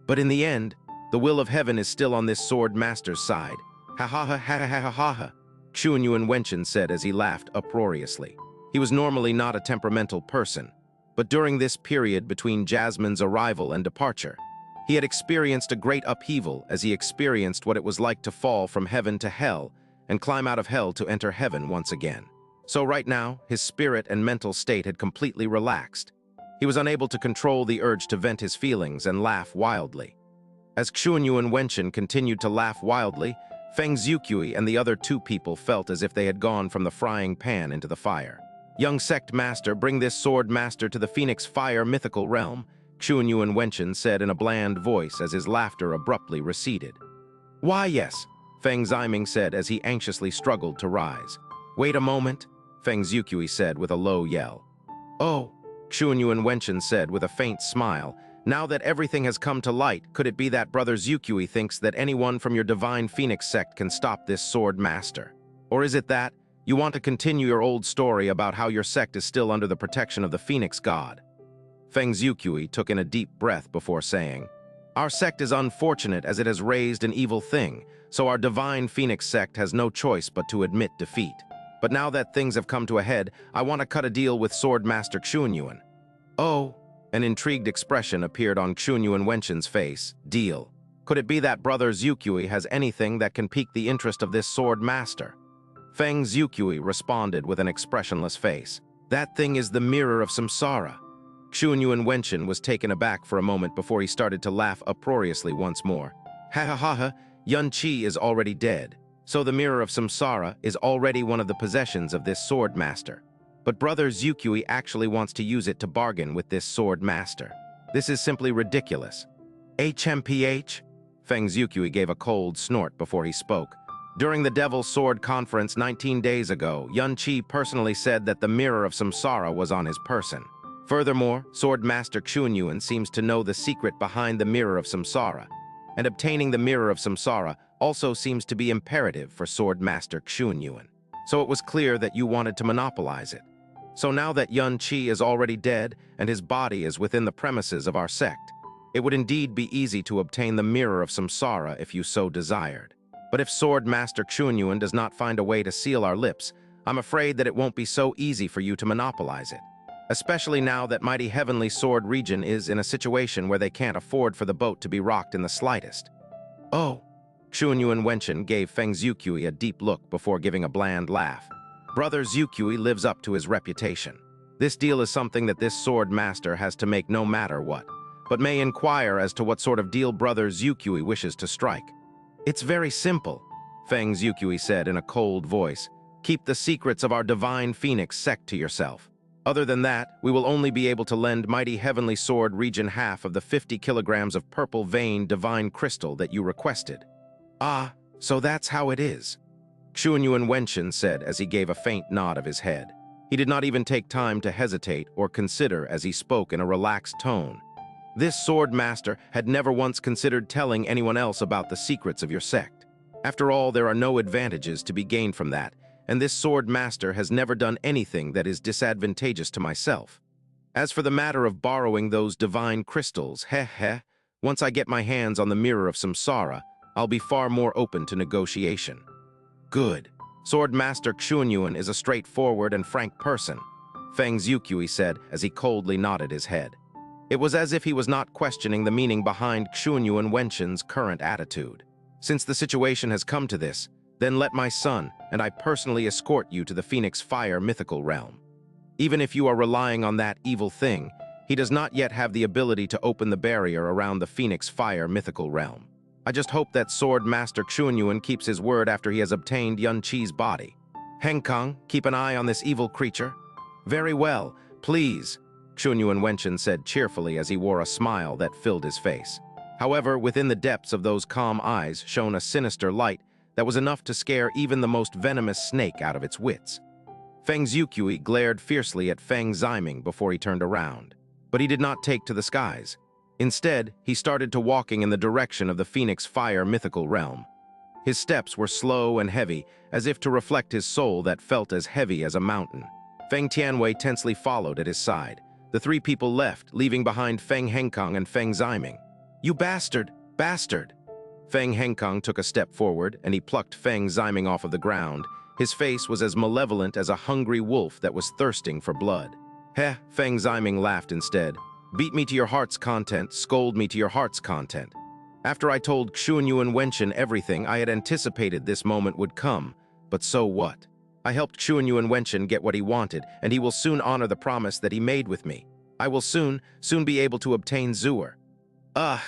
But in the end, the will of heaven is still on this sword master's side. Ha ha ha ha ha ha ha ha, Xianxia Wenchen said as he laughed uproariously. He was normally not a temperamental person, but during this period between Jasmine's arrival and departure, he had experienced a great upheaval as he experienced what it was like to fall from heaven to hell and climb out of hell to enter heaven once again. So right now, his spirit and mental state had completely relaxed. He was unable to control the urge to vent his feelings and laugh wildly. As Xianxia Wenchen continued to laugh wildly, Feng Ziuqui and the other two people felt as if they had gone from the frying pan into the fire. "Young sect master, bring this sword master to the Phoenix Fire mythical realm," Xianxia Wenchen said in a bland voice as his laughter abruptly receded. "Why, yes," Feng Ziming said as he anxiously struggled to rise. "Wait a moment," Feng Ziuqui said with a low yell. "Oh," Xianxia Wenchen said with a faint smile, "now that everything has come to light, could it be that Brother Ziuqui thinks that anyone from your Divine Phoenix sect can stop this sword master? Or is it that you want to continue your old story about how your sect is still under the protection of the Phoenix God?" Feng Ziuqui took in a deep breath before saying, "Our sect is unfortunate as it has raised an evil thing, so our Divine Phoenix sect has no choice but to admit defeat. But now that things have come to a head, I want to cut a deal with Sword Master Xianxia." "Oh," an intrigued expression appeared on Xianxia Wenchen's face. "Deal. Could it be that Brother Ziuqui has anything that can pique the interest of this Sword Master?" Feng Ziuqui responded with an expressionless face. "That thing is the mirror of samsara." Xianxia Wenchen was taken aback for a moment before he started to laugh uproariously once more. "Ha ha ha ha, Yun Qi is already dead, so the mirror of samsara is already one of the possessions of this sword master. But Brother Ziuqui actually wants to use it to bargain with this sword master. This is simply ridiculous." "HMPH?" Feng Ziuqui gave a cold snort before he spoke. "During the Devil's Sword Conference 19 days ago, Yun Qi personally said that the mirror of samsara was on his person. Furthermore, Sword Master Xianxia seems to know the secret behind the mirror of samsara, and obtaining the mirror of samsara also seems to be imperative for Sword Master Xianxia. So it was clear that you wanted to monopolize it. So now that Yun Qi is already dead and his body is within the premises of our sect, it would indeed be easy to obtain the mirror of samsara if you so desired. But if Sword Master Xianxia does not find a way to seal our lips, I'm afraid that it won't be so easy for you to monopolize it. Especially now that mighty heavenly sword region is in a situation where they can't afford for the boat to be rocked in the slightest." "Oh," Xianxia Wenchen gave Feng Ziuqui a deep look before giving a bland laugh. "Brother Ziuqui lives up to his reputation. This deal is something that this sword master has to make no matter what, but may inquire as to what sort of deal Brother Ziuqui wishes to strike." "It's very simple," Feng Ziuqui said in a cold voice. "Keep the secrets of our Divine Phoenix sect to yourself. Other than that, we will only be able to lend mighty heavenly sword region half of the 50 kilograms of purple vein divine crystal that you requested." "Ah, so that's how it is," Xianxia Wenchen said as he gave a faint nod of his head. He did not even take time to hesitate or consider as he spoke in a relaxed tone. "This sword master had never once considered telling anyone else about the secrets of your sect. After all, there are no advantages to be gained from that, and this sword master has never done anything that is disadvantageous to myself. As for the matter of borrowing those divine crystals, once I get my hands on the mirror of samsara, I'll be far more open to negotiation." "Good. Sword Master Xianxia is a straightforward and frank person," Feng Ziuqui said as he coldly nodded his head. It was as if he was not questioning the meaning behind Xianxia Wenchen's current attitude. "Since the situation has come to this, then let my son and I personally escort you to the Phoenix Fire mythical realm. Even if you are relying on that evil thing, he does not yet have the ability to open the barrier around the Phoenix Fire mythical realm. I just hope that Sword Master Xuanyuan keeps his word after he has obtained Yun Qi's body. Henkang, keep an eye on this evil creature. Very well, please, Xuanyuan Wenchen said cheerfully as he wore a smile that filled his face. However, within the depths of those calm eyes shone a sinister light that was enough to scare even the most venomous snake out of its wits. Feng Xiuqui glared fiercely at Feng Ziming before he turned around. But he did not take to the skies. Instead, he started to walking in the direction of the Phoenix Fire mythical realm. His steps were slow and heavy, as if to reflect his soul that felt as heavy as a mountain. Feng Tianwei tensely followed at his side. The three people left, leaving behind Feng Henkang and Feng Ziming. "You bastard! Bastard!" Feng Henkang took a step forward, and he plucked Feng Ziming off of the ground. His face was as malevolent as a hungry wolf that was thirsting for blood. "Heh," Feng Ziming laughed instead. "Beat me to your heart's content, scold me to your heart's content. After I told Xuanyuan Wenchen everything, I had anticipated this moment would come. But so what? I helped Xuanyuan Wenchen get what he wanted, and he will soon honor the promise that he made with me. I will soon be able to obtain Zuer." "Ugh!"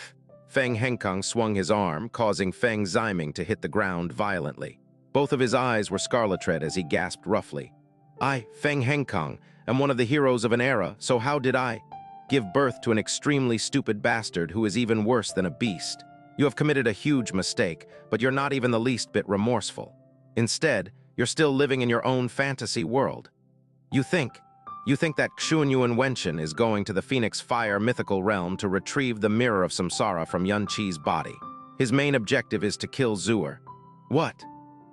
Feng Henkang swung his arm, causing Feng Ziming to hit the ground violently. Both of his eyes were scarlet red as he gasped roughly. "I, Feng Henkang, am one of the heroes of an era, so how did I give birth to an extremely stupid bastard who is even worse than a beast? You have committed a huge mistake, but you're not even the least bit remorseful. Instead, you're still living in your own fantasy world. You think that Xuanyuan Wenchen is going to the Phoenix Fire mythical realm to retrieve the Mirror of Samsara from Yun Qi's body. His main objective is to kill Zuer. What?"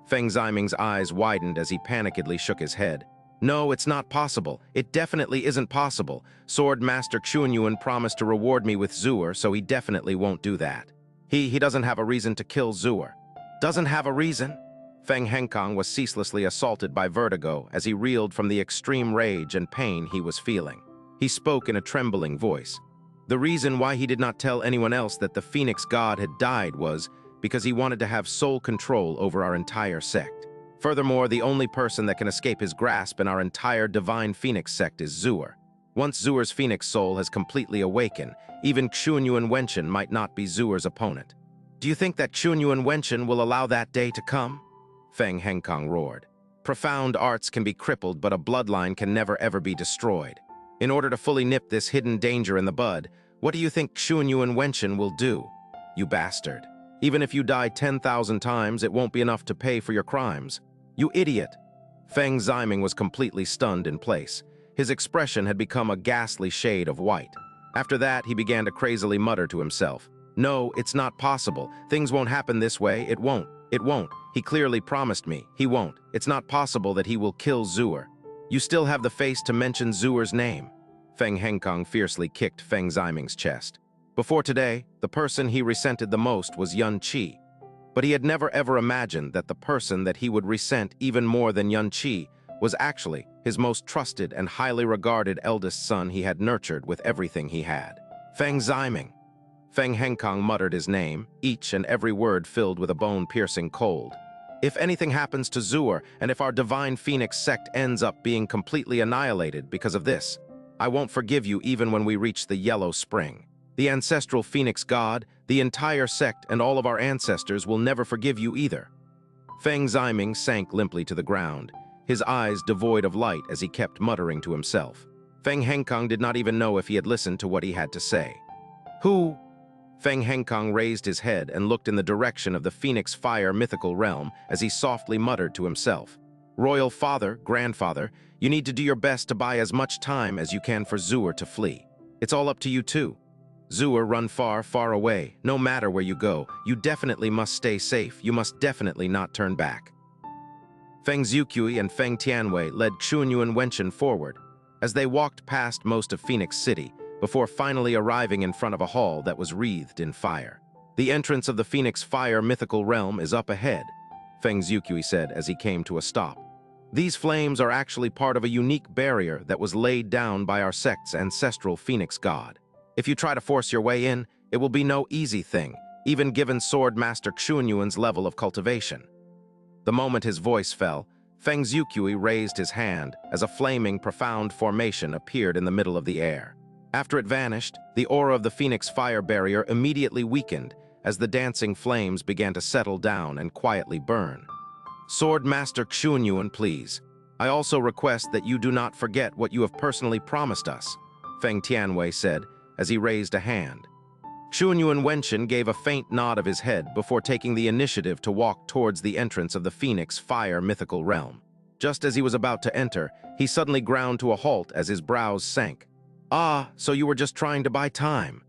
Feng Ziming's eyes widened as he panikedly shook his head. "No, it's not possible. It definitely isn't possible. Sword Master Xuanyuan promised to reward me with Zuer, so he definitely won't do that. He doesn't have a reason to kill Zuer." "Doesn't have a reason?" Feng Henkang was ceaselessly assaulted by vertigo as he reeled from the extreme rage and pain he was feeling. He spoke in a trembling voice. The reason why he did not tell anyone else that the Phoenix God had died was because he wanted to have sole control over our entire sect. Furthermore, the only person that can escape his grasp in our entire divine Phoenix sect is Zuer. Once Zuer's Phoenix soul has completely awakened, even Xuanyuan Wenchen might not be Zuer's opponent. "Do you think that Xuanyuan Wenchen will allow that day to come?" Feng Henkang roared. "Profound arts can be crippled, but a bloodline can never ever be destroyed. In order to fully nip this hidden danger in the bud, what do you think Xuanyuan Wenchen will do? You bastard. Even if you die 10,000 times, it won't be enough to pay for your crimes. You idiot." Feng Ziming was completely stunned in place. His expression had become a ghastly shade of white. After that, he began to crazily mutter to himself. "No, it's not possible. Things won't happen this way. It won't. It won't. He clearly promised me. He won't. It's not possible that he will kill Zuer. You still have the face to mention Zuer's name." Feng Henkang fiercely kicked Feng Ziming's chest. Before today, the person he resented the most was Yun Qi. But he had never ever imagined that the person that he would resent even more than Yun Qi was actually his most trusted and highly regarded eldest son he had nurtured with everything he had. "Feng Ziming." Feng Henkang muttered his name, each and every word filled with a bone-piercing cold. "If anything happens to Zuer, and if our divine Phoenix sect ends up being completely annihilated because of this, I won't forgive you even when we reach the Yellow Spring. The ancestral Phoenix God, the entire sect, and all of our ancestors will never forgive you either." Feng Ziming sank limply to the ground, his eyes devoid of light as he kept muttering to himself. Feng Henkang did not even know if he had listened to what he had to say. "Who?" Feng Henkang raised his head and looked in the direction of the Phoenix Fire mythical realm as he softly muttered to himself. "Royal father, grandfather, you need to do your best to buy as much time as you can for Zuer to flee. It's all up to you too. Zuer, run far, far away. No matter where you go, you definitely must stay safe. You must definitely not turn back." Feng Xiuqui and Feng Tianwei led Xuanyuan Wenchen forward as they walked past most of Phoenix City before finally arriving in front of a hall that was wreathed in fire. "The entrance of the Phoenix Fire mythical realm is up ahead," Feng Xiuqui said as he came to a stop. "These flames are actually part of a unique barrier that was laid down by our sect's ancestral Phoenix God. If you try to force your way in, it will be no easy thing, even given Sword Master Xuanyuan's level of cultivation." The moment his voice fell, Feng Xiuqui raised his hand as a flaming, profound formation appeared in the middle of the air. After it vanished, the aura of the Phoenix Fire barrier immediately weakened, as the dancing flames began to settle down and quietly burn. "Sword Master Xuanyuan, please. I also request that you do not forget what you have personally promised us," Feng Tianwei said as he raised a hand. Xuanyuan Wenchen gave a faint nod of his head before taking the initiative to walk towards the entrance of the Phoenix Fire mythical realm. Just as he was about to enter, he suddenly ground to a halt as his brows sank. "Ah, so you were just trying to buy time."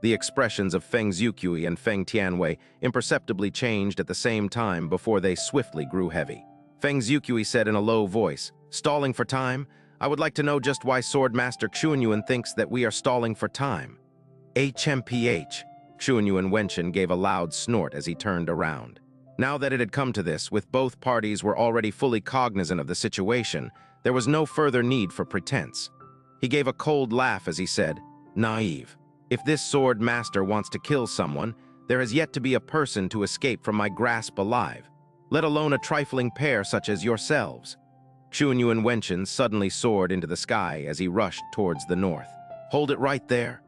The expressions of Feng Xiuqui and Feng Tianwei imperceptibly changed at the same time before they swiftly grew heavy. Feng Xiuqui said in a low voice, "Stalling for time? I would like to know just why Sword Master Xuanyuan thinks that we are stalling for time." "HMPH." Xuanyuan Wenchen gave a loud snort as he turned around. Now that it had come to this, with both parties were already fully cognizant of the situation, there was no further need for pretense. He gave a cold laugh as he said, "Naive. If this sword master wants to kill someone, there has yet to be a person to escape from my grasp alive, let alone a trifling pair such as yourselves." Xuanyuan Wenchen suddenly soared into the sky as he rushed towards the north. "Hold it right there."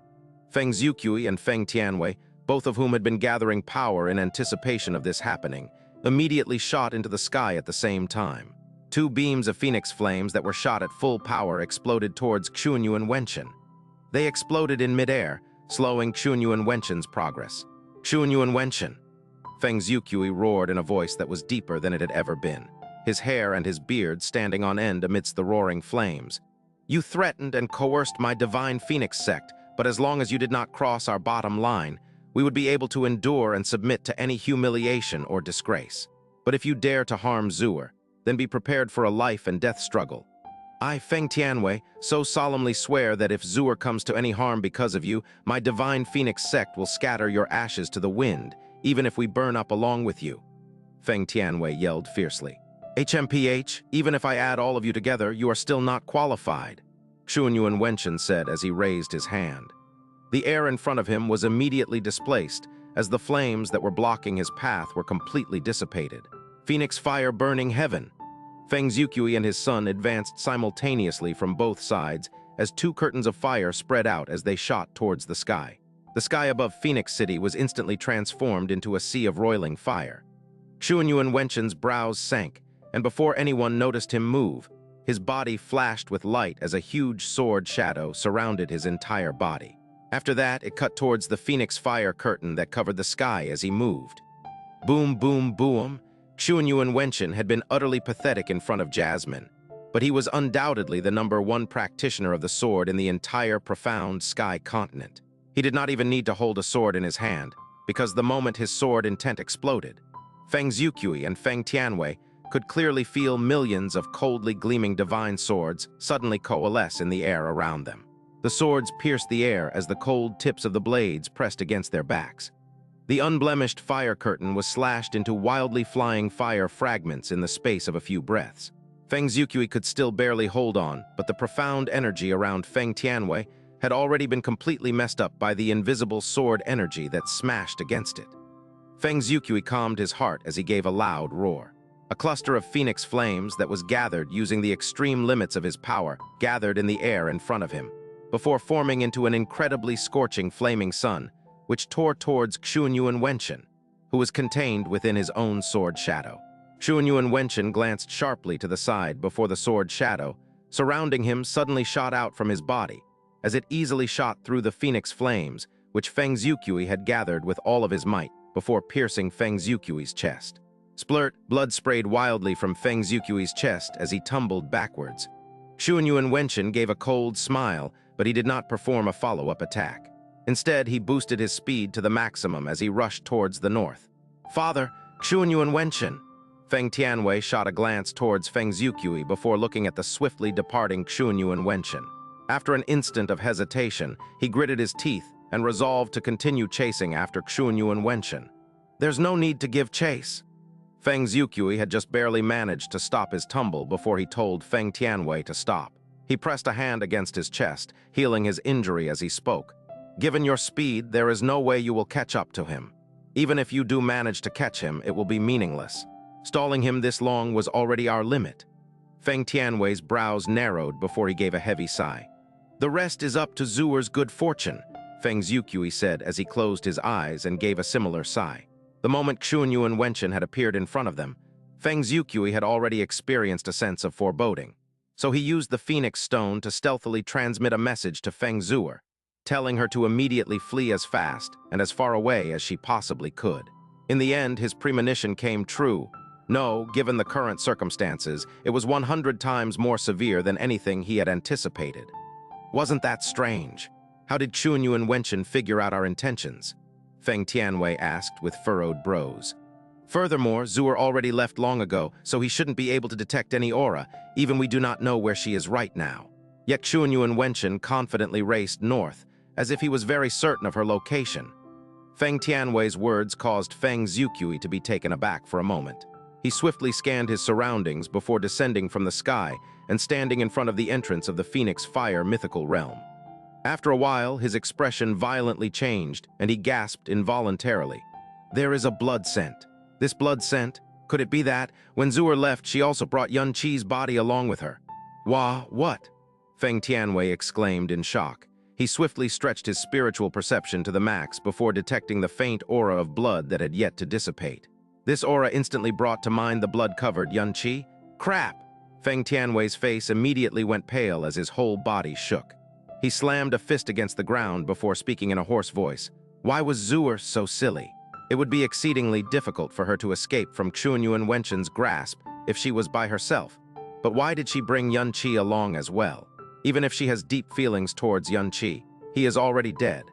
Feng Xiuqui and Feng Tianwei, both of whom had been gathering power in anticipation of this happening, immediately shot into the sky at the same time. Two beams of phoenix flames that were shot at full power exploded towards Xuanyuan Wenchen. They exploded in midair, slowing Xuanyuan Wenchen's progress. "Xuanyuan Wenchen!" Feng Xiuqui roared in a voice that was deeper than it had ever been, his hair and his beard standing on end amidst the roaring flames. "You threatened and coerced my divine phoenix sect, but as long as you did not cross our bottom line, we would be able to endure and submit to any humiliation or disgrace. But if you dare to harm Zuer, then be prepared for a life and death struggle. I, Feng Tianwei, so solemnly swear that if Zuer comes to any harm because of you, my divine phoenix sect will scatter your ashes to the wind, even if we burn up along with you." Feng Tianwei yelled fiercely. "HMPH, even if I add all of you together, you are still not qualified," Xuanyuan Wenchen said as he raised his hand. The air in front of him was immediately displaced as the flames that were blocking his path were completely dissipated. Phoenix fire burning heaven. Feng Xiuqui and his son advanced simultaneously from both sides as two curtains of fire spread out as they shot towards the sky. The sky above Phoenix City was instantly transformed into a sea of roiling fire. Xuanyuan Wenchen's brows sank, and before anyone noticed him move, his body flashed with light as a huge sword shadow surrounded his entire body. After that, it cut towards the Phoenix fire curtain that covered the sky as he moved. Boom, boom, boom. Xuanyuan Wenchen had been utterly pathetic in front of Jasmine, but he was undoubtedly the #1 practitioner of the sword in the entire profound sky continent. He did not even need to hold a sword in his hand, because the moment his sword intent exploded, Feng Xiuqui and Feng Tianwei could clearly feel millions of coldly gleaming divine swords suddenly coalesce in the air around them. The swords pierced the air as the cold tips of the blades pressed against their backs. The unblemished fire curtain was slashed into wildly flying fire fragments in the space of a few breaths. Feng Xiuqui could still barely hold on, but the profound energy around Feng Tianwei had already been completely messed up by the invisible sword energy that smashed against it. Feng Xiuqui calmed his heart as he gave a loud roar. A cluster of phoenix flames that was gathered using the extreme limits of his power gathered in the air in front of him, before forming into an incredibly scorching flaming sun, which tore towards Xuanyuan Wenchen, who was contained within his own sword shadow. Xuanyuan Wenchen glanced sharply to the side before the sword shadow, surrounding him, suddenly shot out from his body, as it easily shot through the phoenix flames, which Feng Xiuqui had gathered with all of his might before piercing Feng Xiuqui's chest. Splurt, blood sprayed wildly from Feng Xiuqui's chest as he tumbled backwards. Xuanyuan Wenchen gave a cold smile, but he did not perform a follow-up attack. Instead, he boosted his speed to the maximum as he rushed towards the north. "Father, Xuanyuan Wenchen!" Feng Tianwei shot a glance towards Feng Xiuqui before looking at the swiftly departing Xuanyuan Wenchen. After an instant of hesitation, he gritted his teeth and resolved to continue chasing after Xuanyuan Wenchen. "There's no need to give chase." Feng Xiuqui had just barely managed to stop his tumble before he told Feng Tianwei to stop. He pressed a hand against his chest, healing his injury as he spoke. "Given your speed, there is no way you will catch up to him. Even if you do manage to catch him, it will be meaningless. Stalling him this long was already our limit." Feng Tianwei's brows narrowed before he gave a heavy sigh. "The rest is up to Zuer's good fortune," Feng Zhuqiu said as he closed his eyes and gave a similar sigh. The moment Xunyu and Wenchen had appeared in front of them, Feng Zhuqiu had already experienced a sense of foreboding. So he used the Phoenix Stone to stealthily transmit a message to Feng Zhuo, telling her to immediately flee as fast and as far away as she possibly could. In the end, his premonition came true. No, given the current circumstances, it was 100 times more severe than anything he had anticipated. Wasn't that strange? How did Xunyu and Wenchen figure out our intentions? Feng Tianwei asked with furrowed brows. Furthermore, Zhuo already left long ago, so he shouldn't be able to detect any aura, even we do not know where she is right now. Yet Xunyu and Wenchen confidently raced north, as if he was very certain of her location. Feng Tianwei's words caused Feng Zhuqiu to be taken aback for a moment. He swiftly scanned his surroundings before descending from the sky and standing in front of the entrance of the Phoenix Fire mythical realm. After a while, his expression violently changed, and he gasped involuntarily. There is a blood scent. This blood scent? Could it be that, when Zhuo left, she also brought Yun Qi's body along with her? What? Feng Tianwei exclaimed in shock. He swiftly stretched his spiritual perception to the max before detecting the faint aura of blood that had yet to dissipate. This aura instantly brought to mind the blood-covered Yun Qi. Crap! Feng Tianwei's face immediately went pale as his whole body shook. He slammed a fist against the ground before speaking in a hoarse voice. Why was Zhuo so silly? It would be exceedingly difficult for her to escape from Xunyu and Wenchen's grasp if she was by herself. But why did she bring Yun Qi along as well? Even if she has deep feelings towards Yun Qi, he is already dead.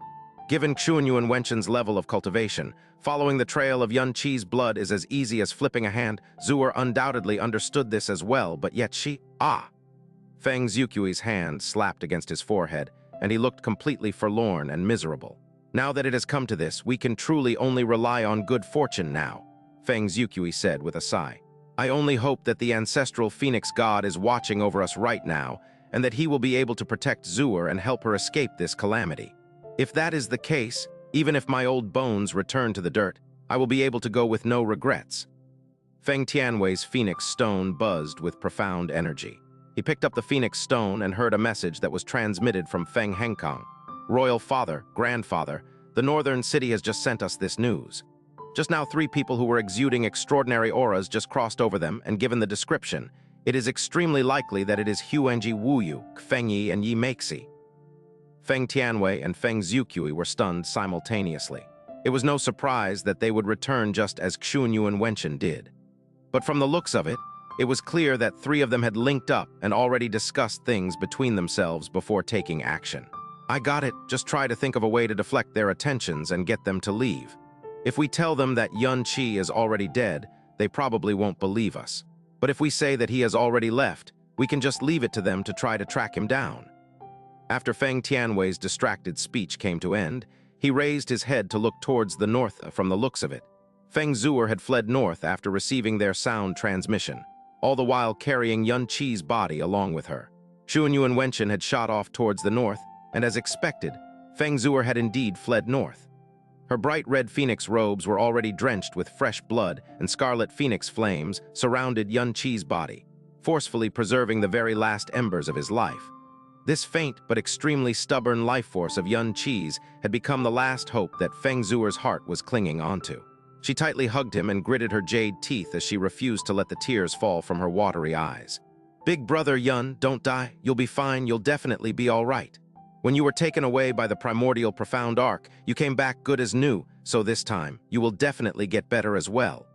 Given Xunyu and Wenchen's level of cultivation, following the trail of Yun Qi's blood is as easy as flipping a hand. Zhuo undoubtedly understood this as well, but yet she... Feng Zhuqiu's hand slapped against his forehead, and he looked completely forlorn and miserable. Now that it has come to this, we can truly only rely on good fortune now, Feng Zhuqiu said with a sigh. I only hope that the ancestral Phoenix God is watching over us right now, and that he will be able to protect Zhuo and help her escape this calamity. If that is the case, even if my old bones return to the dirt, I will be able to go with no regrets. Feng Tianwei's Phoenix Stone buzzed with profound energy. He picked up the Phoenix Stone and heard a message that was transmitted from Feng Henkang. Royal Father, Grandfather, the northern city has just sent us this news. Just now 3 people who were exuding extraordinary auras just crossed over them, and given the description, it is extremely likely that it is Huangji Wuyu, Fengyi, and Yi Meixi. Feng Tianwei and Feng Zhuqiu were stunned simultaneously. It was no surprise that they would return just as Xunyu and Wenchen did. But from the looks of it, it was clear that 3 of them had linked up and already discussed things between themselves before taking action. I got it, just try to think of a way to deflect their attentions and get them to leave. If we tell them that Yun Qi is already dead, they probably won't believe us. But if we say that he has already left, we can just leave it to them to try to track him down. After Feng Tianwei's distracted speech came to end, he raised his head to look towards the north from the looks of it. Feng Zhuo had fled north after receiving their sound transmission, all the while carrying Yun Qi's body along with her. Xunyu and Wenchen had shot off towards the north, and as expected, Feng Zhuo had indeed fled north. Her bright red phoenix robes were already drenched with fresh blood, and scarlet phoenix flames surrounded Yun Qi's body, forcefully preserving the very last embers of his life. This faint but extremely stubborn life force of Yun Qi's had become the last hope that Feng Zhuo's heart was clinging onto. She tightly hugged him and gritted her jade teeth as she refused to let the tears fall from her watery eyes. Big brother Yun, don't die. You'll be fine. You'll definitely be all right. When you were taken away by the primordial profound arc, you came back good as new, so this time, you will definitely get better as well.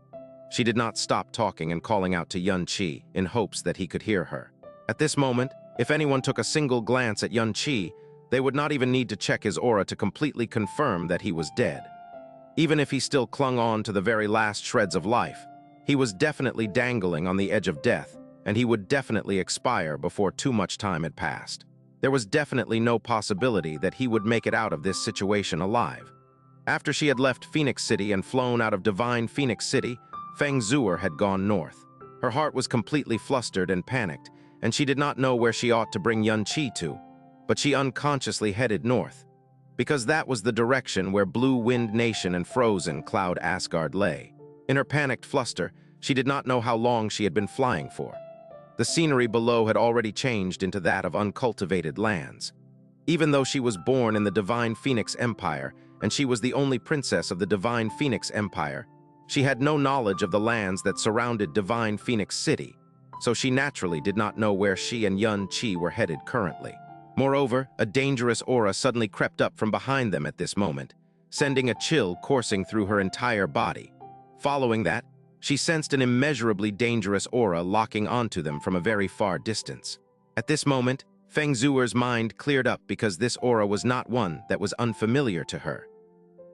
She did not stop talking and calling out to Yun Qi in hopes that he could hear her. At this moment, if anyone took a single glance at Yun Qi, they would not even need to check his aura to completely confirm that he was dead. Even if he still clung on to the very last shreds of life, he was definitely dangling on the edge of death, and he would definitely expire before too much time had passed. There was definitely no possibility that he would make it out of this situation alive. After she had left Phoenix City and flown out of Divine Phoenix City, Feng Zhuo had gone north. Her heart was completely flustered and panicked, and she did not know where she ought to bring Yun Qi to, but she unconsciously headed north, because that was the direction where Blue Wind Nation and frozen Cloud Asgard lay. In her panicked fluster, she did not know how long she had been flying for. The scenery below had already changed into that of uncultivated lands. Even though she was born in the Divine Phoenix Empire, and she was the only princess of the Divine Phoenix Empire, she had no knowledge of the lands that surrounded Divine Phoenix City, so she naturally did not know where she and Xianxia were headed currently. Moreover, a dangerous aura suddenly crept up from behind them at this moment, sending a chill coursing through her entire body. Following that, she sensed an immeasurably dangerous aura locking onto them from a very far distance. At this moment, Feng Zuer's mind cleared up because this aura was not one that was unfamiliar to her.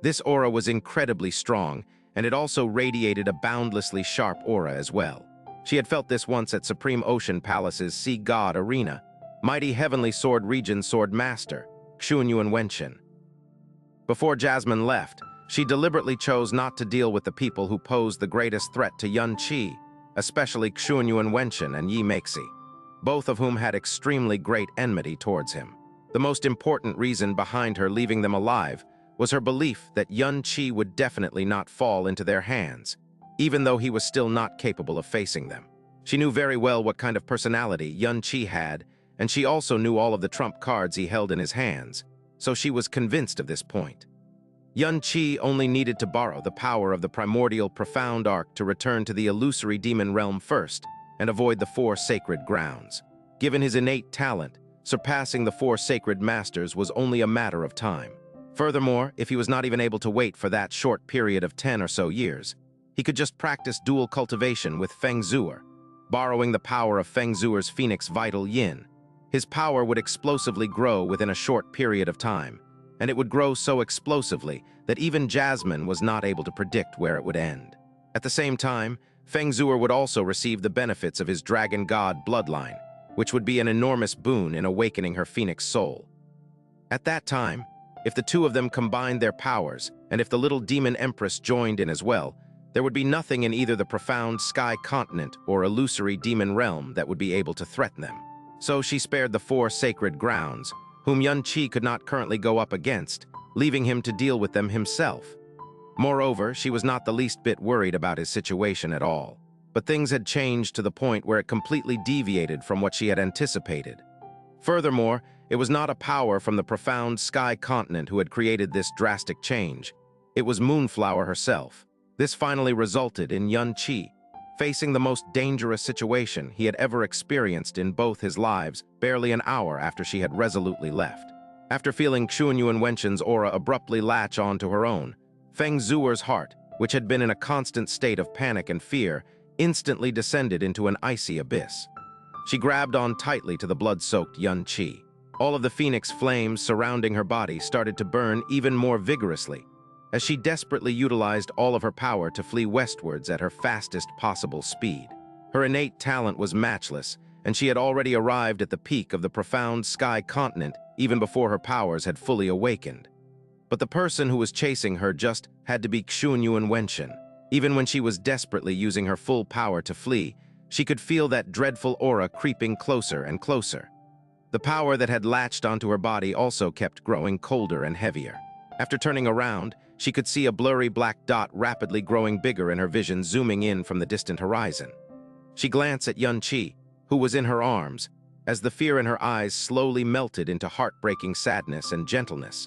This aura was incredibly strong, and it also radiated a boundlessly sharp aura as well. She had felt this once at Supreme Ocean Palace's Sea God Arena, Mighty Heavenly Sword Region Sword Master, Xianxia Wenshin. Before Jasmine left, she deliberately chose not to deal with the people who posed the greatest threat to Xianxia, especially Xianxia Wenshin and Yi Meixi, both of whom had extremely great enmity towards him. The most important reason behind her leaving them alive was her belief that Xianxia would definitely not fall into their hands, even though he was still not capable of facing them. She knew very well what kind of personality Xianxia had, and she also knew all of the trump cards he held in his hands, so she was convinced of this point. Xianxia only needed to borrow the power of the primordial profound arc to return to the illusory demon realm first and avoid the four sacred grounds. Given his innate talent, surpassing the four sacred masters was only a matter of time. Furthermore, if he was not even able to wait for that short period of 10 or so years, he could just practice dual cultivation with Feng Zuer, borrowing the power of Feng Zuer's Phoenix Vital Yin. His power would explosively grow within a short period of time, and it would grow so explosively that even Jasmine was not able to predict where it would end. At the same time, Feng Zuer would also receive the benefits of his Dragon God bloodline, which would be an enormous boon in awakening her Phoenix soul. At that time, if the two of them combined their powers, and if the little demon empress joined in as well, there would be nothing in either the profound sky continent or illusory demon realm that would be able to threaten them. So she spared the four sacred grounds, whom Xianxia could not currently go up against, leaving him to deal with them himself. Moreover, she was not the least bit worried about his situation at all. But things had changed to the point where it completely deviated from what she had anticipated. Furthermore, it was not a power from the profound sky continent who had created this drastic change. It was Moonflower herself. This finally resulted in Xianxia facing the most dangerous situation he had ever experienced in both his lives barely an hour after she had resolutely left. After feeling Xianxia Wenshin's aura abruptly latch onto her own, Feng Zuer's heart, which had been in a constant state of panic and fear, instantly descended into an icy abyss. She grabbed on tightly to the blood-soaked Xianxia. All of the phoenix flames surrounding her body started to burn even more vigorously, as she desperately utilized all of her power to flee westwards at her fastest possible speed. Her innate talent was matchless, and she had already arrived at the peak of the profound sky continent even before her powers had fully awakened. But the person who was chasing her just had to be Xianxia Wenshin. Even when she was desperately using her full power to flee, she could feel that dreadful aura creeping closer and closer. The power that had latched onto her body also kept growing colder and heavier. After turning around, she could see a blurry black dot rapidly growing bigger in her vision zooming in from the distant horizon. She glanced at Xianxia, who was in her arms, as the fear in her eyes slowly melted into heartbreaking sadness and gentleness.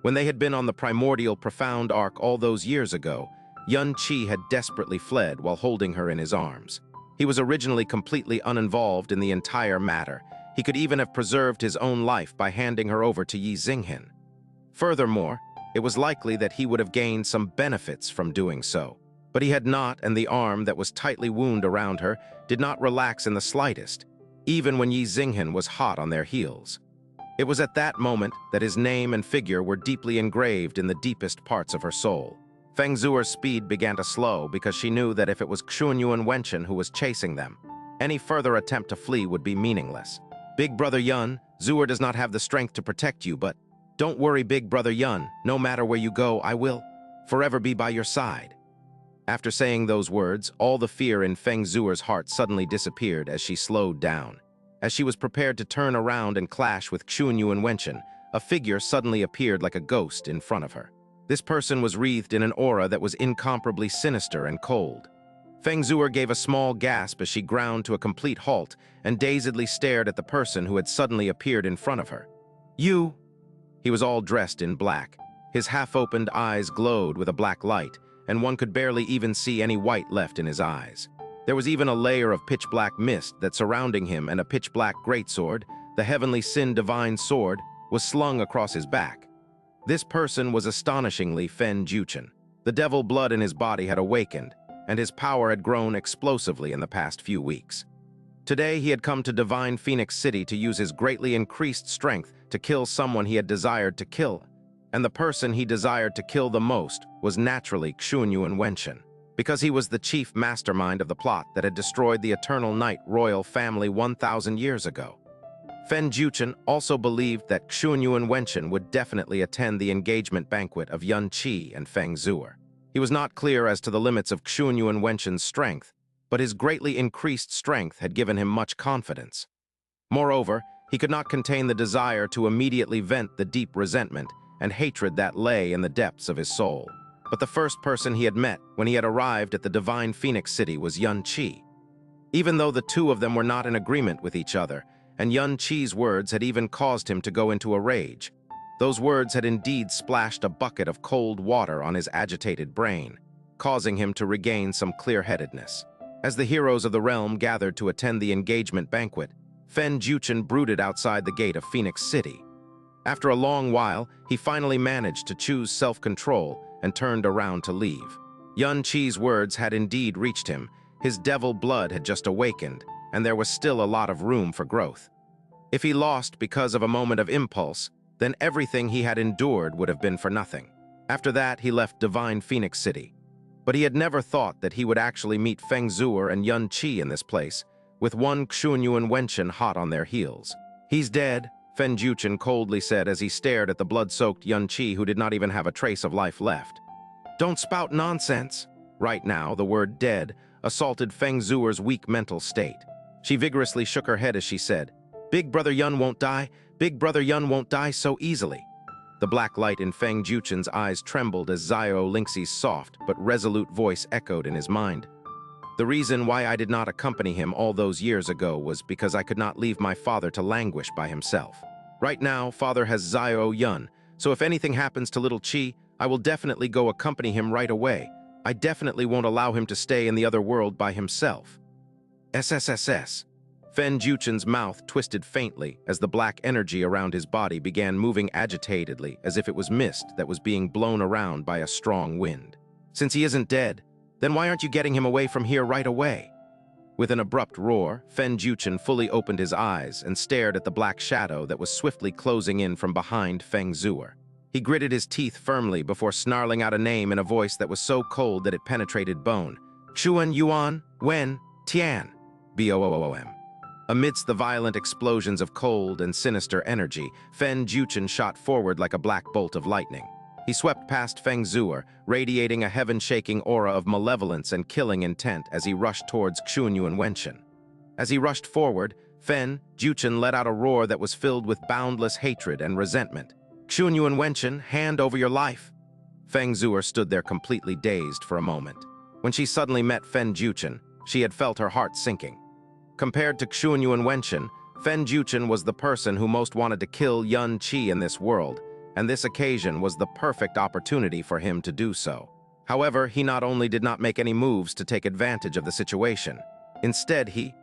When they had been on the primordial profound arc all those years ago, Xianxia had desperately fled while holding her in his arms. He was originally completely uninvolved in the entire matter. He could even have preserved his own life by handing her over to Yi Xinghen. Furthermore, it was likely that he would have gained some benefits from doing so. But he had not, and the arm that was tightly wound around her did not relax in the slightest, even when Yi Xinghen was hot on their heels. It was at that moment that his name and figure were deeply engraved in the deepest parts of her soul. Feng Zuer's speed began to slow because she knew that if it was Xianxia Wenshin who was chasing them, any further attempt to flee would be meaningless. Big Brother Yun, Zuer does not have the strength to protect you, but don't worry, Big Brother Yun. No matter where you go, I will forever be by your side. After saying those words, all the fear in Feng Zuer's heart suddenly disappeared as she slowed down. As she was prepared to turn around and clash with Xianxia Wenshin, a figure suddenly appeared like a ghost in front of her. This person was wreathed in an aura that was incomparably sinister and cold. Feng Zuer gave a small gasp as she ground to a complete halt and dazedly stared at the person who had suddenly appeared in front of her. "You, He was all dressed in black. His half-opened eyes glowed with a black light, and one could barely even see any white left in his eyes. There was even a layer of pitch-black mist that surrounding him, and a pitch-black greatsword, the heavenly sin-divine sword, was slung across his back. This person was astonishingly Fen Juchen. The devil blood in his body had awakened, and his power had grown explosively in the past few weeks. Today he had come to Divine Phoenix City to use his greatly increased strength to kill someone he had desired to kill, and the person he desired to kill the most was naturally Xianxia Wenshen, because he was the chief mastermind of the plot that had destroyed the Eternal Night royal family 1,000 years ago. Fen Juchen also believed that Xianxia Wenshen would definitely attend the engagement banquet of Yun Qi and Feng Zuer. He was not clear as to the limits of Xianxia Wenshen's strength, but his greatly increased strength had given him much confidence. Moreover, he could not contain the desire to immediately vent the deep resentment and hatred that lay in the depths of his soul. But the first person he had met when he had arrived at the Divine Phoenix City was Yun Qi. Even though the two of them were not in agreement with each other, and Yun Qi's words had even caused him to go into a rage, those words had indeed splashed a bucket of cold water on his agitated brain, causing him to regain some clear-headedness. As the heroes of the realm gathered to attend the engagement banquet, Fen Juchen brooded outside the gate of Phoenix City. After a long while, he finally managed to choose self-control and turned around to leave. Yun Qi's words had indeed reached him. His devil blood had just awakened, and there was still a lot of room for growth. If he lost because of a moment of impulse, then everything he had endured would have been for nothing. After that, he left Divine Phoenix City. But he had never thought that he would actually meet Feng Zuer and Yun Qi in this place, with one Xianxia Wenshen hot on their heels. "He's dead," Fen Juchen coldly said as he stared at the blood-soaked Yun Qi, who did not even have a trace of life left. "Don't spout nonsense." Right now, the word dead assaulted Feng Zuer's weak mental state. She vigorously shook her head as she said, "Big Brother Yun won't die. Big Brother Yun won't die so easily." The black light in Feng Juchen's eyes trembled as Xiao Lingxi's soft but resolute voice echoed in his mind. "The reason why I did not accompany him all those years ago was because I could not leave my father to languish by himself. Right now, father has Xiao Yun, so if anything happens to little Qi, I will definitely go accompany him right away. I definitely won't allow him to stay in the other world by himself." SSSS. Fen Juchen's mouth twisted faintly as the black energy around his body began moving agitatedly as if it was mist that was being blown around by a strong wind. "Since he isn't dead, then why aren't you getting him away from here right away?" With an abrupt roar, Fen Juchen fully opened his eyes and stared at the black shadow that was swiftly closing in from behind Feng Zuer. He gritted his teeth firmly before snarling out a name in a voice that was so cold that it penetrated bone. "Xuan Yuan Wen Tian." BOOOM. Amidst the violent explosions of cold and sinister energy, Fen Juchen shot forward like a black bolt of lightning. He swept past Feng Zuer, radiating a heaven-shaking aura of malevolence and killing intent as he rushed towards Xianxia Wenshen. As he rushed forward, Fen Juchen let out a roar that was filled with boundless hatred and resentment. "Xianxia Wenshen, hand over your life!" Feng Zuer stood there completely dazed for a moment. When she suddenly met Fen Juchen, she had felt her heart sinking. Compared to Xianxia Wenshen, Fen Juchen was the person who most wanted to kill Yun Qi in this world, and this occasion was the perfect opportunity for him to do so. However, he not only did not make any moves to take advantage of the situation, instead he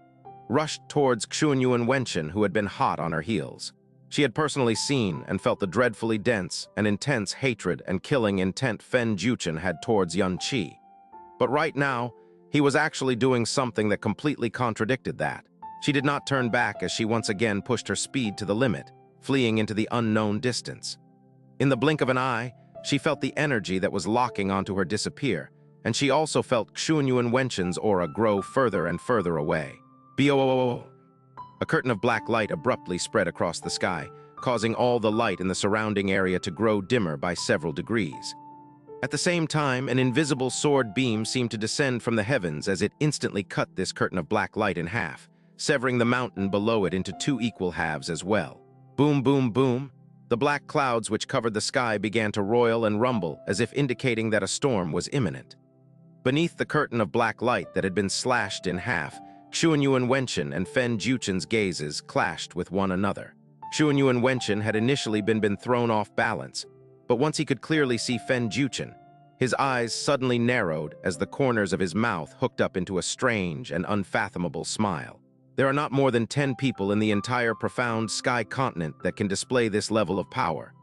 rushed towards Xianxia Wenshen, who had been hot on her heels. She had personally seen and felt the dreadfully dense and intense hatred and killing intent Fen Juchen had towards Yun Qi. But right now, he was actually doing something that completely contradicted that. She did not turn back as she once again pushed her speed to the limit, fleeing into the unknown distance. In the blink of an eye, she felt the energy that was locking onto her disappear, and she also felt Xianxia Wenshen's aura grow further and further away. BOOOO. A curtain of black light abruptly spread across the sky, causing all the light in the surrounding area to grow dimmer by several degrees. At the same time, an invisible sword beam seemed to descend from the heavens as it instantly cut this curtain of black light in half, severing the mountain below it into two equal halves as well. Boom, boom, boom. The black clouds which covered the sky began to roil and rumble as if indicating that a storm was imminent. Beneath the curtain of black light that had been slashed in half, Xianxia Wenshen and Fen Juchen's gazes clashed with one another. Xianxia Wenchen had initially been thrown off balance, but once he could clearly see Fen Juchen, his eyes suddenly narrowed as the corners of his mouth hooked up into a strange and unfathomable smile. There are not more than 10 people in the entire profound sky continent that can display this level of power.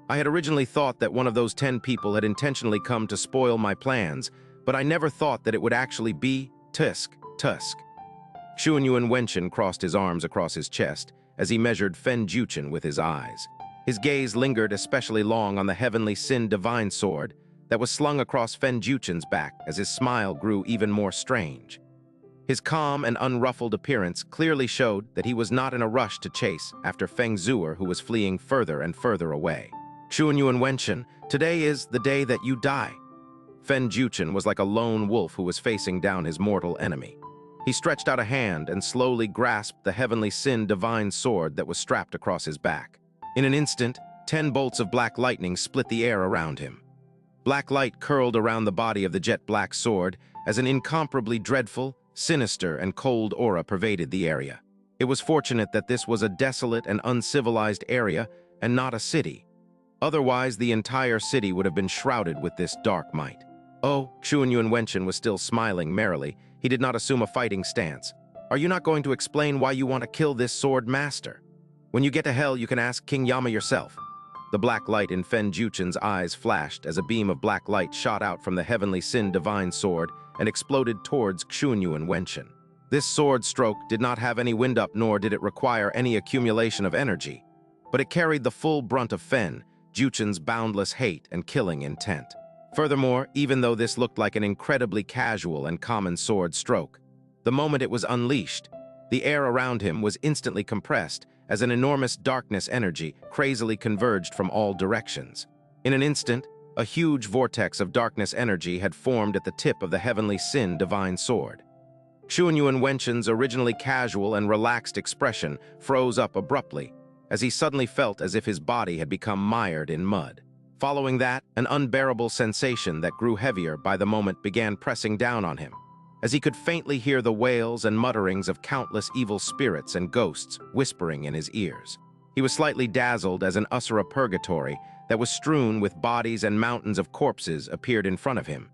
I had originally thought that one of those 10 people had intentionally come to spoil my plans, but I never thought that it would actually be Tusk. Xianxia Wenchen crossed his arms across his chest as he measured Fen Juchen with his eyes. His gaze lingered especially long on the heavenly sin divine sword that was slung across Fen Juchen's back as his smile grew even more strange. His calm and unruffled appearance clearly showed that he was not in a rush to chase after Feng Zuer, who was fleeing further and further away. Xianxia Wenchen, today is the day that you die. Fen Juchen was like a lone wolf who was facing down his mortal enemy. He stretched out a hand and slowly grasped the heavenly sin divine sword that was strapped across his back. In an instant, 10 bolts of black lightning split the air around him. Black light curled around the body of the jet-black sword as an incomparably dreadful, sinister, and cold aura pervaded the area. It was fortunate that this was a desolate and uncivilized area and not a city. Otherwise, the entire city would have been shrouded with this dark might. Oh, Xianxia Wenchen was still smiling merrily. He did not assume a fighting stance. Are you not going to explain why you want to kill this sword master? When you get to hell, you can ask King Yama yourself. The black light in Fen Juchen's eyes flashed as a beam of black light shot out from the heavenly sin divine sword and exploded towards Xianxia Wenchen. This sword stroke did not have any wind-up, nor did it require any accumulation of energy, but it carried the full brunt of Fen Juchen's boundless hate and killing intent. Furthermore, even though this looked like an incredibly casual and common sword stroke, the moment it was unleashed, the air around him was instantly compressed as an enormous darkness energy crazily converged from all directions. In an instant, a huge vortex of darkness energy had formed at the tip of the heavenly sin divine sword. Xianxia Wenchen's originally casual and relaxed expression froze up abruptly as he suddenly felt as if his body had become mired in mud. Following that, an unbearable sensation that grew heavier by the moment began pressing down on him, as he could faintly hear the wails and mutterings of countless evil spirits and ghosts whispering in his ears. He was slightly dazzled as an Usura purgatory that was strewn with bodies and mountains of corpses appeared in front of him.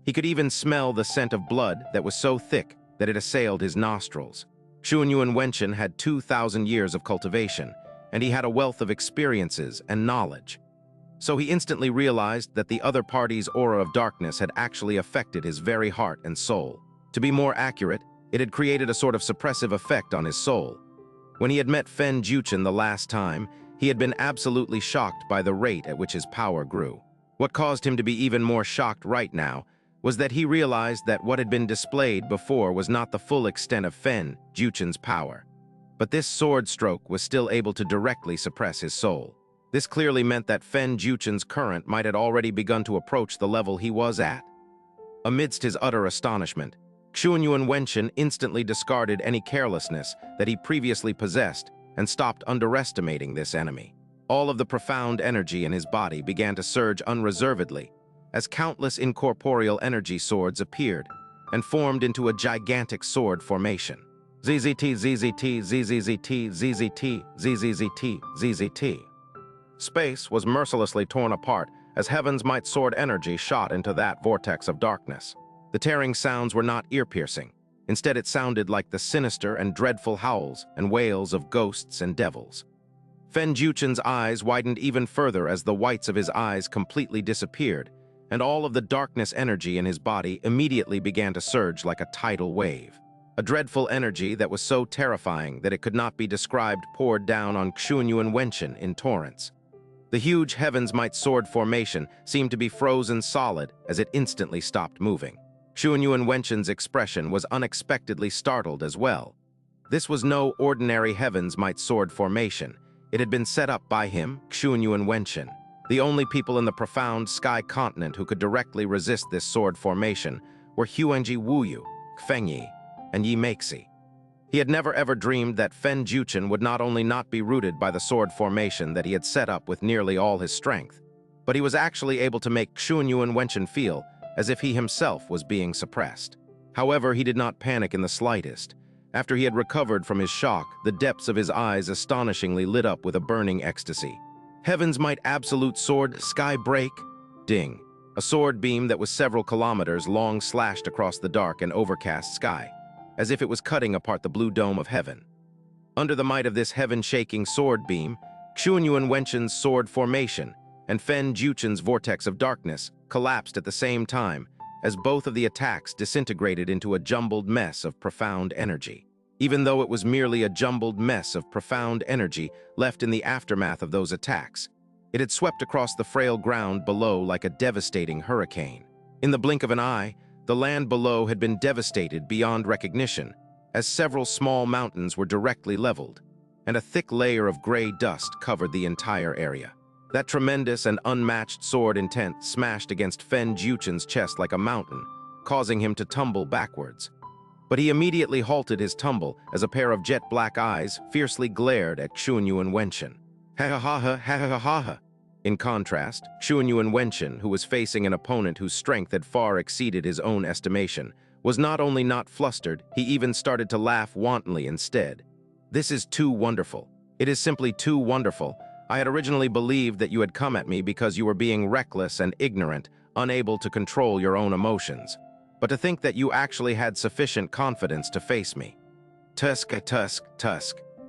He could even smell the scent of blood that was so thick that it assailed his nostrils. Xianxia Wenchen had 2,000 years of cultivation, and he had a wealth of experiences and knowledge. So he instantly realized that the other party's aura of darkness had actually affected his very heart and soul. To be more accurate, it had created a sort of suppressive effect on his soul. When he had met Fen Juchen the last time, he had been absolutely shocked by the rate at which his power grew. What caused him to be even more shocked right now was that he realized that what had been displayed before was not the full extent of Fen Juchen's power. But this sword stroke was still able to directly suppress his soul. This clearly meant that Fen Juchen's current might had already begun to approach the level he was at. Amidst his utter astonishment, Xianxia Wenchen instantly discarded any carelessness that he previously possessed and stopped underestimating this enemy. All of the profound energy in his body began to surge unreservedly as countless incorporeal energy swords appeared and formed into a gigantic sword formation. ZZT, ZZT, ZZZT, ZZT, ZZZT, ZZT. Space was mercilessly torn apart as Heaven's Might sword energy shot into that vortex of darkness. The tearing sounds were not ear-piercing. Instead, it sounded like the sinister and dreadful howls and wails of ghosts and devils. Fen Juchen's eyes widened even further as the whites of his eyes completely disappeared, and all of the darkness energy in his body immediately began to surge like a tidal wave. A dreadful energy that was so terrifying that it could not be described poured down on Xianxia Wenchen in torrents. The huge Heaven's Might sword formation seemed to be frozen solid as it instantly stopped moving. Xianxia Wenchen's expression was unexpectedly startled as well. This was no ordinary Heaven's Might sword formation. It had been set up by him, Xianxia Wenchen. The only people in the profound sky continent who could directly resist this sword formation were Huangji Wuyu, Fengyi, and Yi Meixi. He had never ever dreamed that Fen Juchen would not only not be rooted by the sword formation that he had set up with nearly all his strength, but he was actually able to make Xianxia Wenchen feel as if he himself was being suppressed. However, he did not panic in the slightest, After he had recovered from his shock, the depths of his eyes astonishingly lit up with a burning ecstasy. Heaven's might absolute sword, sky break? Ding. A sword beam that was several kilometers long slashed across the dark and overcast sky, as if it was cutting apart the blue dome of heaven. Under the might of this heaven-shaking sword beam, Xianxia Wenshen's sword formation and Fen Juchen's vortex of darkness collapsed at the same time, as both of the attacks disintegrated into a jumbled mess of profound energy. Even though it was merely a jumbled mess of profound energy left in the aftermath of those attacks, it had swept across the frail ground below like a devastating hurricane. In the blink of an eye, the land below had been devastated beyond recognition, as several small mountains were directly leveled, and a thick layer of gray dust covered the entire area. That tremendous and unmatched sword intent smashed against Fen Juchen's chest like a mountain, causing him to tumble backwards. But he immediately halted his tumble as a pair of jet-black eyes fiercely glared at Xianxia Wenshen. Ha-ha-ha-ha, ha-ha-ha-ha. In contrast, Xianxia Wenshen, who was facing an opponent whose strength had far exceeded his own estimation, was not only not flustered, he even started to laugh wantonly instead. This is too wonderful. It is simply too wonderful. I had originally believed that you had come at me because you were being reckless and ignorant, unable to control your own emotions. But to think that you actually had sufficient confidence to face me. Tusk.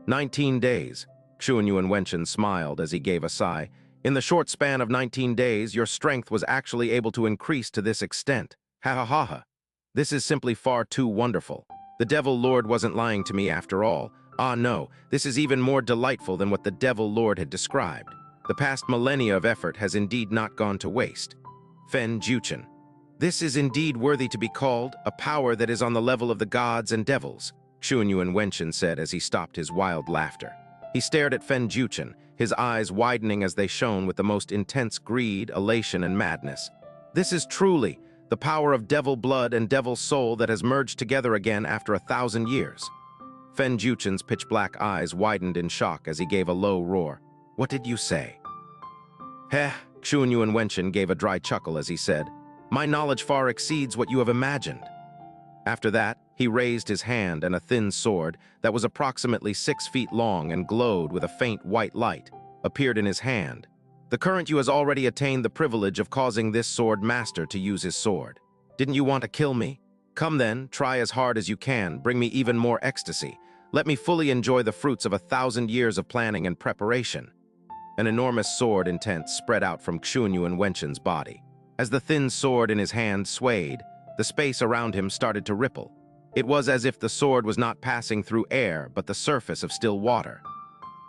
19 days. Xianxia Wenshen smiled as he gave a sigh. In the short span of 19 days, your strength was actually able to increase to this extent. Ha ha ha ha. This is simply far too wonderful. The Devil Lord wasn't lying to me after all. Ah no, this is even more delightful than what the Devil Lord had described. The past millennia of effort has indeed not gone to waste. Fen Juchen. This is indeed worthy to be called a power that is on the level of the gods and devils, Xianxia Wenshen said as he stopped his wild laughter. He stared at Fen Juchen, his eyes widening as they shone with the most intense greed, elation, and madness. This is truly the power of devil blood and devil soul that has merged together again after 1,000 years. Fen Juchen's pitch-black eyes widened in shock as he gave a low roar. What did you say? Heh, Xianxia Wenshen gave a dry chuckle as he said, my knowledge far exceeds what you have imagined. After that, he raised his hand and a thin sword that was approximately 6 feet long and glowed with a faint white light appeared in his hand. The current you has already attained the privilege of causing this sword master to use his sword. Didn't you want to kill me? Come then, try as hard as you can, bring me even more ecstasy. Let me fully enjoy the fruits of 1,000 years of planning and preparation. An enormous sword intent spread out from Xianxia Wenshen's body. As the thin sword in his hand swayed, the space around him started to ripple. It was as if the sword was not passing through air, but the surface of still water.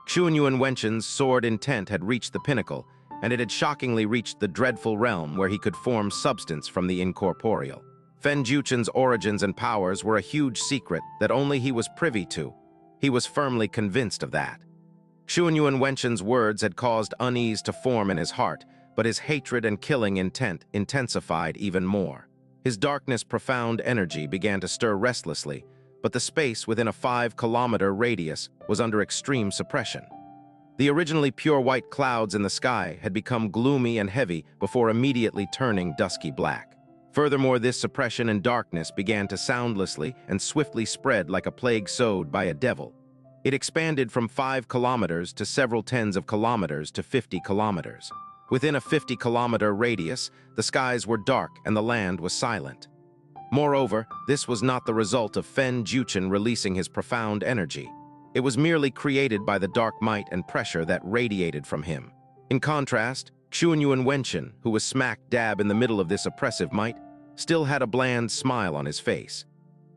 Xianxia Wenshen's sword intent had reached the pinnacle, and it had shockingly reached the dreadful realm where he could form substance from the incorporeal. Fen Juchen's origins and powers were a huge secret that only he was privy to. He was firmly convinced of that. Xianxia Wenshen's words had caused unease to form in his heart, but his hatred and killing intent intensified even more. His darkness profound energy began to stir restlessly, but the space within a 5-kilometer radius was under extreme suppression. The originally pure white clouds in the sky had become gloomy and heavy before immediately turning dusky black. Furthermore, this suppression and darkness began to soundlessly and swiftly spread like a plague sowed by a devil. It expanded from 5 kilometers to several tens of kilometers to 50 kilometers. Within a 50-kilometer radius, the skies were dark and the land was silent. Moreover, this was not the result of Fen Juchen releasing his profound energy. It was merely created by the dark might and pressure that radiated from him. In contrast, Xianxia Wenshen, who was smack dab in the middle of this oppressive might, still had a bland smile on his face.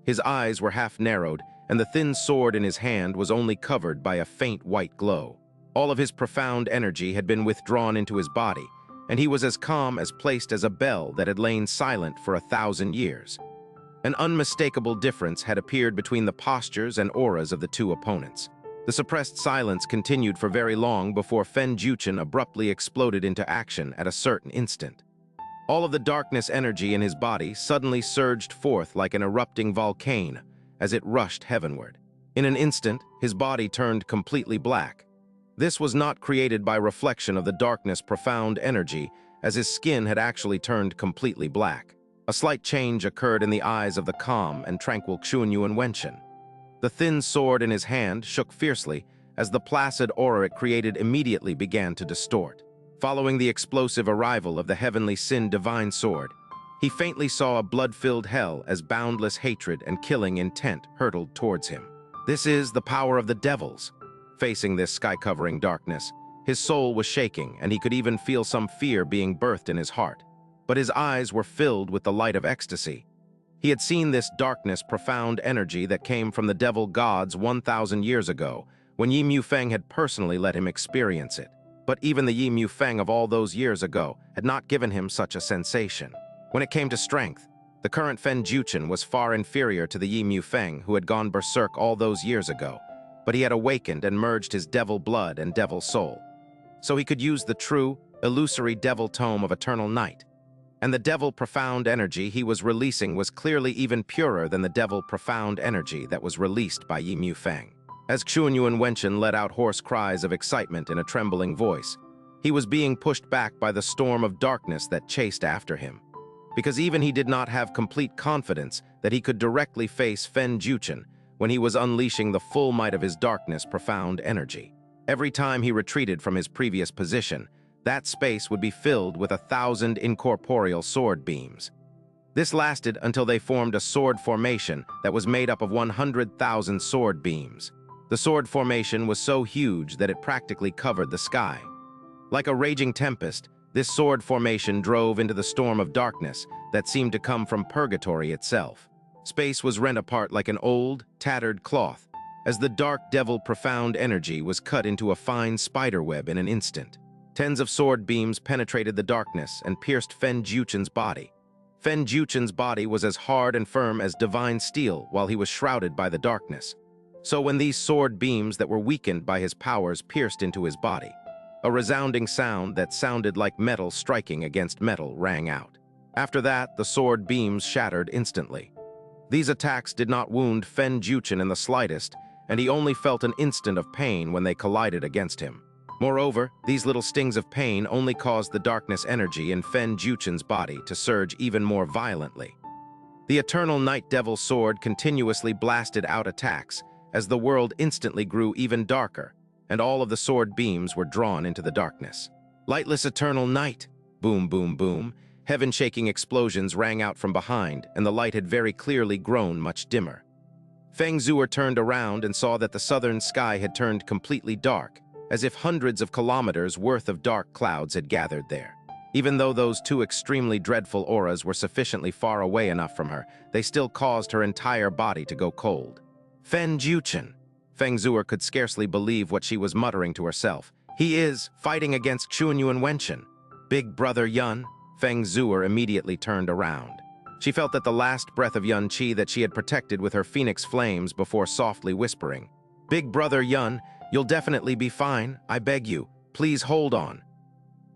His eyes were half-narrowed, and the thin sword in his hand was only covered by a faint white glow. All of his profound energy had been withdrawn into his body, and he was as calm as placed as a bell that had lain silent for 1,000 years. An unmistakable difference had appeared between the postures and auras of the two opponents. The suppressed silence continued for very long before Fen Juchen abruptly exploded into action at a certain instant. All of the darkness energy in his body suddenly surged forth like an erupting volcano as it rushed heavenward. In an instant, his body turned completely black. This was not created by reflection of the darkness' profound energy, as his skin had actually turned completely black. A slight change occurred in the eyes of the calm and tranquil Xianxia Wenshen. The thin sword in his hand shook fiercely as the placid aura it created immediately began to distort. Following the explosive arrival of the heavenly sin divine sword, he faintly saw a blood-filled hell as boundless hatred and killing intent hurtled towards him. This is the power of the devils. Facing this sky-covering darkness, his soul was shaking and he could even feel some fear being birthed in his heart. But his eyes were filled with the light of ecstasy. He had seen this darkness, profound energy that came from the devil gods 1,000 years ago, when Yi Mufeng had personally let him experience it. But even the Yi Mufeng of all those years ago had not given him such a sensation. When it came to strength, the current Fen Juchen was far inferior to the Yi Mufeng who had gone berserk all those years ago, but he had awakened and merged his devil blood and devil soul. So he could use the true, illusory devil tome of eternal night. And the devil profound energy he was releasing was clearly even purer than the devil profound energy that was released by Yi Mufeng. As Xuanyuan Wenchen let out hoarse cries of excitement in a trembling voice, he was being pushed back by the storm of darkness that chased after him. Because even he did not have complete confidence that he could directly face Fen Juchen when he was unleashing the full might of his darkness profound energy. Every time he retreated from his previous position, that space would be filled with 1,000 incorporeal sword beams. This lasted until they formed a sword formation that was made up of 100,000 sword beams. The sword formation was so huge that it practically covered the sky. Like a raging tempest, this sword formation drove into the storm of darkness that seemed to come from purgatory itself. Space was rent apart like an old, tattered cloth, as the dark devil profound energy was cut into a fine spiderweb in an instant. Tens of sword beams penetrated the darkness and pierced Fen Juchen's body. Fen Juchen's body was as hard and firm as divine steel while he was shrouded by the darkness. So when these sword beams that were weakened by his powers pierced into his body, a resounding sound that sounded like metal striking against metal rang out. After that, the sword beams shattered instantly. These attacks did not wound Fen Juchen in the slightest, and he only felt an instant of pain when they collided against him. Moreover, these little stings of pain only caused the darkness energy in Fen Juchen's body to surge even more violently. The eternal Night Devil sword continuously blasted out attacks as the world instantly grew even darker, and all of the sword beams were drawn into the darkness. Lightless eternal night! Boom, boom, boom. Heaven-shaking explosions rang out from behind, and the light had very clearly grown much dimmer. Feng Zuer turned around and saw that the southern sky had turned completely dark, as if hundreds of kilometers worth of dark clouds had gathered there. Even though those two extremely dreadful auras were sufficiently far away enough from her, they still caused her entire body to go cold. Fen Juchen! Feng Zuer could scarcely believe what she was muttering to herself. He is fighting against Xuanyuan Wenchen. Big brother Yun! Feng Zuer immediately turned around. She felt that the last breath of Yun Qi that she had protected with her phoenix flames before softly whispering, "Big brother Yun, you'll definitely be fine, I beg you, please hold on."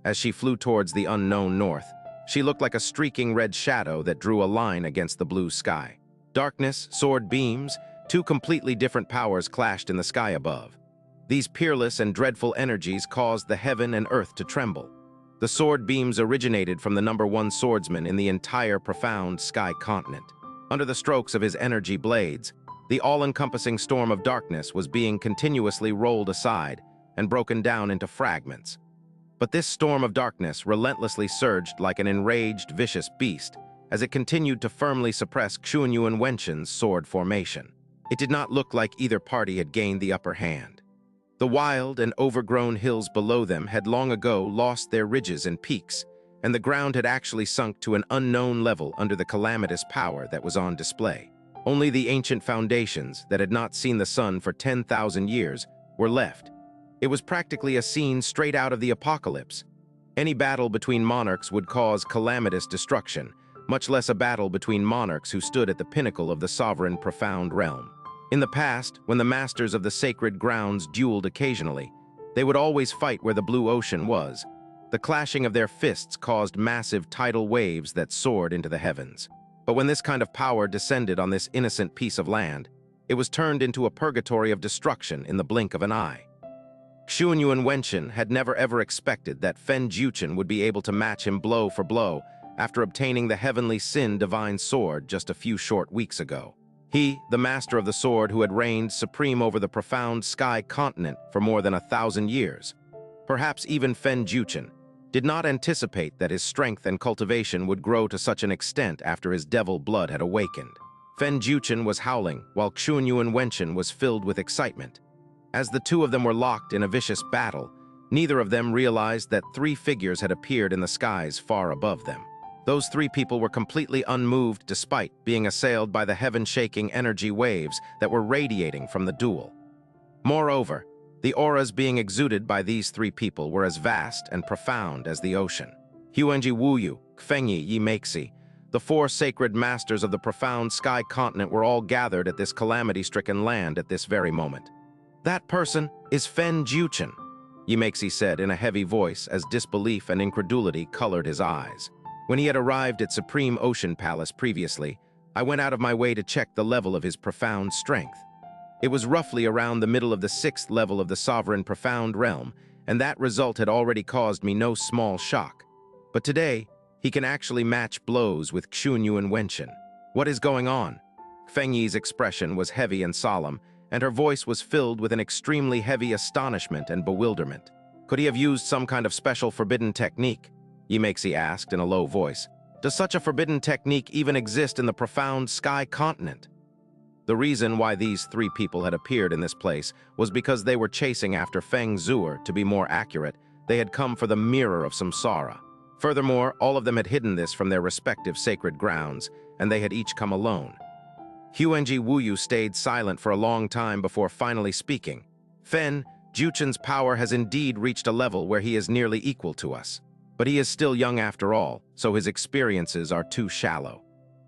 As she flew towards the unknown north, she looked like a streaking red shadow that drew a line against the blue sky. Darkness, sword beams, two completely different powers clashed in the sky above. These peerless and dreadful energies caused the heaven and earth to tremble. The sword beams originated from the #1 swordsman in the entire profound sky continent. Under the strokes of his energy blades, the all-encompassing storm of darkness was being continuously rolled aside and broken down into fragments. But this storm of darkness relentlessly surged like an enraged, vicious beast as it continued to firmly suppress Xuanyuan Wenchen's sword formation. It did not look like either party had gained the upper hand. The wild and overgrown hills below them had long ago lost their ridges and peaks, and the ground had actually sunk to an unknown level under the calamitous power that was on display. Only the ancient foundations that had not seen the sun for 10,000 years were left. It was practically a scene straight out of the apocalypse. Any battle between monarchs would cause calamitous destruction, much less a battle between monarchs who stood at the pinnacle of the sovereign profound realm. In the past, when the masters of the sacred grounds dueled occasionally, they would always fight where the blue ocean was. The clashing of their fists caused massive tidal waves that soared into the heavens. But when this kind of power descended on this innocent piece of land, it was turned into a purgatory of destruction in the blink of an eye. Xuanyuan Wenchen had never ever expected that Fen Juchen would be able to match him blow for blow after obtaining the heavenly sin divine sword just a few short weeks ago. He, the master of the sword who had reigned supreme over the profound sky continent for more than 1,000 years, perhaps even Fen Juchen, did not anticipate that his strength and cultivation would grow to such an extent after his devil blood had awakened. Fen Juchen was howling, while Xuanyuan Wenchen was filled with excitement. As the two of them were locked in a vicious battle, neither of them realized that three figures had appeared in the skies far above them. Those three people were completely unmoved despite being assailed by the heaven-shaking energy waves that were radiating from the duel. Moreover, the auras being exuded by these three people were as vast and profound as the ocean. Huenji Wuyu, Fengyi Yi Meixi, the four sacred masters of the profound sky continent were all gathered at this calamity-stricken land at this very moment. "That person is Fen Juchen," Yi Meixi said in a heavy voice as disbelief and incredulity colored his eyes. When he had arrived at Supreme Ocean Palace previously, I went out of my way to check the level of his profound strength. It was roughly around the middle of the 6th level of the sovereign profound realm, and that result had already caused me no small shock. But today, he can actually match blows with Xuanyuan Wenchen. What is going on? Fengyi's expression was heavy and solemn, and her voice was filled with an extremely heavy astonishment and bewilderment. Could he have used some kind of special forbidden technique? Yi Meixi asked in a low voice. Does such a forbidden technique even exist in the profound sky continent? The reason why these three people had appeared in this place was because they were chasing after Feng Zuer. To be more accurate, they had come for the mirror of samsara. Furthermore, all of them had hidden this from their respective sacred grounds, and they had each come alone. Huenji Wuyu stayed silent for a long time before finally speaking. "Fen Juchen's power has indeed reached a level where he is nearly equal to us. But he is still young after all, so his experiences are too shallow.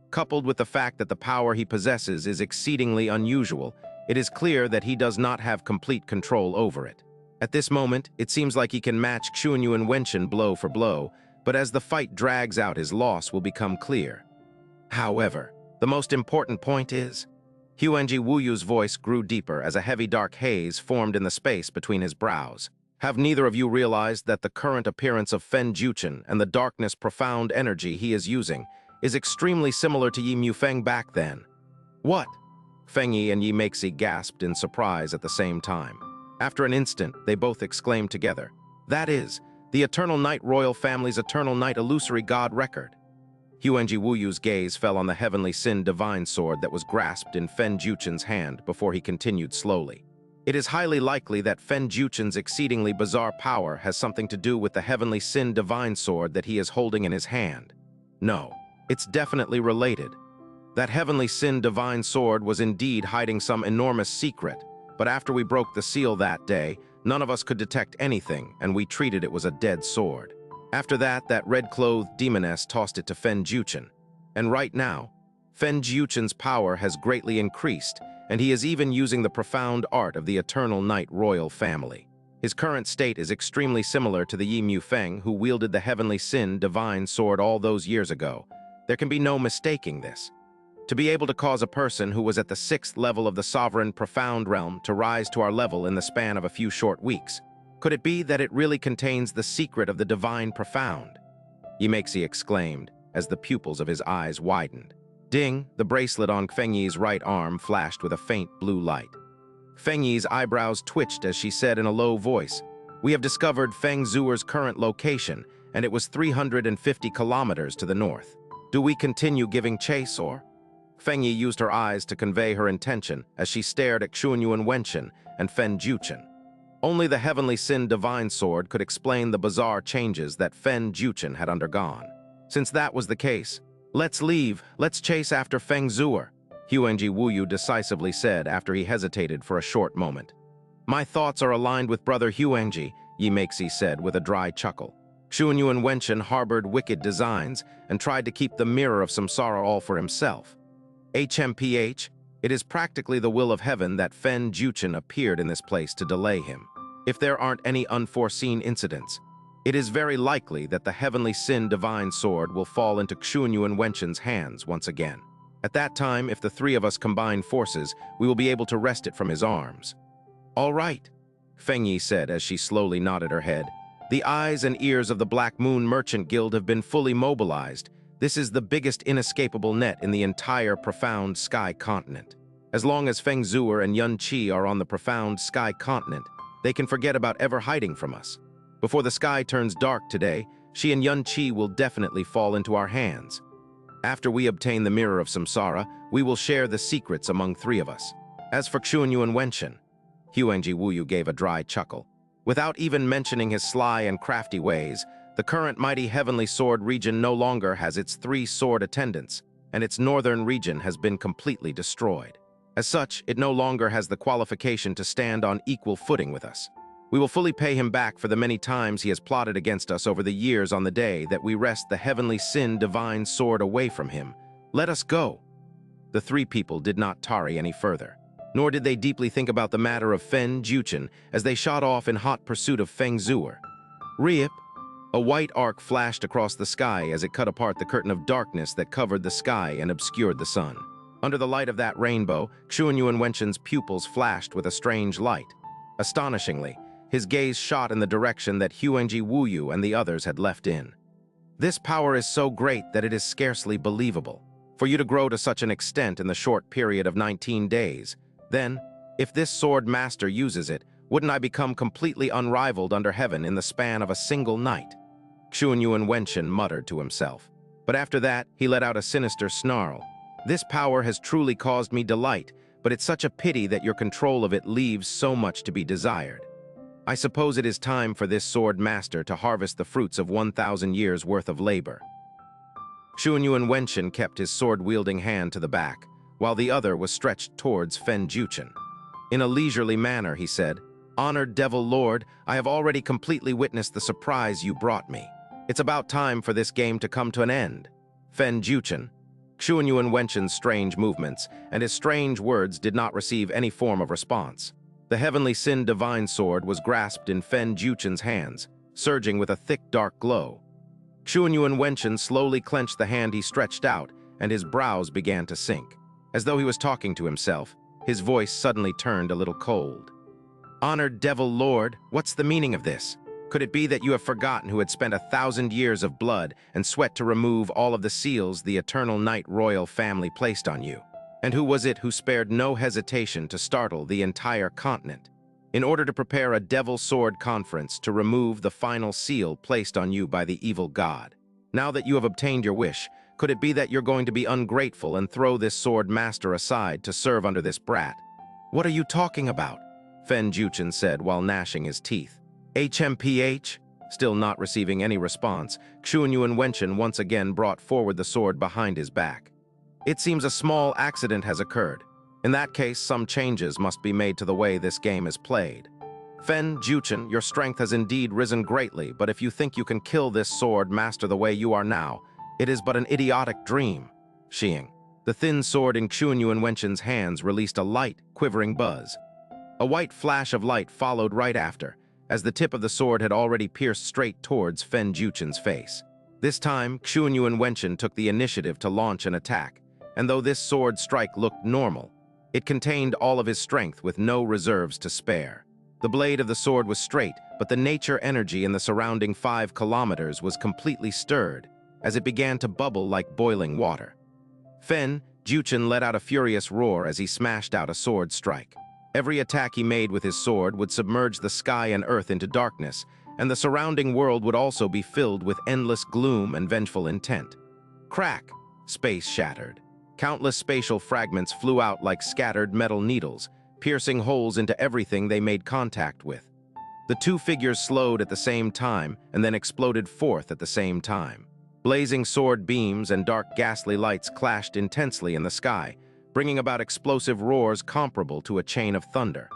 Coupled with the fact that the power he possesses is exceedingly unusual, it is clear that he does not have complete control over it. At this moment, it seems like he can match Xuanyuan Wenchen blow for blow, but as the fight drags out, his loss will become clear. However, the most important point is..." Huenji Wuyu's voice grew deeper as a heavy dark haze formed in the space between his brows. "Have neither of you realized that the current appearance of Fen Juchen and the darkness profound energy he is using is extremely similar to Yi Mufeng back then?" "What?" Fengyi and Yi Meixi gasped in surprise at the same time. After an instant, they both exclaimed together, "That is, the Eternal Night Royal Family's Eternal Night Illusory God record." Huenji Wuyu's gaze fell on the Heavenly Sin Divine Sword that was grasped in Fen Juchen's hand before he continued slowly. "It is highly likely that Fen Juchen's exceedingly bizarre power has something to do with the Heavenly Sin Divine Sword that he is holding in his hand. No, it's definitely related. That Heavenly Sin Divine Sword was indeed hiding some enormous secret, but after we broke the seal that day, none of us could detect anything, and we treated it was a dead sword. After that, that red-clothed demoness tossed it to Fen Juchen. And right now, Fen Juchen's power has greatly increased, and he is even using the profound art of the Eternal Night Royal Family. His current state is extremely similar to the Yi Mufeng who wielded the Heavenly Sin Divine Sword all those years ago. There can be no mistaking this. To be able to cause a person who was at the 6th level of the Sovereign Profound Realm to rise to our level in the span of a few short weeks, could it be that it really contains the secret of the Divine Profound?" Yi Meixi exclaimed as the pupils of his eyes widened. Ding, the bracelet on Fengyi's right arm flashed with a faint blue light. Fengyi's eyebrows twitched as she said in a low voice, "We have discovered Feng Zuer's current location, and it was 350 kilometers to the north. Do we continue giving chase, or?" Fengyi used her eyes to convey her intention as she stared at Xuanyuan Wenchen and Fen Juchen. Only the Heavenly Sin Divine Sword could explain the bizarre changes that Fen Juchen had undergone. Since that was the case, "Let's leave. Let's chase after Feng Zuer," Huenji Wuyu decisively said after he hesitated for a short moment. "My thoughts are aligned with Brother Huenji," Yi Meixi said with a dry chuckle. Xuanyuan Wenchen harbored wicked designs and tried to keep the mirror of samsara all for himself. HMPH, it is practically the will of heaven that Fen Juchen appeared in this place to delay him. If there aren't any unforeseen incidents, it is very likely that the Heavenly Sin Divine Sword will fall into Xuanyuan Wenchen's hands once again. At that time, if the three of us combine forces, we will be able to wrest it from his arms." "All right," Fengyi said as she slowly nodded her head. "The eyes and ears of the Black Moon Merchant Guild have been fully mobilized. This is the biggest inescapable net in the entire profound sky continent. As long as Feng Zuer and Yun Qi are on the profound sky continent, they can forget about ever hiding from us. Before the sky turns dark today, she and Yun Qi will definitely fall into our hands. After we obtain the Mirror of Samsara, we will share the secrets among three of us. As for Xuanyuan Wenshin, Huangji Wuyu gave a dry chuckle. Without even mentioning his sly and crafty ways, the current mighty Heavenly Sword region no longer has its three sword attendants, and its northern region has been completely destroyed. As such, it no longer has the qualification to stand on equal footing with us. We will fully pay him back for the many times he has plotted against us over the years on the day that we wrest the Heavenly Divine Sword away from him. Let us go. The three people did not tarry any further, nor did they deeply think about the matter of Fen Juchen as they shot off in hot pursuit of Feng Zuer. Reap! A white arc flashed across the sky as it cut apart the curtain of darkness that covered the sky and obscured the sun. Under the light of that rainbow, Xuanyuan Wenshin's pupils flashed with a strange light. Astonishingly, his gaze shot in the direction that Huangji Wuyu and the others had left in. This power is so great that it is scarcely believable. For you to grow to such an extent in the short period of 19 days, then, if this sword master uses it, wouldn't I become completely unrivaled under heaven in the span of a single night? Xuanyuan Wenshin muttered to himself. But after that, he let out a sinister snarl. This power has truly caused me delight, but it's such a pity that your control of it leaves so much to be desired. I suppose it is time for this sword master to harvest the fruits of 1,000 years' worth of labor. Xuanyuan Wenshin kept his sword-wielding hand to the back, while the other was stretched towards Fen Juchen. In a leisurely manner, he said, "Honored Devil Lord, I have already completely witnessed the surprise you brought me. It's about time for this game to come to an end." Fen Juchen. Xuanyuan Wenshin's strange movements and his strange words did not receive any form of response. The Heavenly Divine Sword was grasped in Fen Juchen's hands, surging with a thick, dark glow. Xuanyuan Wenshin slowly clenched the hand he stretched out, and his brows began to sink. As though he was talking to himself, his voice suddenly turned a little cold. "Honored Devil Lord, what's the meaning of this? Could it be that you have forgotten who had spent 1,000 years of blood and sweat to remove all of the seals the Eternal Night Royal family placed on you? And who was it who spared no hesitation to startle the entire continent, in order to prepare a Devil Sword conference to remove the final seal placed on you by the evil god? Now that you have obtained your wish, could it be that you're going to be ungrateful and throw this sword master aside to serve under this brat?" "What are you talking about?" Fen Juchen said while gnashing his teeth. "HMPH?" Still not receiving any response, Xuanyuan Wenshin once again brought forward the sword behind his back. "It seems a small accident has occurred. In that case, some changes must be made to the way this game is played. Fen Juchen, your strength has indeed risen greatly, but if you think you can kill this sword master the way you are now, it is but an idiotic dream." Xiang. The thin sword in Xuanyuan Wenshin's hands released a light, quivering buzz. A white flash of light followed right after, as the tip of the sword had already pierced straight towards Fen Juchen's face. This time, Xuanyuan Wenshin took the initiative to launch an attack, and though this sword strike looked normal, it contained all of his strength with no reserves to spare. The blade of the sword was straight, but the nature energy in the surrounding 5 kilometers was completely stirred, as it began to bubble like boiling water. Fen Juchen let out a furious roar as he smashed out a sword strike. Every attack he made with his sword would submerge the sky and earth into darkness, and the surrounding world would also be filled with endless gloom and vengeful intent. Crack! Space shattered. Countless spatial fragments flew out like scattered metal needles, piercing holes into everything they made contact with. The two figures slowed at the same time and then exploded forth at the same time. Blazing sword beams and dark ghastly lights clashed intensely in the sky, bringing about explosive roars comparable to a chain of thunder.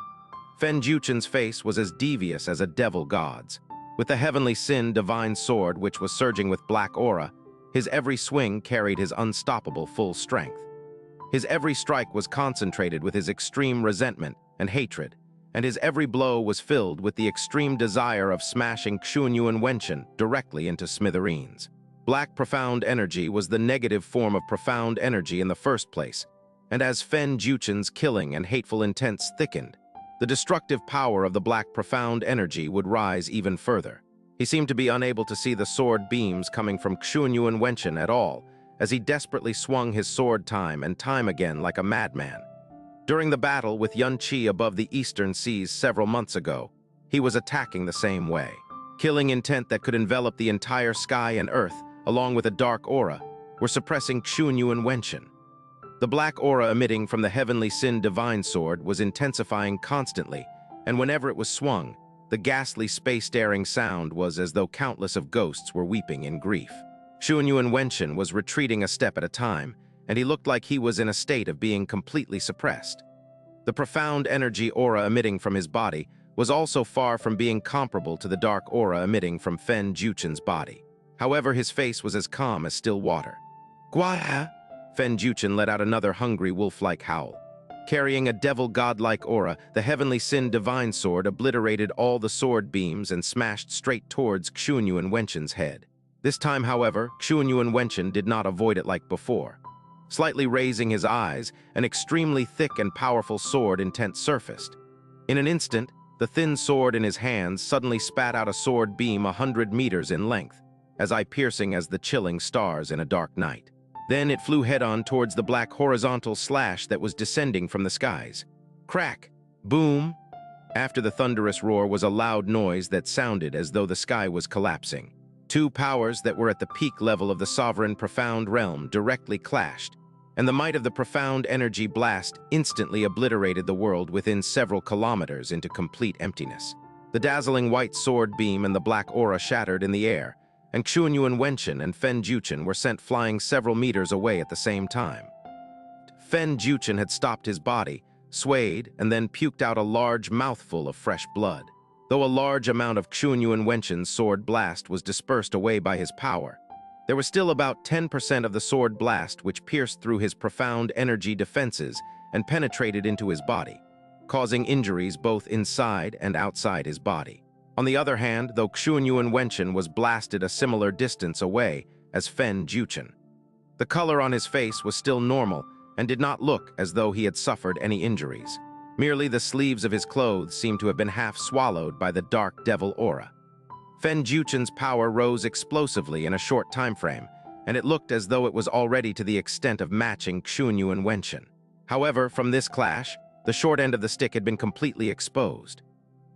Fen Juchen's face was as devious as a devil god's. With the Heavenly Divine Sword which was surging with black aura, his every swing carried his unstoppable full strength. His every strike was concentrated with his extreme resentment and hatred, and his every blow was filled with the extreme desire of smashing Xuanyuan Wenshin directly into smithereens. Black profound energy was the negative form of profound energy in the first place, and as Fen Juchen's killing and hateful intents thickened, the destructive power of the black profound energy would rise even further. He seemed to be unable to see the sword beams coming from Xianxia Wenchen at all, as he desperately swung his sword time and time again like a madman. During the battle with Yun Qi above the eastern seas several months ago, he was attacking the same way. Killing intent that could envelop the entire sky and earth, along with a dark aura, were suppressing Xianxia Wenchen. The black aura emitting from the heavenly Sin divine sword was intensifying constantly, and whenever it was swung, the ghastly space-staring sound was as though countless of ghosts were weeping in grief. Xianxia Wenchen was retreating a step at a time, and he looked like he was in a state of being completely suppressed. The profound energy aura emitting from his body was also far from being comparable to the dark aura emitting from Fen Juchen's body. However, his face was as calm as still water. "Gua!" Fen Juchen let out another hungry wolf-like howl. Carrying a devil-godlike aura, the heavenly Sin divine sword obliterated all the sword beams and smashed straight towards Xianxia Wenchen's head. This time, however, Xianxia Wenchen did not avoid it like before. Slightly raising his eyes, an extremely thick and powerful sword intent surfaced. In an instant, the thin sword in his hands suddenly spat out a sword beam 100 meters in length, as eye-piercing as the chilling stars in a dark night. Then it flew head-on towards the black horizontal slash that was descending from the skies. Crack! Boom! After the thunderous roar was a loud noise that sounded as though the sky was collapsing. Two powers that were at the peak level of the sovereign profound realm directly clashed, and the might of the profound energy blast instantly obliterated the world within several kilometers into complete emptiness. The dazzling white sword beam and the black aura shattered in the air, and Xianxia Wenchen and Fen Juchen were sent flying several meters away at the same time. Fen Juchen had stopped his body, swayed, and then puked out a large mouthful of fresh blood. Though a large amount of Xianxia Wenchen's sword blast was dispersed away by his power, there was still about 10% of the sword blast which pierced through his profound energy defenses and penetrated into his body, causing injuries both inside and outside his body. On the other hand, though Xianxia Wenchen was blasted a similar distance away as Fen Juchen, the color on his face was still normal and did not look as though he had suffered any injuries. Merely the sleeves of his clothes seemed to have been half swallowed by the dark devil aura. Fen Juchen's power rose explosively in a short time frame, and it looked as though it was already to the extent of matching Xianxia Wenchen. However, from this clash, the short end of the stick had been completely exposed.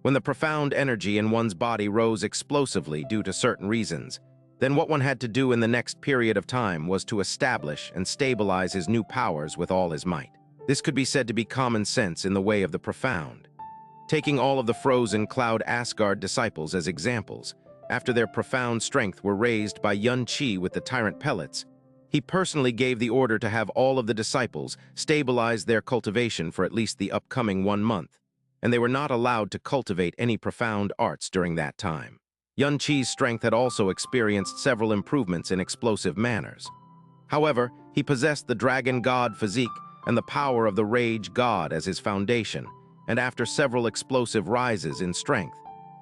When the profound energy in one's body rose explosively due to certain reasons, then what one had to do in the next period of time was to establish and stabilize his new powers with all his might. This could be said to be common sense in the way of the profound. Taking all of the frozen Cloud Asgard disciples as examples, after their profound strength were raised by Yun Qi with the tyrant pellets, he personally gave the order to have all of the disciples stabilize their cultivation for at least the upcoming 1 month, and they were not allowed to cultivate any profound arts during that time. Yun Qi's strength had also experienced several improvements in explosive manners. However, he possessed the dragon god physique and the power of the rage god as his foundation, and after several explosive rises in strength,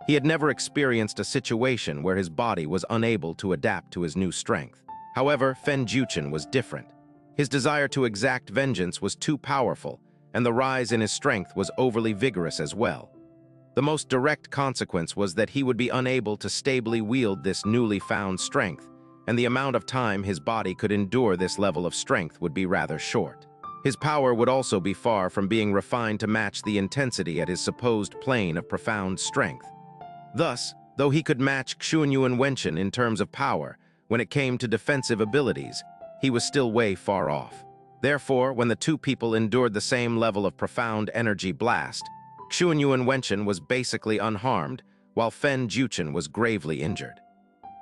he had never experienced a situation where his body was unable to adapt to his new strength. However, Fen Juchen was different. His desire to exact vengeance was too powerful, and the rise in his strength was overly vigorous as well. The most direct consequence was that he would be unable to stably wield this newly found strength, and the amount of time his body could endure this level of strength would be rather short. His power would also be far from being refined to match the intensity at his supposed plane of profound strength. Thus, though he could match Xianxia Wenchen in terms of power, when it came to defensive abilities, he was still way far off. Therefore, when the two people endured the same level of profound energy blast, Xianxia Wenchen was basically unharmed, while Fen Juchen was gravely injured.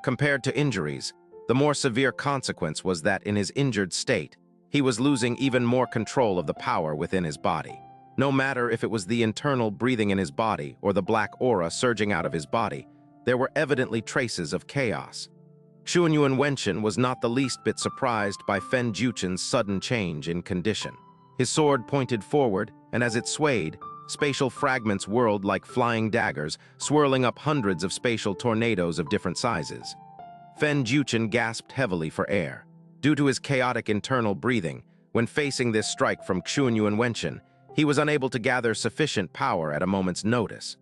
Compared to injuries, the more severe consequence was that in his injured state, he was losing even more control of the power within his body. No matter if it was the internal breathing in his body or the black aura surging out of his body, there were evidently traces of chaos. Xianxia Wenchen was not the least bit surprised by Fen Juchen's sudden change in condition. His sword pointed forward, and as it swayed, spatial fragments whirled like flying daggers, swirling up hundreds of spatial tornadoes of different sizes. Fen Juchen gasped heavily for air. Due to his chaotic internal breathing, when facing this strike from Xianxia Wenchen, he was unable to gather sufficient power at a moment's notice.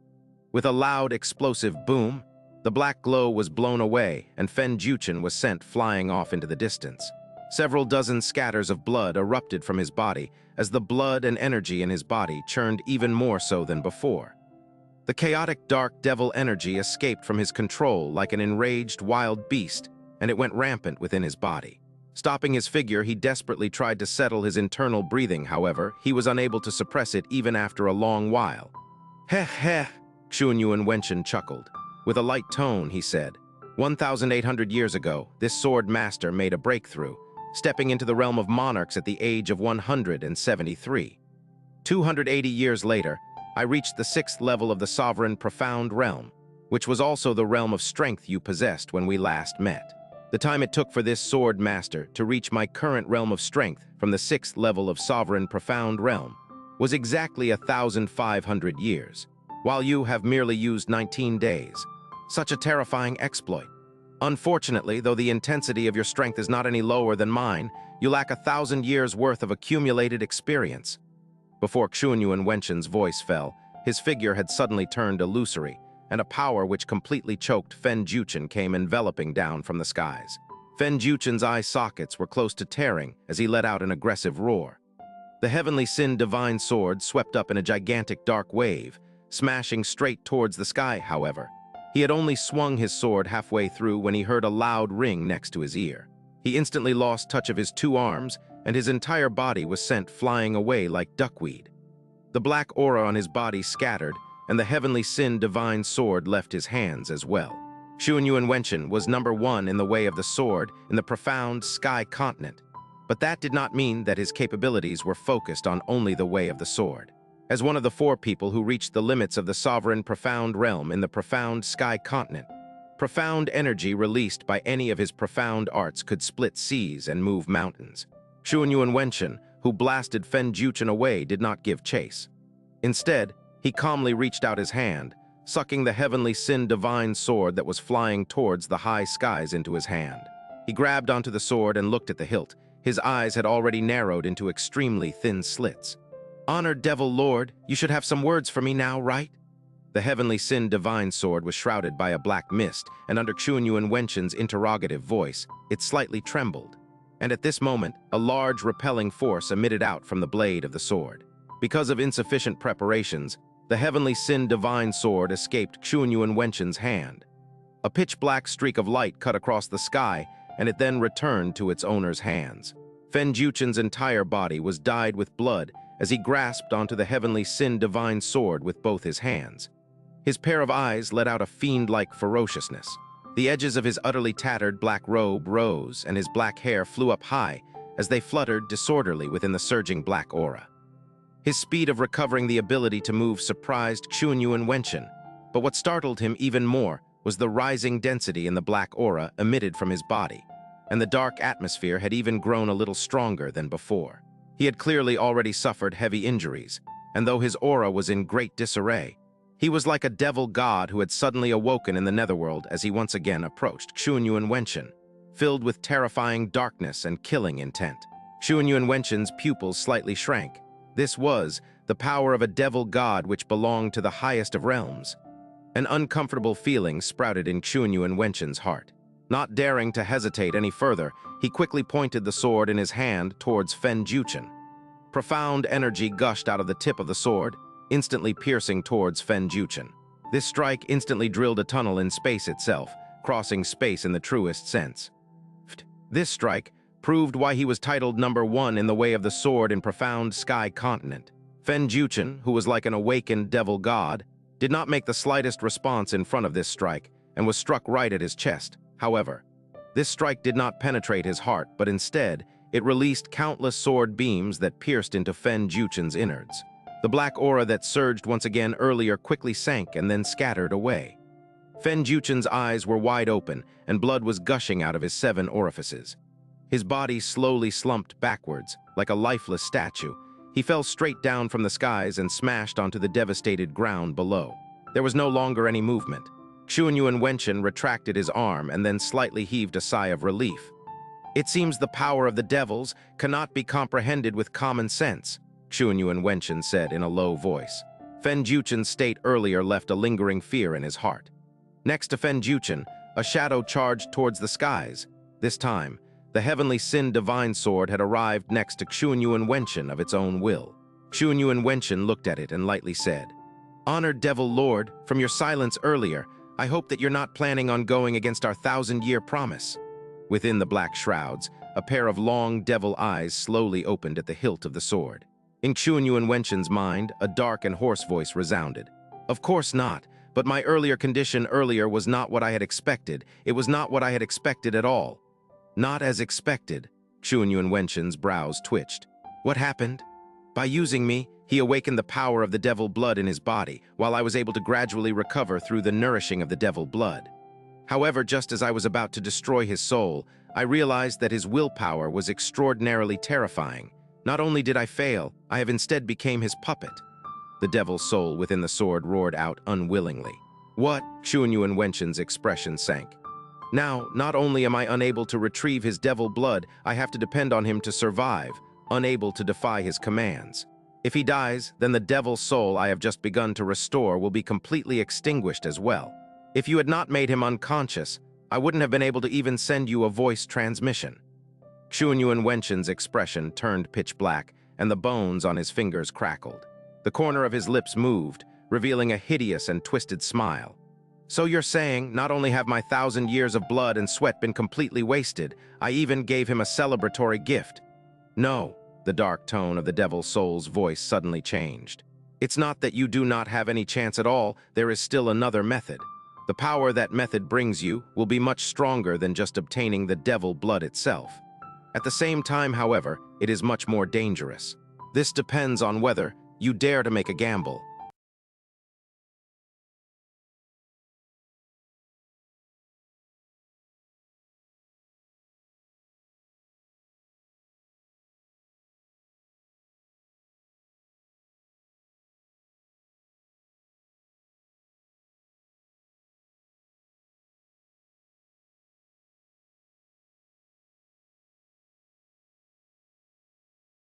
With a loud, explosive boom, The black glow was blown away, and Fen Juchen was sent flying off into the distance. Several dozen scatters of blood erupted from his body as the blood and energy in his body churned even more so than before. The chaotic dark devil energy escaped from his control like an enraged wild beast, and it went rampant within his body. Stopping his figure, he desperately tried to settle his internal breathing. However, he was unable to suppress it even after a long while. "Heh heh," Xianxia Wenchen chuckled. With a light tone, he said, 1,800 years ago, this sword master made a breakthrough, stepping into the realm of monarchs at the age of 173. 280 years later, I reached the 6th level of the sovereign profound realm, which was also the realm of strength you possessed when we last met. The time it took for this sword master to reach my current realm of strength from the 6th level of sovereign profound realm was exactly 1,500 years, while you have merely used 19 days. Such a terrifying exploit. Unfortunately, though the intensity of your strength is not any lower than mine, you lack 1,000 years' worth of accumulated experience. Before Xianxia Wenchen's voice fell, his figure had suddenly turned illusory, and a power which completely choked Fen Juchen came enveloping down from the skies. Fen Juchen's eye sockets were close to tearing as he let out an aggressive roar. The heavenly sin divine sword swept up in a gigantic dark wave, smashing straight towards the sky. However, he had only swung his sword halfway through when he heard a loud ring next to his ear. He instantly lost touch of his two arms, and his entire body was sent flying away like duckweed. The black aura on his body scattered, and the heavenly sin divine sword left his hands as well. Xianxia Wenchen was number 1 in the way of the sword in the profound sky continent, but that did not mean that his capabilities were focused on only the way of the sword. As one of the 4 people who reached the limits of the sovereign profound realm in the profound sky continent, profound energy released by any of his profound arts could split seas and move mountains. Xianxia Wenchen, who blasted Fen Juchen away, did not give chase. Instead, he calmly reached out his hand, sucking the heavenly sin divine sword that was flying towards the high skies into his hand. He grabbed onto the sword and looked at the hilt. His eyes had already narrowed into extremely thin slits. "Honored Devil Lord, you should have some words for me now, right?" The heavenly sin divine sword was shrouded by a black mist, and under Xianxia Wenchen's interrogative voice, it slightly trembled. And at this moment, a large repelling force emitted out from the blade of the sword. Because of insufficient preparations, the heavenly sin divine sword escaped Xianxia Wenchen's hand. A pitch-black streak of light cut across the sky, and it then returned to its owner's hands. Fen Juchen's entire body was dyed with blood as he grasped onto the heavenly sin divine sword with both his hands. His pair of eyes let out a fiend-like ferociousness. The edges of his utterly tattered black robe rose, and his black hair flew up high as they fluttered disorderly within the surging black aura. His speed of recovering the ability to move surprised Xianxia Wenchen, but what startled him even more was the rising density in the black aura emitted from his body, and the dark atmosphere had even grown a little stronger than before. He had clearly already suffered heavy injuries, and though his aura was in great disarray, he was like a devil god who had suddenly awoken in the netherworld as he once again approached Xianxia Wenchen, filled with terrifying darkness and killing intent. Xianxia Wenchen's pupils slightly shrank. This was the power of a devil god which belonged to the highest of realms. An uncomfortable feeling sprouted in Xianxia Wenchen's heart. Not daring to hesitate any further, he quickly pointed the sword in his hand towards Fen Juchen. Profound energy gushed out of the tip of the sword, instantly piercing towards Fen Juchen. This strike instantly drilled a tunnel in space itself, crossing space in the truest sense. This strike proved why he was titled number 1 in the way of the sword in profound sky continent. Fen Juchen, who was like an awakened devil god, did not make the slightest response in front of this strike and was struck right at his chest. However, this strike did not penetrate his heart, but instead, it released countless sword beams that pierced into Fen Juchen's innards. The black aura that surged once again earlier quickly sank and then scattered away. Fen Juchen's eyes were wide open, and blood was gushing out of his 7 orifices. His body slowly slumped backwards, like a lifeless statue. He fell straight down from the skies and smashed onto the devastated ground below. There was no longer any movement. Xianxia Wenchen retracted his arm and then slightly heaved a sigh of relief. "It seems the power of the devils cannot be comprehended with common sense," Xianxia Wenchen said in a low voice. Fen Juchen's state earlier left a lingering fear in his heart. Next to Fenjuchen, a shadow charged towards the skies. This time, the heavenly Sin divine sword had arrived next to Xianxia Wenchen of its own will. Xianxia Wenchen looked at it and lightly said, "Honored Devil Lord, from your silence earlier, I hope that you're not planning on going against our 1,000-year promise." Within the black shrouds, a pair of long devil eyes slowly opened at the hilt of the sword. In Xianxia Wenchen's mind, a dark and hoarse voice resounded. "Of course not, but my earlier condition earlier was not what I had expected. It was not what I had expected at all." "Not as expected." Xianxia Wenchen's brows twitched. "What happened?" "By using me, he awakened the power of the devil blood in his body, while I was able to gradually recover through the nourishing of the devil blood. However, just as I was about to destroy his soul, I realized that his willpower was extraordinarily terrifying. Not only did I fail, I have instead became his puppet." The devil's soul within the sword roared out unwillingly. "What?" Xianxia Wenchen's expression sank. "Now, not only am I unable to retrieve his devil blood, I have to depend on him to survive, unable to defy his commands. If he dies, then the devil's soul I have just begun to restore will be completely extinguished as well. If you had not made him unconscious, I wouldn't have been able to even send you a voice transmission." Xianxia Wenchen's expression turned pitch black, and the bones on his fingers crackled. The corner of his lips moved, revealing a hideous and twisted smile. "So you're saying, not only have my 1,000 years of blood and sweat been completely wasted, I even gave him a celebratory gift?" "No." The dark tone of the devil's soul's voice suddenly changed. "It's not that you do not have any chance at all, there is still another method. The power that method brings you will be much stronger than just obtaining the devil blood itself. At the same time, however, it is much more dangerous. This depends on whether you dare to make a gamble."